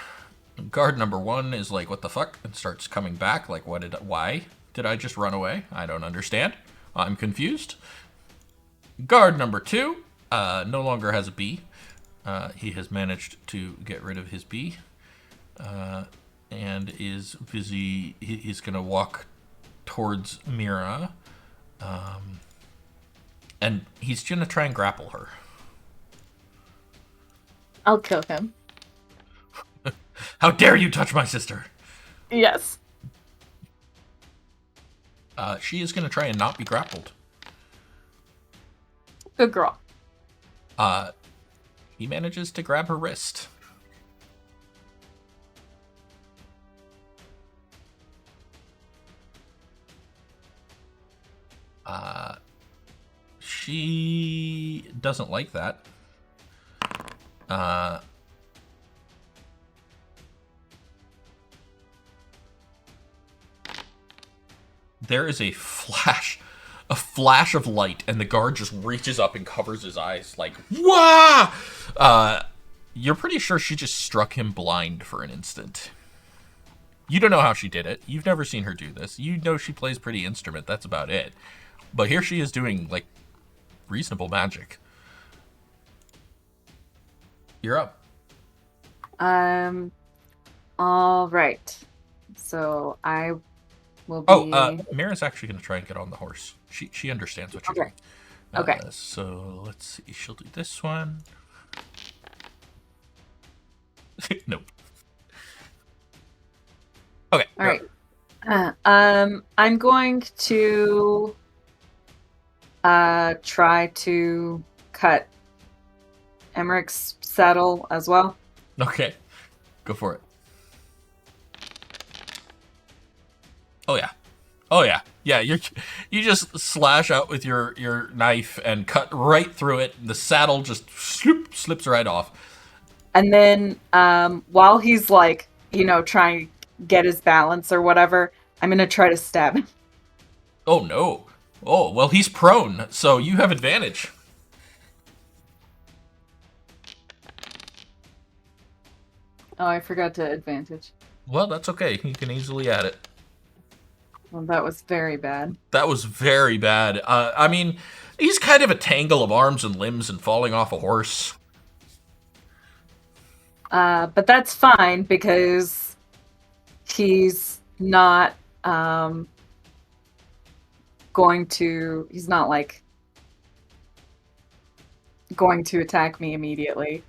Guard number 1 is like, what the fuck? And starts coming back. Like, why did I just run away? I don't understand. I'm confused. Guard number 2 no longer has a bee. He has managed to get rid of his bee. And is busy. He's going to walk towards Mira. And he's going to try and grapple her. I'll kill him. How dare you touch my sister? Yes. She is going to try and not be grappled. Good girl. He manages to grab her wrist. She doesn't like that. There is a flash of light, and the guard just reaches up and covers his eyes like, wah! You're pretty sure she just struck him blind for an instant. You don't know how she did it. You've never seen her do this. You know she plays pretty instrument. That's about it. But here she is doing, like, reasonable magic. You're up. All right. So I will be... Oh, Mira's actually going to try and get on the horse. She understands what you're doing. Okay. So let's see. She'll do this one. Nope. Okay. All right. I'm going to try to cut Emmerich's saddle as well. Okay. Go for it. Oh yeah. Oh yeah. Yeah, you just slash out with your knife and cut right through it. The saddle just slips right off. And then while he's like, trying to get his balance or whatever, I'm going to try to stab him. Oh no. Oh, well, he's prone, so you have advantage. Oh, I forgot to advantage. Well, that's okay. You can easily add it. Well, that was very bad. That was very bad. I mean, he's kind of a tangle of arms and limbs and falling off a horse. But that's fine because he's not he's not like going to attack me immediately.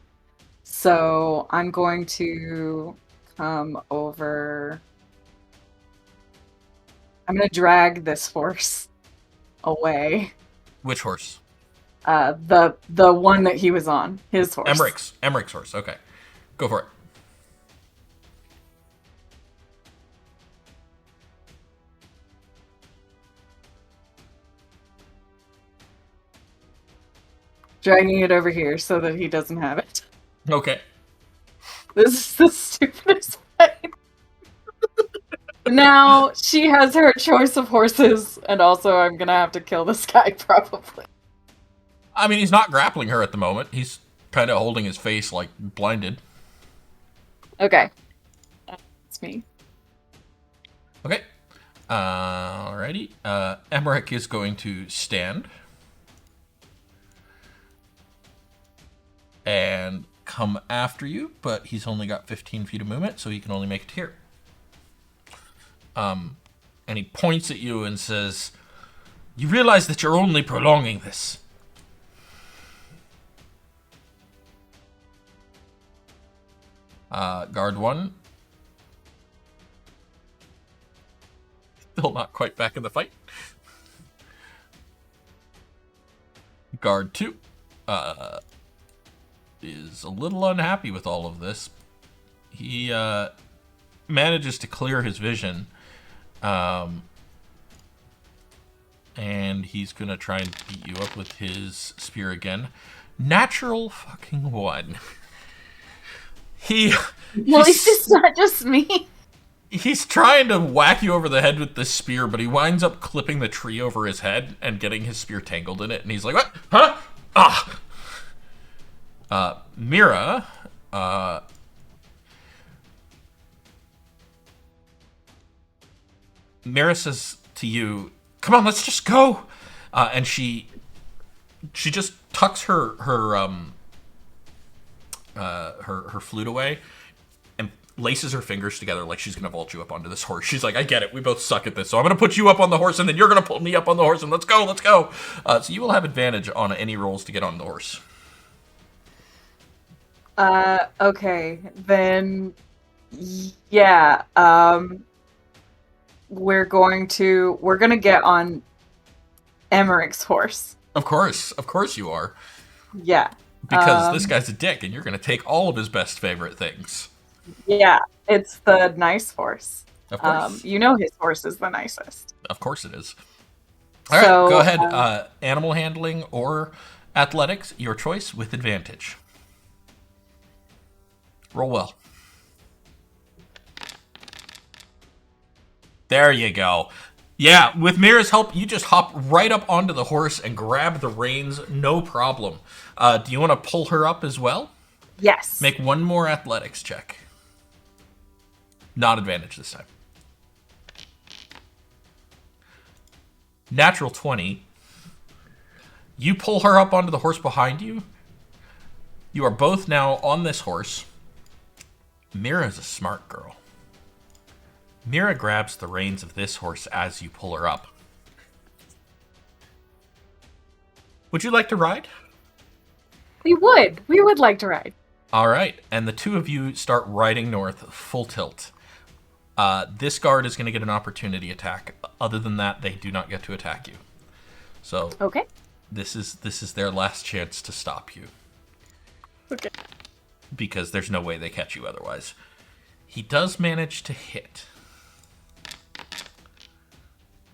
So I'm going to come over. I'm going to drag this horse away. Which horse? The one that he was on. His horse. Emmerich's horse. Okay. Go for it. Dragging it over here so that he doesn't have it. Okay. This is the stupidest thing. Now, she has her choice of horses, and also I'm gonna have to kill this guy, probably. I mean, he's not grappling her at the moment. He's kind of holding his face, like, blinded. Okay. That's me. Okay. Alrighty. Emmerich is going to stand. And come after you, but he's only got 15 feet of movement, so he can only make it here. And he points at you and says, "You realize that you're only prolonging this." Guard 1, Still not quite back in the fight. Guard 2 is a little unhappy with all of this. He manages to clear his vision, and he's going to try and beat you up with his spear again. Natural fucking 1. Well, at least it's not just me. He's trying to whack you over the head with this spear, but he winds up clipping the tree over his head and getting his spear tangled in it, and he's like, what? Huh? Ah! Mira, Mira says to you, come on, let's just go! And she just tucks her flute away and laces her fingers together like she's gonna vault you up onto this horse. She's like, I get it, we both suck at this, so I'm gonna put you up on the horse and then you're gonna pull me up on the horse and let's go. So you will have advantage on any rolls to get on the horse. Okay, then, yeah, we're gonna get on Emmerich's horse. Of course you are. Yeah. Because this guy's a dick and you're gonna take all of his best favorite things. Yeah, it's the nice horse. Of course. You know his horse is the nicest. Of course it is. All right, go ahead. Animal handling or athletics, your choice, with advantage. Roll well. There you go. Yeah, with Mira's help, you just hop right up onto the horse and grab the reins, no problem. Do you want to pull her up as well? Yes. Make one more athletics check. Not advantage this time. Natural 20. You pull her up onto the horse behind you. You are both now on this horse. Mira is a smart girl. Mira grabs the reins of this horse as you pull her up. Would you like to ride? We would like to ride. All right, and the two of you start riding north full tilt. This guard is going to get an opportunity attack. Other than that, they do not get to attack you. So okay, this is their last chance to stop you. Okay. Because there's no way they catch you otherwise. He does manage to hit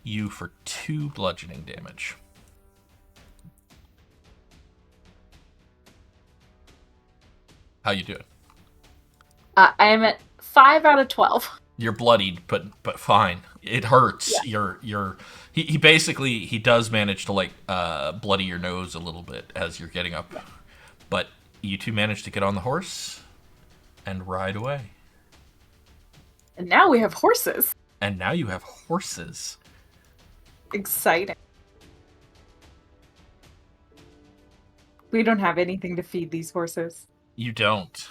you for 2 bludgeoning damage. How you doing? I'm at 5 out of 12. You're bloodied, but fine. It hurts. Yeah. He basically does manage to bloody your nose a little bit as you're getting up, but you two manage to get on the horse and ride away. And now we have horses. And now you have horses. Exciting. We don't have anything to feed these horses. You don't.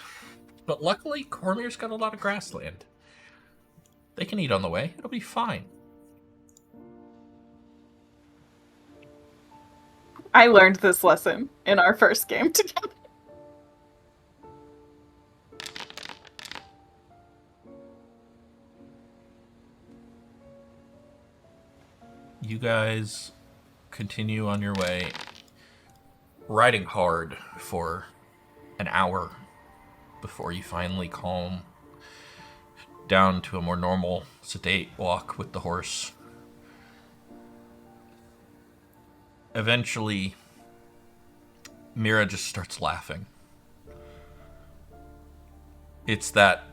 But luckily, Cormyr's got a lot of grassland. They can eat on the way. It'll be fine. I learned this lesson in our first game together. You guys continue on your way, riding hard for an hour before you finally calm down to a more normal, sedate walk with the horse. Eventually, Mira just starts laughing. It's that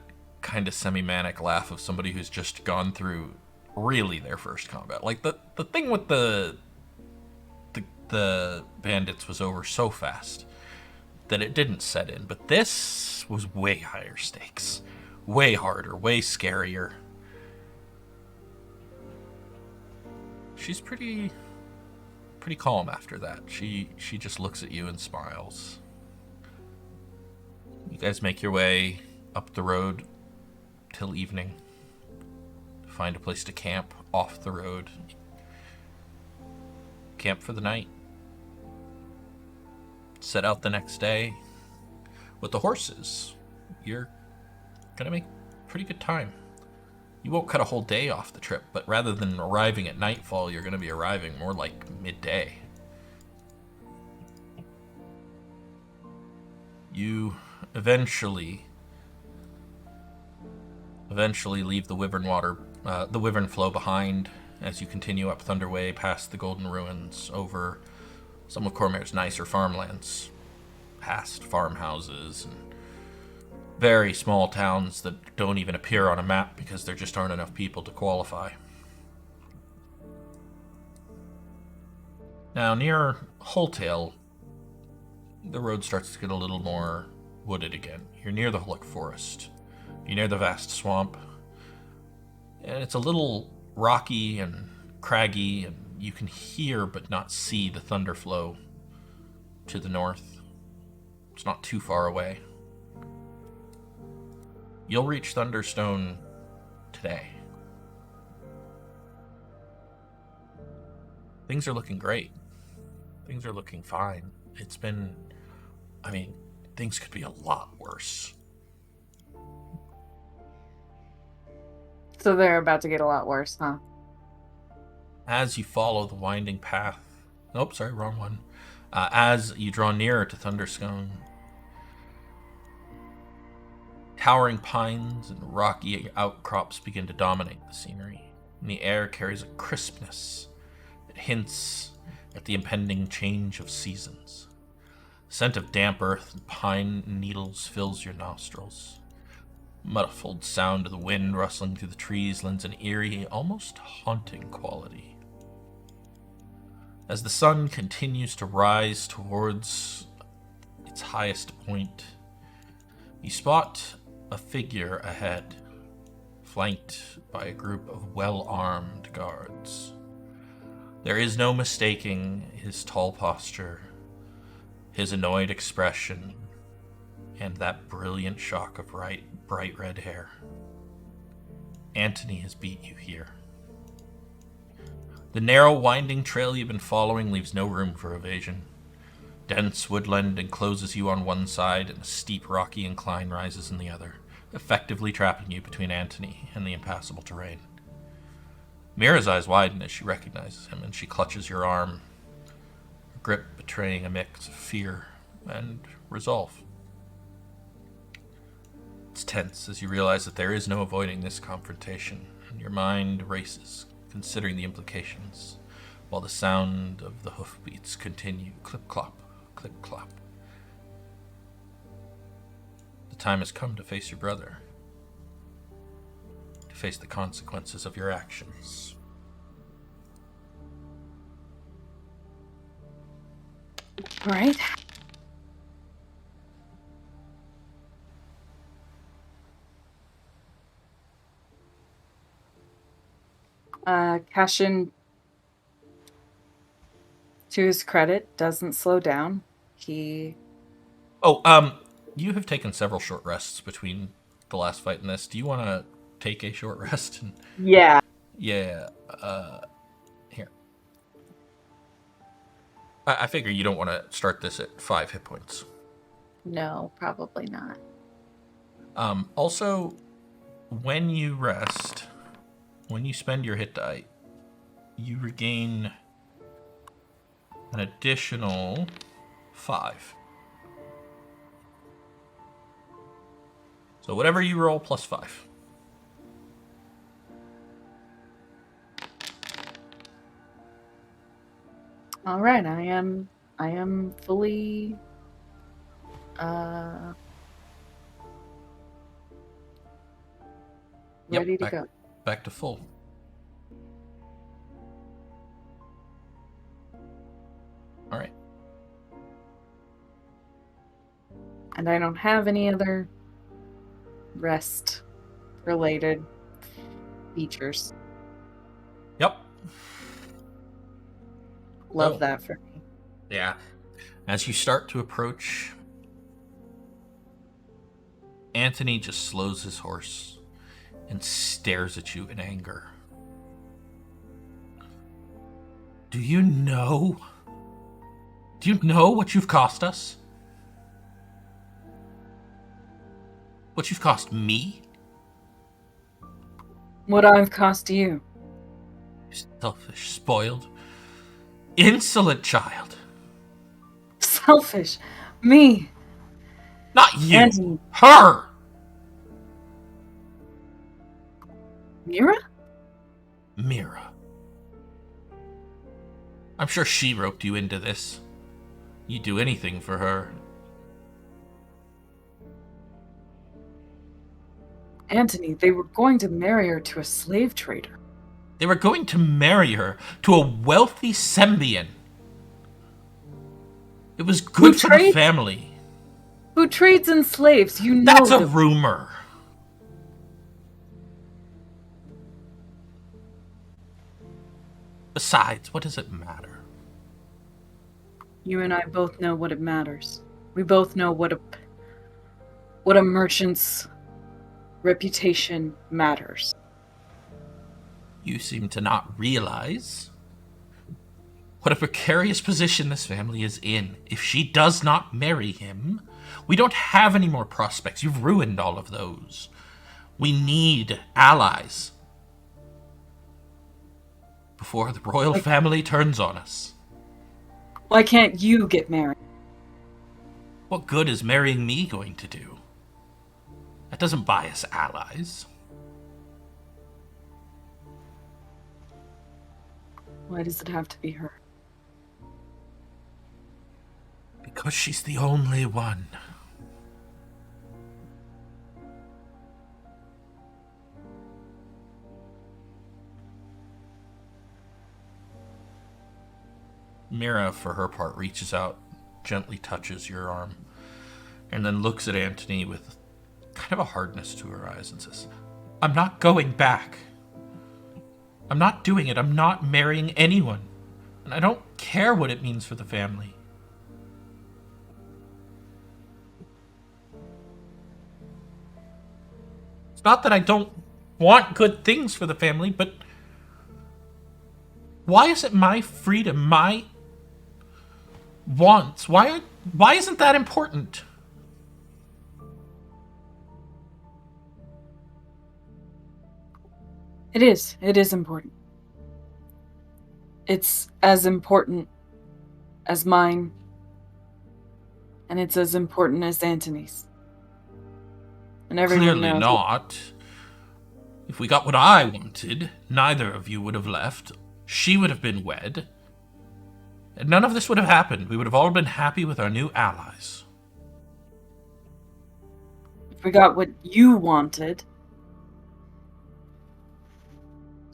kind of semi-manic laugh of somebody who's just gone through really their first combat. Like the thing with the bandits was over so fast that it didn't set in, but this was way higher stakes, way harder, way scarier. She's pretty calm after that. She just looks at you and smiles. You guys make your way up the road till evening. Find a place to camp off the road. Camp for the night. Set out the next day. With the horses, you're gonna make pretty good time. You won't cut a whole day off the trip, but rather than arriving at nightfall, you're going to be arriving more like midday. You eventually leave the Wyvern flow behind as you continue up Thunderway past the Golden Ruins over some of Cormyr's nicer farmlands, past farmhouses and very small towns that don't even appear on a map because there just aren't enough people to qualify. Now, near Hulltail, the road starts to get a little more wooded again. You're near the Hulk Forest. You're near the vast swamp. And it's a little rocky and craggy, and you can hear but not see the thunder flow to the north. It's not too far away. You'll reach Thunderstone today. Things are looking great. Things are looking fine. It's been... things could be a lot worse. So they're about to get a lot worse, huh? As you follow the winding path... Oh, sorry, wrong one. As you draw nearer to Thunderstone, towering pines and rocky outcrops begin to dominate the scenery, and the air carries a crispness that hints at the impending change of seasons. The scent of damp earth and pine needles fills your nostrils. Muffled sound of the wind rustling through the trees lends an eerie, almost haunting quality. As the sun continues to rise towards its highest point, you spot a figure ahead, flanked by a group of well-armed guards. There is no mistaking his tall posture, his annoyed expression, and that brilliant shock of bright red hair. Antony has beat you here. The narrow, winding trail you've been following leaves no room for evasion. Dense woodland encloses you on one side, and a steep, rocky incline rises in the other, effectively trapping you between Antony and the impassable terrain. Mira's eyes widen as she recognizes him, and she clutches your arm, her grip betraying a mix of fear and resolve. It's tense as you realize that there is no avoiding this confrontation, and your mind races, considering the implications, while the sound of the hoofbeats continue, clip-clop, clip-clop. The time has come to face your brother, to face the consequences of your actions. All right. Cassian, to his credit, doesn't slow down. He... You have taken several short rests between the last fight and this. Do you want to take a short rest? Yeah. Yeah, here. I figure you don't want to start this at 5 hit points. No, probably not. Also, when you rest, when you spend your hit die, you regain an additional 5. So whatever you roll, plus 5. All right, I am fully ready to go. Back to full. All right. And I don't have any other rest related features. Yep. Love that for me. Yeah. As you start to approach, Antony just slows his horse and stares at you in anger. Do you know? Do you know what you've cost us? What you've cost me? What I've cost you. Selfish, spoiled, insolent child. Selfish. Me. Not you. Antony. Her. Mira? Mira. I'm sure she roped you into this. You'd do anything for her. Antony, they were going to marry her to a slave trader. They were going to marry her to a wealthy Sembian. It was good for the family. Who trades in slaves, you know. That's a rumor. Besides, what does it matter? You and I both know what it matters. We both know what a merchant's reputation matters. You seem to not realize what a precarious position this family is in. If she does not marry him, we don't have any more prospects. You've ruined all of those. We need allies before the royal family turns on us. Why can't you get married? What good is marrying me going to do? That doesn't buy us allies. Why does it have to be her? Because she's the only one. Mira, for her part, reaches out, gently touches your arm, and then looks at Antony with kind of a hardness to her eyes and says, I'm not going back. I'm not doing it. I'm not marrying anyone. And I don't care what it means for the family. It's not that I don't want good things for the family, but why is it my freedom, my wants? Why isn't that important? It is. It is important. It's as important as mine, and it's as important as Antony's. And everyone Clearly knows not. If we got what I wanted, neither of you would have left. She would have been wed. And none of this would have happened. We would have all been happy with our new allies. If we got what you wanted,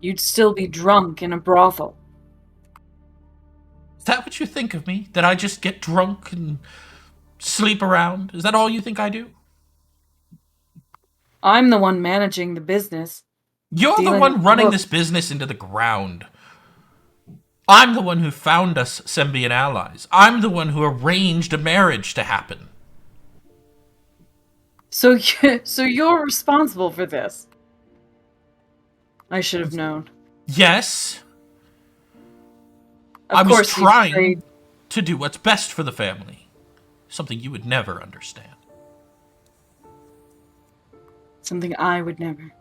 you'd still be drunk in a brothel. Is that what you think of me? That I just get drunk and sleep around? Is that all you think I do? I'm the one managing the business. You're the one running this business into the ground. I'm the one who found us Sembian allies. I'm the one who arranged a marriage to happen. So you're responsible for this. I should have known. Yes. Of I was course trying to do what's best for the family. Something you would never understand. Something I would never.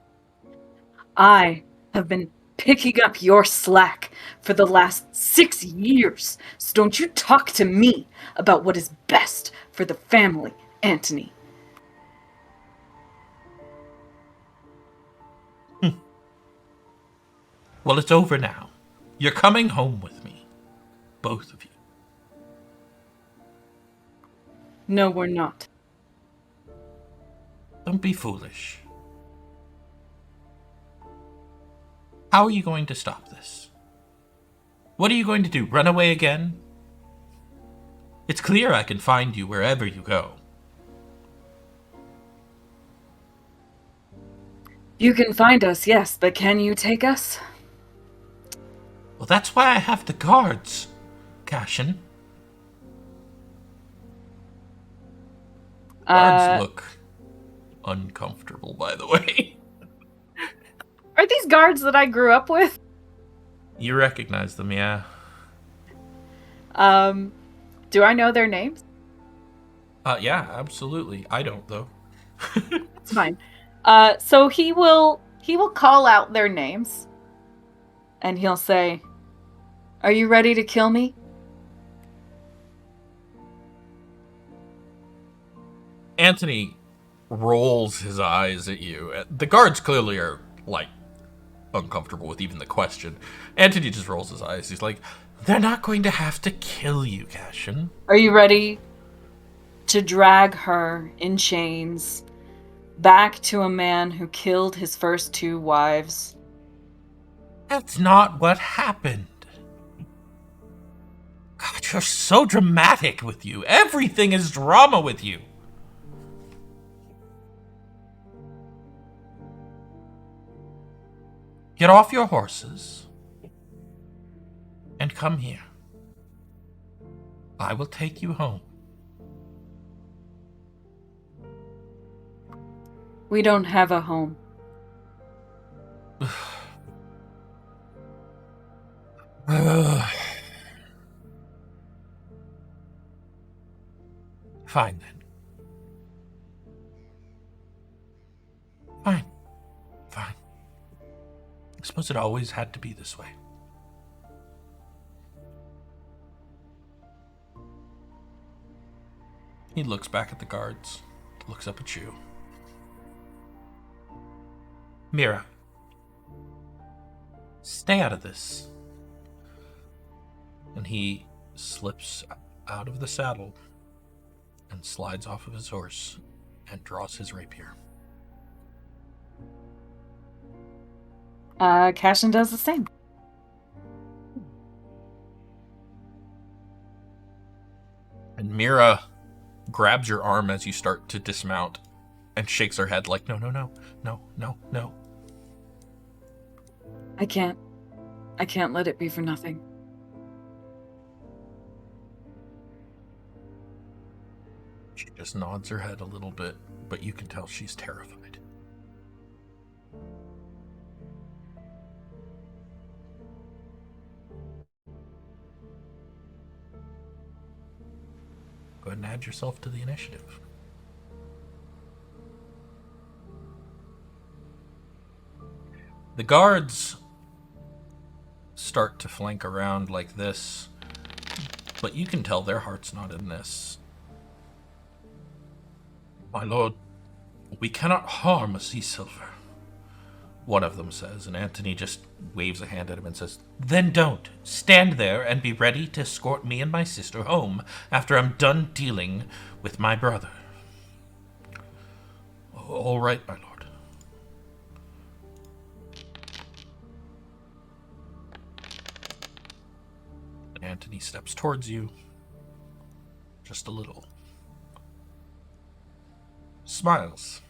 I have been picking up your slack for the last 6 years. So don't you talk to me about what is best for the family, Antony. Well, it's over now. You're coming home with me. Both of you. No, we're not. Don't be foolish. How are you going to stop this? What are you going to do? Run away again? It's clear I can find you wherever you go. You can find us, yes, but can you take us? Well, that's why I have the guards, Cassian. Guards look uncomfortable, by the way. Are these guards that I grew up with? You recognize them, yeah. Do I know their names? Yeah, absolutely. I don't, though. It's fine. So he will he will call out their names. And he'll say, "Are you ready to kill me?" Anthony rolls his eyes at you. The guards clearly are, like, uncomfortable with even the question. Anthony just rolls his eyes. He's like, "They're not going to have to kill you, Cassian." Are you ready to drag her in chains back to a man who killed his first 2 wives? That's not what happened. God, you're so dramatic with you. Everything is drama with you. Get off your horses and come here. I will take you home. We don't have a home. Fine then. Fine. Fine. I suppose it always had to be this way. He looks back at the guards, looks up at you. Mira, stay out of this. And he slips out of the saddle and slides off of his horse and draws his rapier. Cassian does the same. And Mira grabs your arm as you start to dismount and shakes her head like, no, no, no, no, no, no. I can't let it be for nothing. She just nods her head a little bit, but you can tell she's terrified. Go ahead and add yourself to the initiative. The guards start to flank around like this, but you can tell their heart's not in this. My lord, we cannot harm a Seasilver, one of them says, and Anthony just waves a hand at him and says, "Then don't. Stand there and be ready to escort me and my sister home after I'm done dealing with my brother." All right, my lord. Anthony steps towards you, just a little. Smiles.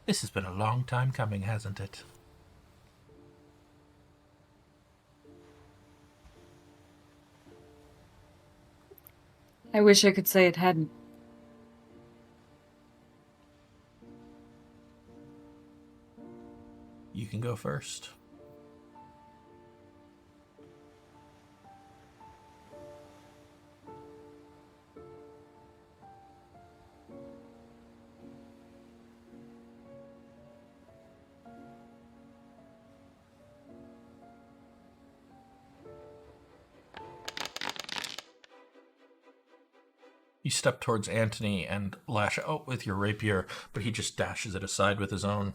This has been a long time coming, hasn't it? I wish I could say it hadn't. You can go first. You step towards Anthony and lash out with your rapier, but he just dashes it aside with his own.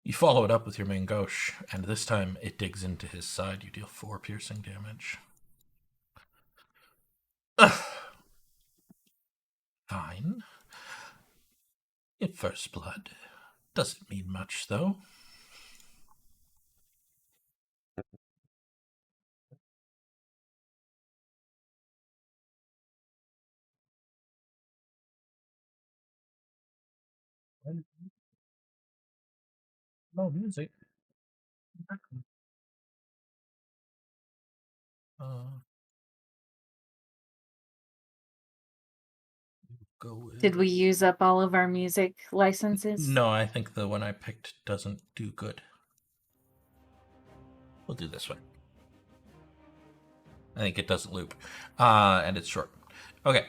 You follow it up with your main gauche, and this time it digs into his side. You deal 4 piercing damage. Ugh. Fine. Your first blood. Doesn't mean much, though. No music. Go with... Did we use up all of our music licenses? No, I think the one I picked doesn't do good. We'll do this one. I think it doesn't loop. And it's short. Okay.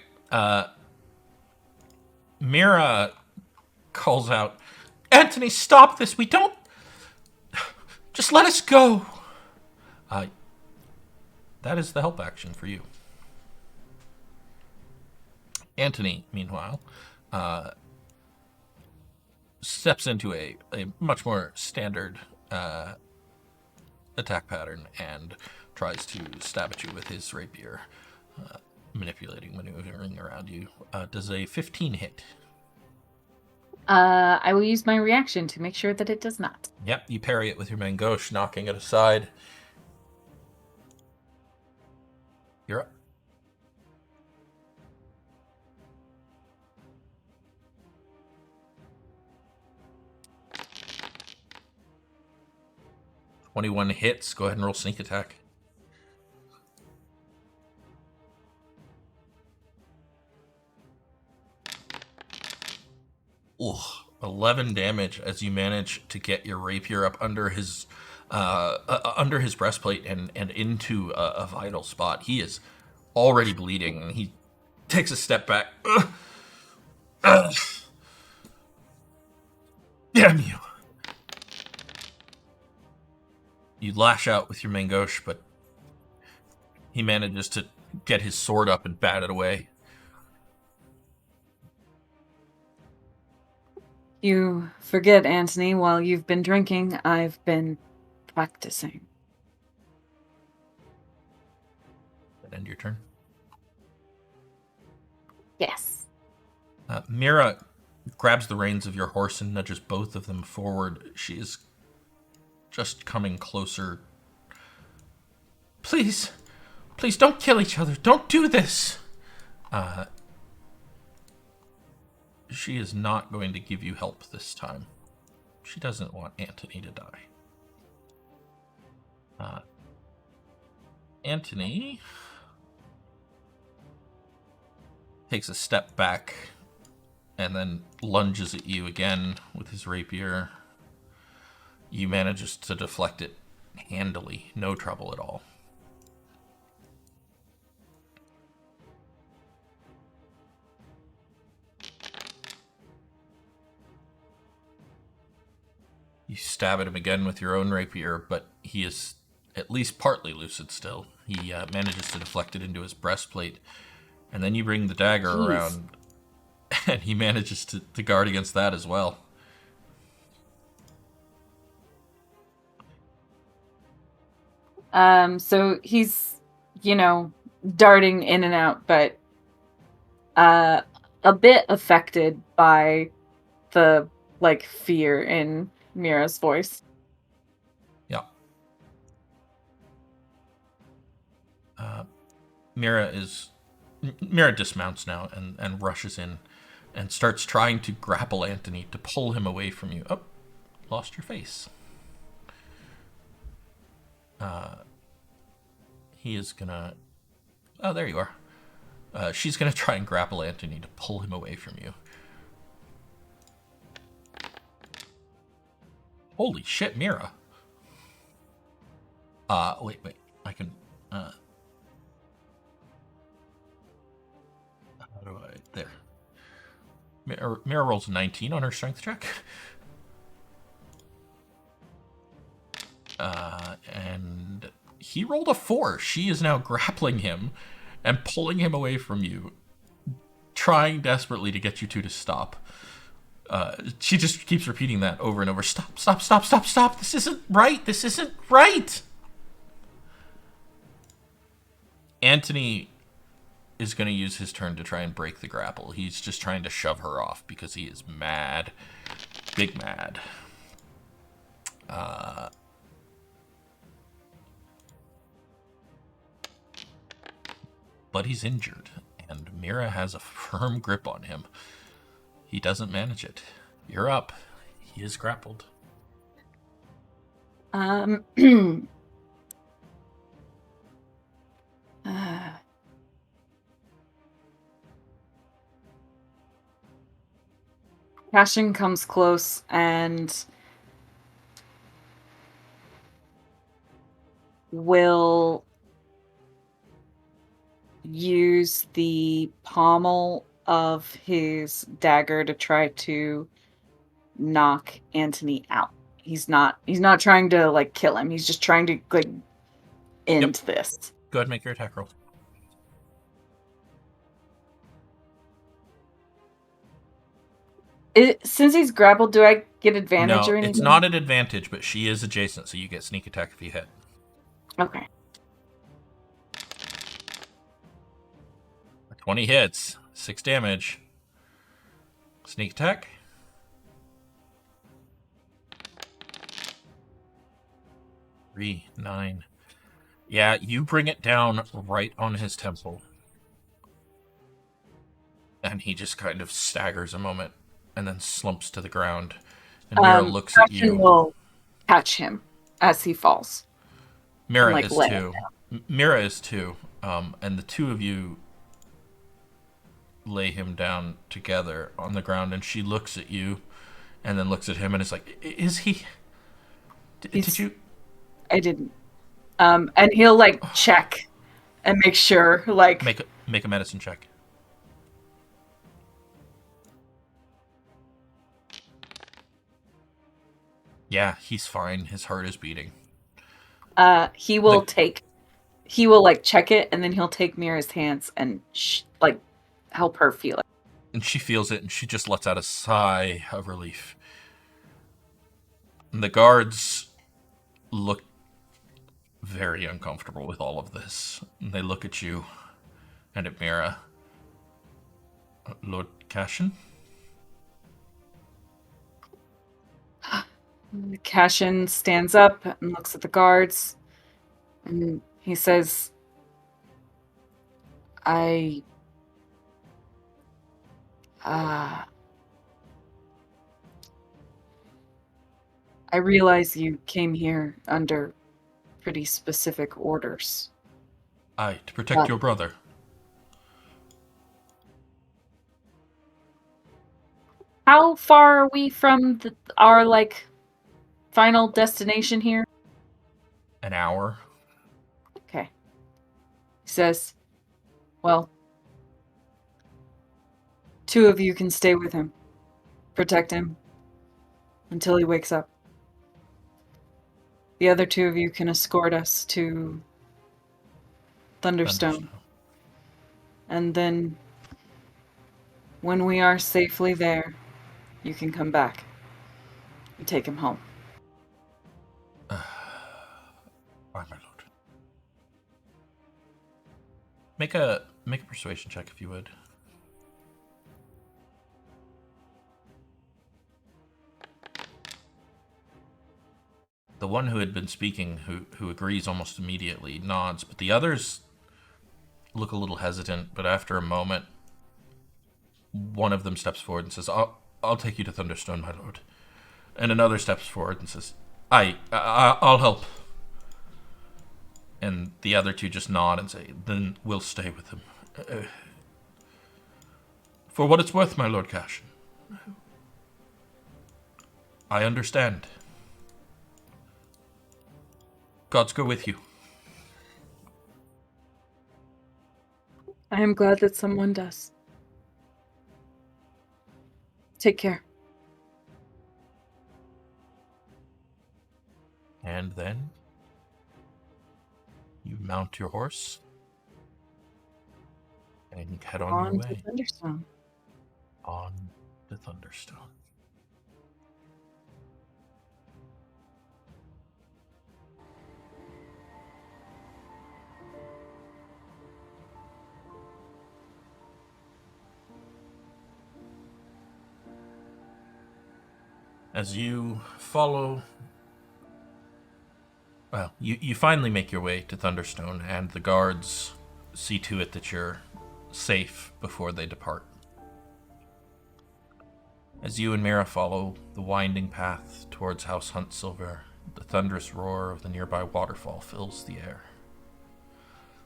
Mira calls out, Antony, stop this. We don't... Just let us go. That is the help action for you. Antony, meanwhile, steps into a much more standard attack pattern and tries to stab at you with his rapier, maneuvering around you. Does a 15 hit? I will use my reaction to make sure that it does not. Yep, you parry it with your mangosh, knocking it aside. You're up. "21 hits. Go ahead and roll sneak attack." Ugh, 11 damage as you manage to get your rapier up under his breastplate and into a vital spot. He is already bleeding, and he takes a step back. Damn you! You lash out with your mangosh, but he manages to get his sword up and bat it away. You forget, Antony, while you've been drinking, I've been practicing. That end your turn? Yes. Mira grabs the reins of your horse and nudges both of them forward. She is just coming closer. Please, please don't kill each other. Don't do this. She is not going to give you help this time. She doesn't want Antony to die. Antony takes a step back and then lunges at you again with his rapier. You manages to deflect it handily, no trouble at all. You stab at him again with your own rapier, but he is at least partly lucid still. He manages to deflect it into his breastplate, and then you bring the dagger around, and he manages to guard against that as well. So he's, darting in and out, but a bit affected by the, fear in Mira's voice. Yeah. Mira dismounts now and rushes in and starts trying to grapple Antony to pull him away from you. Oh, lost your face. He is gonna... Oh, there you are. She's gonna try and grapple Antony to pull him away from you. Holy shit, Mira. Wait. I can... how do I... There. Mira rolls 19 on her strength check. And he rolled a 4. She is now grappling him and pulling him away from you, trying desperately to get you two to stop. She just keeps repeating that over and over. Stop. This isn't right. Antony is going to use his turn to try and break the grapple. He's just trying to shove her off because he is mad. Big mad. But he's injured, and Mira has a firm grip on him. He doesn't manage it. You're up. He is grappled. Cassian comes close and will use the pommel of his dagger to try to knock Antony out. He's not trying to like kill him. He's just trying to like end this. Go ahead and make your attack roll. Since he's grappled, do I get advantage No, or anything? it's not an advantage, but she is adjacent, so you get sneak attack if you hit. Okay. 20 hits, 6 damage. Sneak attack. 3, 9. Yeah, you bring it down right on his temple. And he just kind of staggers a moment and then slumps to the ground. And Mira looks at Cassian you. will catch him as he falls. Mira like, is too. Mira is too. And the two of you lay him down together on the ground, and she looks at you and then looks at him and is like, is he... Did you... I didn't. And he'll like check and make sure, like... Make a medicine check. Yeah, he's fine. His heart is beating. He will like check it, and then he'll take Mira's hands and like help her feel it. And she feels it, and she just lets out a sigh of relief. And the guards look very uncomfortable with all of this. And they look at you and at Mira. Lord Cassian? Cassian stands up and looks at the guards, and he says, I realize you came here under pretty specific orders. Aye, to protect your brother. How far are we from our like final destination here? An hour. Okay. He says, well, 2 of you can stay with him. Protect him until he wakes up. The other 2 of you can escort us to Thunderstone. And then when we are safely there, you can come back and take him home. Aye, my lord. Make a persuasion check if you would. The one who had been speaking, who agrees almost immediately, nods, but the others look a little hesitant, but after a moment, one of them steps forward and says, I'll take you to Thunderstone, my lord. And another steps forward and says, I'll help. And the other 2 just nod and say, then we'll stay with him. For what it's worth, my lord Cassian. I understand. Gods go with you. I am glad that someone does. Take care. And then you mount your horse and head on your way. To Thunderstone. On to Thunderstone. As you follow... Well, you finally make your way to Thunderstone, and the guards see to it that you're safe before they depart. As you and Mira follow the winding path towards House Huntsilver, the thunderous roar of the nearby waterfall fills the air.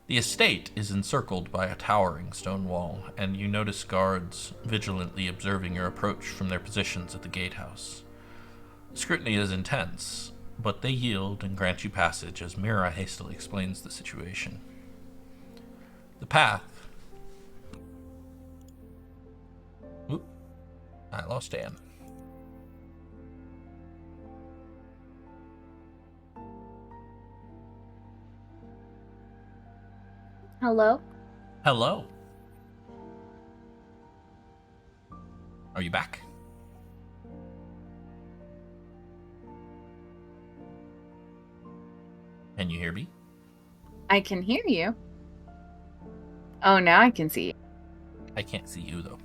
The estate is encircled by a towering stone wall, and you notice guards vigilantly observing your approach from their positions at the gatehouse. Scrutiny is intense, but they yield and grant you passage as Mira hastily explains the situation. The path lost Anne. Hello? Hello. Are you back? Can you hear me? I can hear you. Oh, now I can see you. I can't see you, though.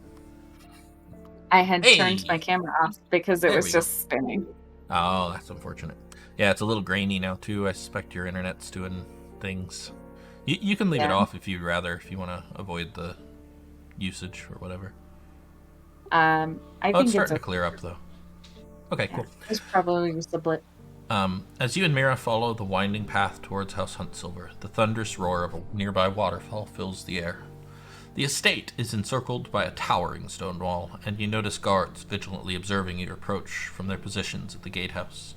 I had Hey! turned my camera off because it There was we go. just spinning. Oh, that's unfortunate. Yeah, it's a little grainy now, too. I suspect your internet's doing things. You can leave it Yeah. off if you'd rather, if you want to avoid the usage or whatever. I Oh, think it's starting to okay. clear up, though. Okay, Yeah, cool. it's probably just a blip. As you and Mira follow the winding path towards House Huntsilver, the thunderous roar of a nearby waterfall fills the air. The estate is encircled by a towering stone wall, and you notice guards vigilantly observing your approach from their positions at the gatehouse.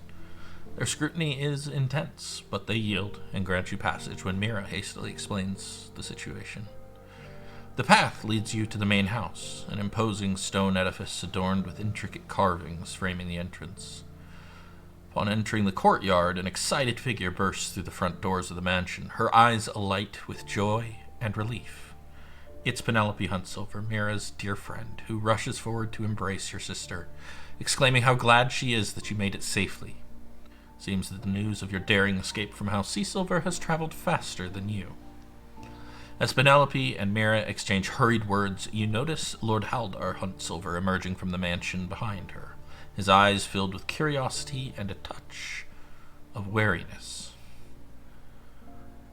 Their scrutiny is intense, but they yield and grant you passage when Mira hastily explains the situation. The path leads you to the main house, an imposing stone edifice adorned with intricate carvings framing the entrance. Upon entering the courtyard, an excited figure bursts through the front doors of the mansion, her eyes alight with joy and relief. It's Penelope Huntsilver, Mira's dear friend, who rushes forward to embrace your sister, exclaiming how glad she is that you made it safely. Seems that the news of your daring escape from House Seasilver has traveled faster than you. As Penelope and Mira exchange hurried words, you notice Lord Haldar Huntsilver emerging from the mansion behind her, his eyes filled with curiosity and a touch of wariness.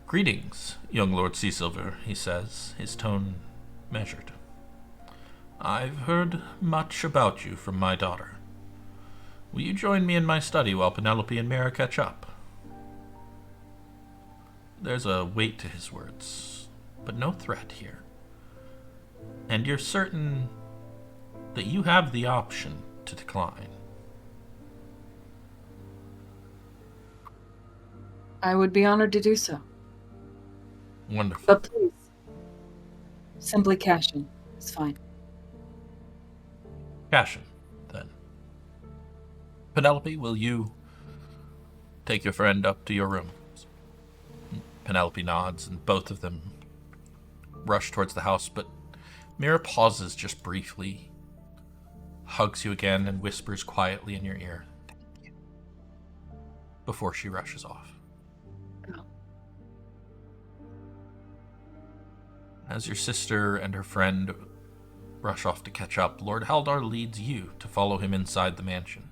"Greetings, young Lord Seasilver," he says, his tone measured. "I've heard much about you from my daughter. Will you join me in my study while Penelope and Mira catch up?" There's a weight to his words, but no threat here. And you're certain that you have the option to decline. I would be honored to do so. Wonderful. But please, simply Cassian. It's fine. Cassian, then. Penelope, will you take your friend up to your room? Penelope nods, and both of them rush towards the house, but Mira pauses just briefly, hugs you again, and whispers quietly in your ear, "Thank you," before she rushes off. Oh. As your sister and her friend rush off to catch up, Lord Haldar leads you to follow him inside the mansion.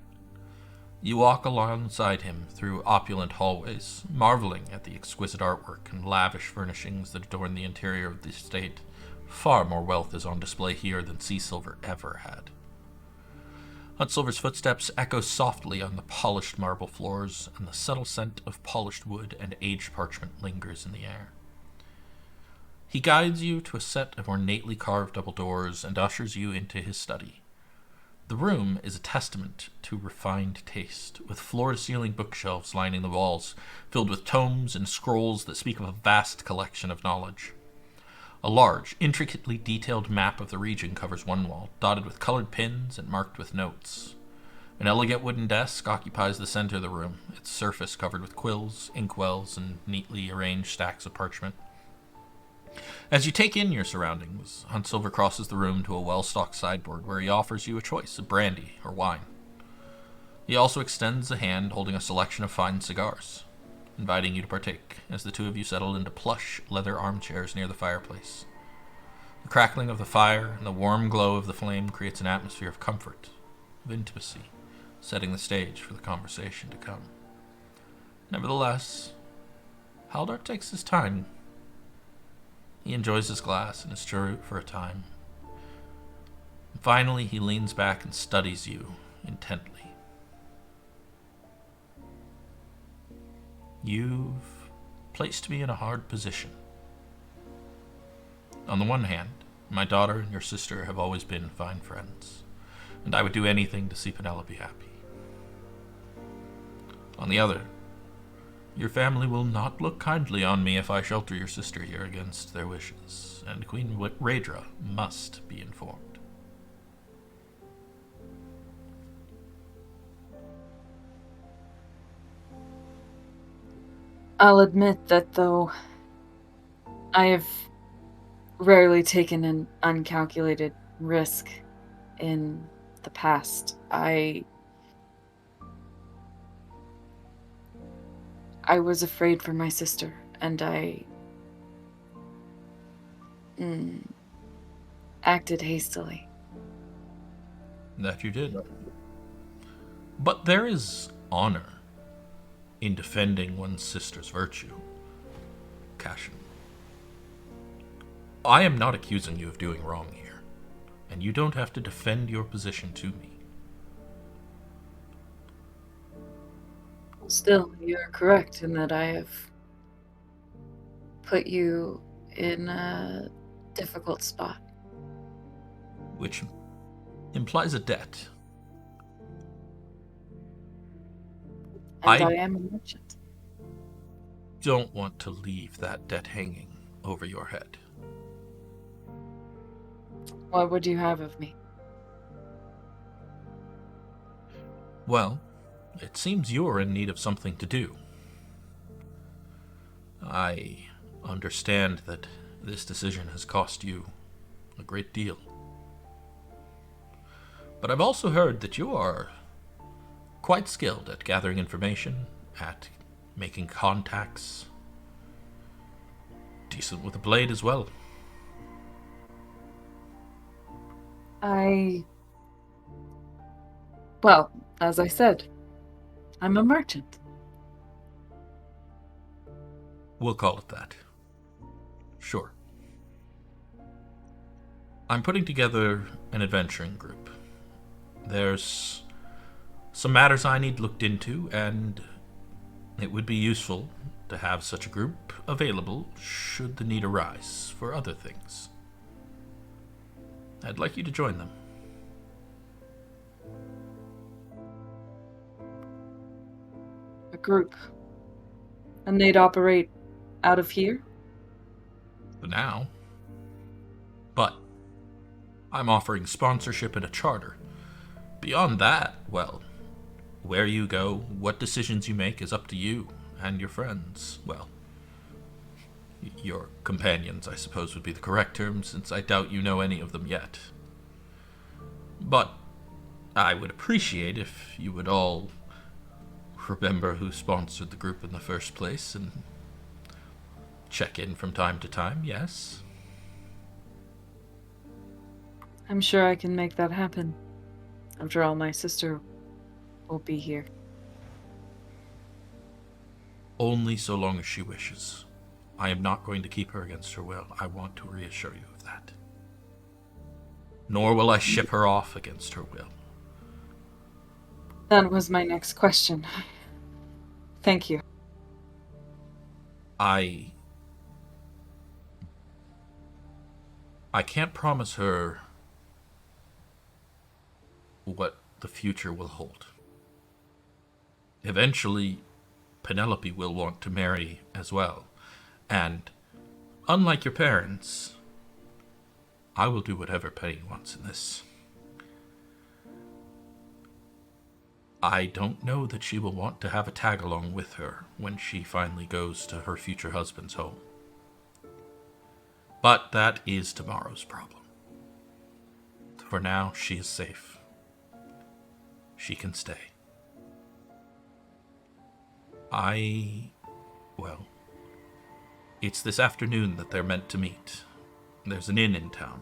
You walk alongside him through opulent hallways, marveling at the exquisite artwork and lavish furnishings that adorn the interior of the estate. Far more wealth is on display here than Seasilver ever had. Huntsilver's footsteps echo softly on the polished marble floors, and the subtle scent of polished wood and aged parchment lingers in the air. He guides you to a set of ornately carved double doors and ushers you into his study. The room is a testament to refined taste, with floor-to-ceiling bookshelves lining the walls, filled with tomes and scrolls that speak of a vast collection of knowledge. A large, intricately detailed map of the region covers one wall, dotted with colored pins and marked with notes. An elegant wooden desk occupies the center of the room, its surface covered with quills, inkwells, and neatly arranged stacks of parchment. As you take in your surroundings, Huntsilver crosses the room to a well-stocked sideboard where he offers you a choice of brandy or wine. He also extends a hand holding a selection of fine cigars, inviting you to partake as the two of you settle into plush leather armchairs near the fireplace. The crackling of the fire and the warm glow of the flame creates an atmosphere of comfort, of intimacy, setting the stage for the conversation to come. Nevertheless, Haldar takes his time. He enjoys his glass and his cheroot for a time. And finally, he leans back and studies you intently. You've placed me in a hard position. On the one hand, my daughter and your sister have always been fine friends, and I would do anything to see Penelope happy. On the other, your family will not look kindly on me if I shelter your sister here against their wishes, and Queen Raedra must be informed. I'll admit that though I have rarely taken an uncalculated risk in the past, I was afraid for my sister, and I acted hastily. That you did. But there is honor in defending one's sister's virtue, Cassian. I am not accusing you of doing wrong here, and you don't have to defend your position to me. Still, you're correct in that I have put you in a difficult spot. Which implies a debt. And I am a merchant. Don't want to leave that debt hanging over your head. What would you have of me? Well, it seems you're in need of something to do. I understand that this decision has cost you a great deal. But I've also heard that you are quite skilled at gathering information, at making contacts. Decent with a blade as well. Well, as I said, I'm a merchant. We'll call it that. Sure. I'm putting together an adventuring group. There's some matters I need looked into, and it would be useful to have such a group available should the need arise for other things. I'd like you to join them. A group. And they'd operate out of here? For now. But I'm offering sponsorship and a charter. Beyond that, well, where you go, what decisions you make is up to you and your friends. Well, your companions, I suppose, would be the correct term, since I doubt you know any of them yet. But I would appreciate if you would all remember who sponsored the group in the first place and check in from time to time, yes? I'm sure I can make that happen. After all, my sister will be here. Only so long as she wishes. I am not going to keep her against her will. I want to reassure you of that. Nor will I ship her off against her will. That was my next question. Thank you. I can't promise her what the future will hold. Eventually, Penelope will want to marry as well. And, unlike your parents, I will do whatever Penny wants in this. I don't know that she will want to have a tag-along with her when she finally goes to her future husband's home. But that is tomorrow's problem. For now, she is safe. She can stay. Well, it's this afternoon that they're meant to meet. There's an inn in town.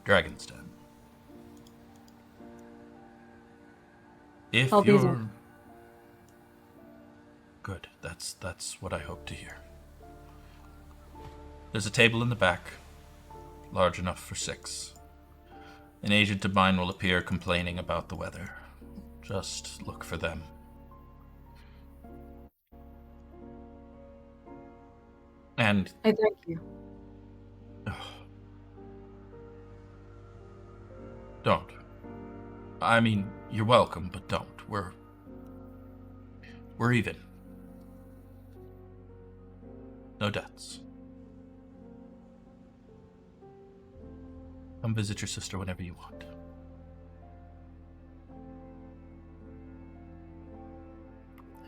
Dragon's Den. If I'll be you're... there. Good. That's what I hope to hear. There's a table in the back, large enough for 6. An agent of mine will appear complaining about the weather. Just look for them. And... I thank you. Don't. I mean, you're welcome, but don't. We're even. No debts. Come visit your sister whenever you want.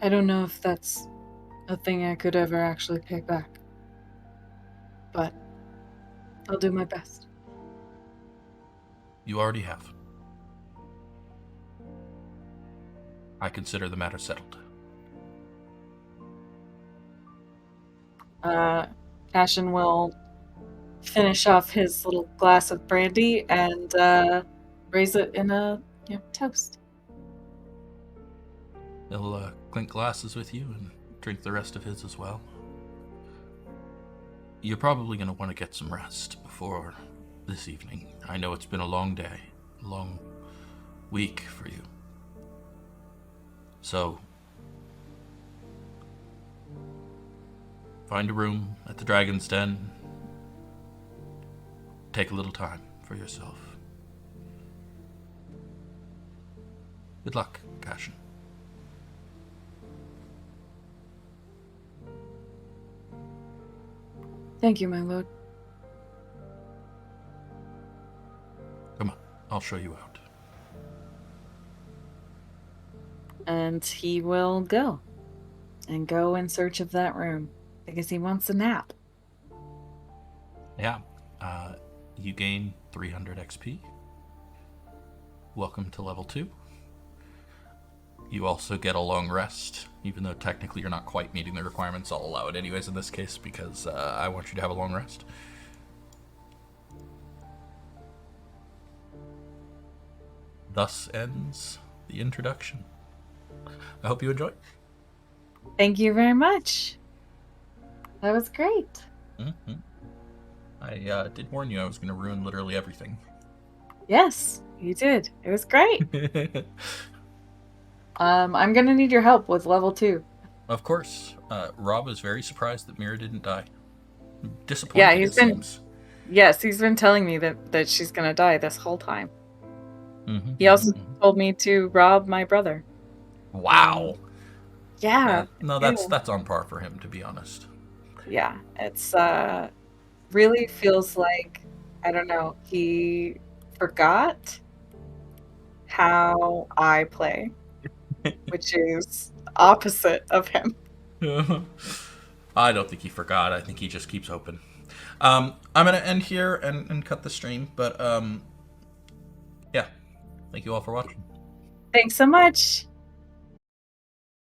I don't know if that's a thing I could ever actually pay back. But I'll do my best. You already have. I consider the matter settled. Cassian will finish off his little glass of brandy and raise it in a toast. He'll clink glasses with you and drink the rest of his as well. You're probably going to want to get some rest before this evening. I know it's been a long day, a long week for you. So, find a room at the Dragon's Den. Take a little time for yourself. Good luck, Cassian. Thank you, my lord. Come on, I'll show you out. And he will go in search of that room because he wants a nap. Yeah, you gain 300 XP. Welcome to level 2. You also get a long rest, even though technically you're not quite meeting the requirements. I'll allow it anyways in this case because I want you to have a long rest. Thus ends the introduction. I hope you enjoy. Thank you very much. That was great. Mm-hmm. I did warn you I was going to ruin literally everything. Yes, you did. It was great. I'm gonna need your help with level 2. Of course. Rob is very surprised that Mira didn't die. Disappointed, Yeah, it seems. Yes, he's been telling me that she's gonna die this whole time. Mm-hmm. He also told me to rob my brother. Wow. Yeah. No, that's on par for him, to be honest. Yeah, it's really feels like, I don't know, he forgot how I play, which is opposite of him. I don't think he forgot. I think he just keeps hoping. I'm going to end here and cut the stream, but yeah. Thank you all for watching. Thanks so much.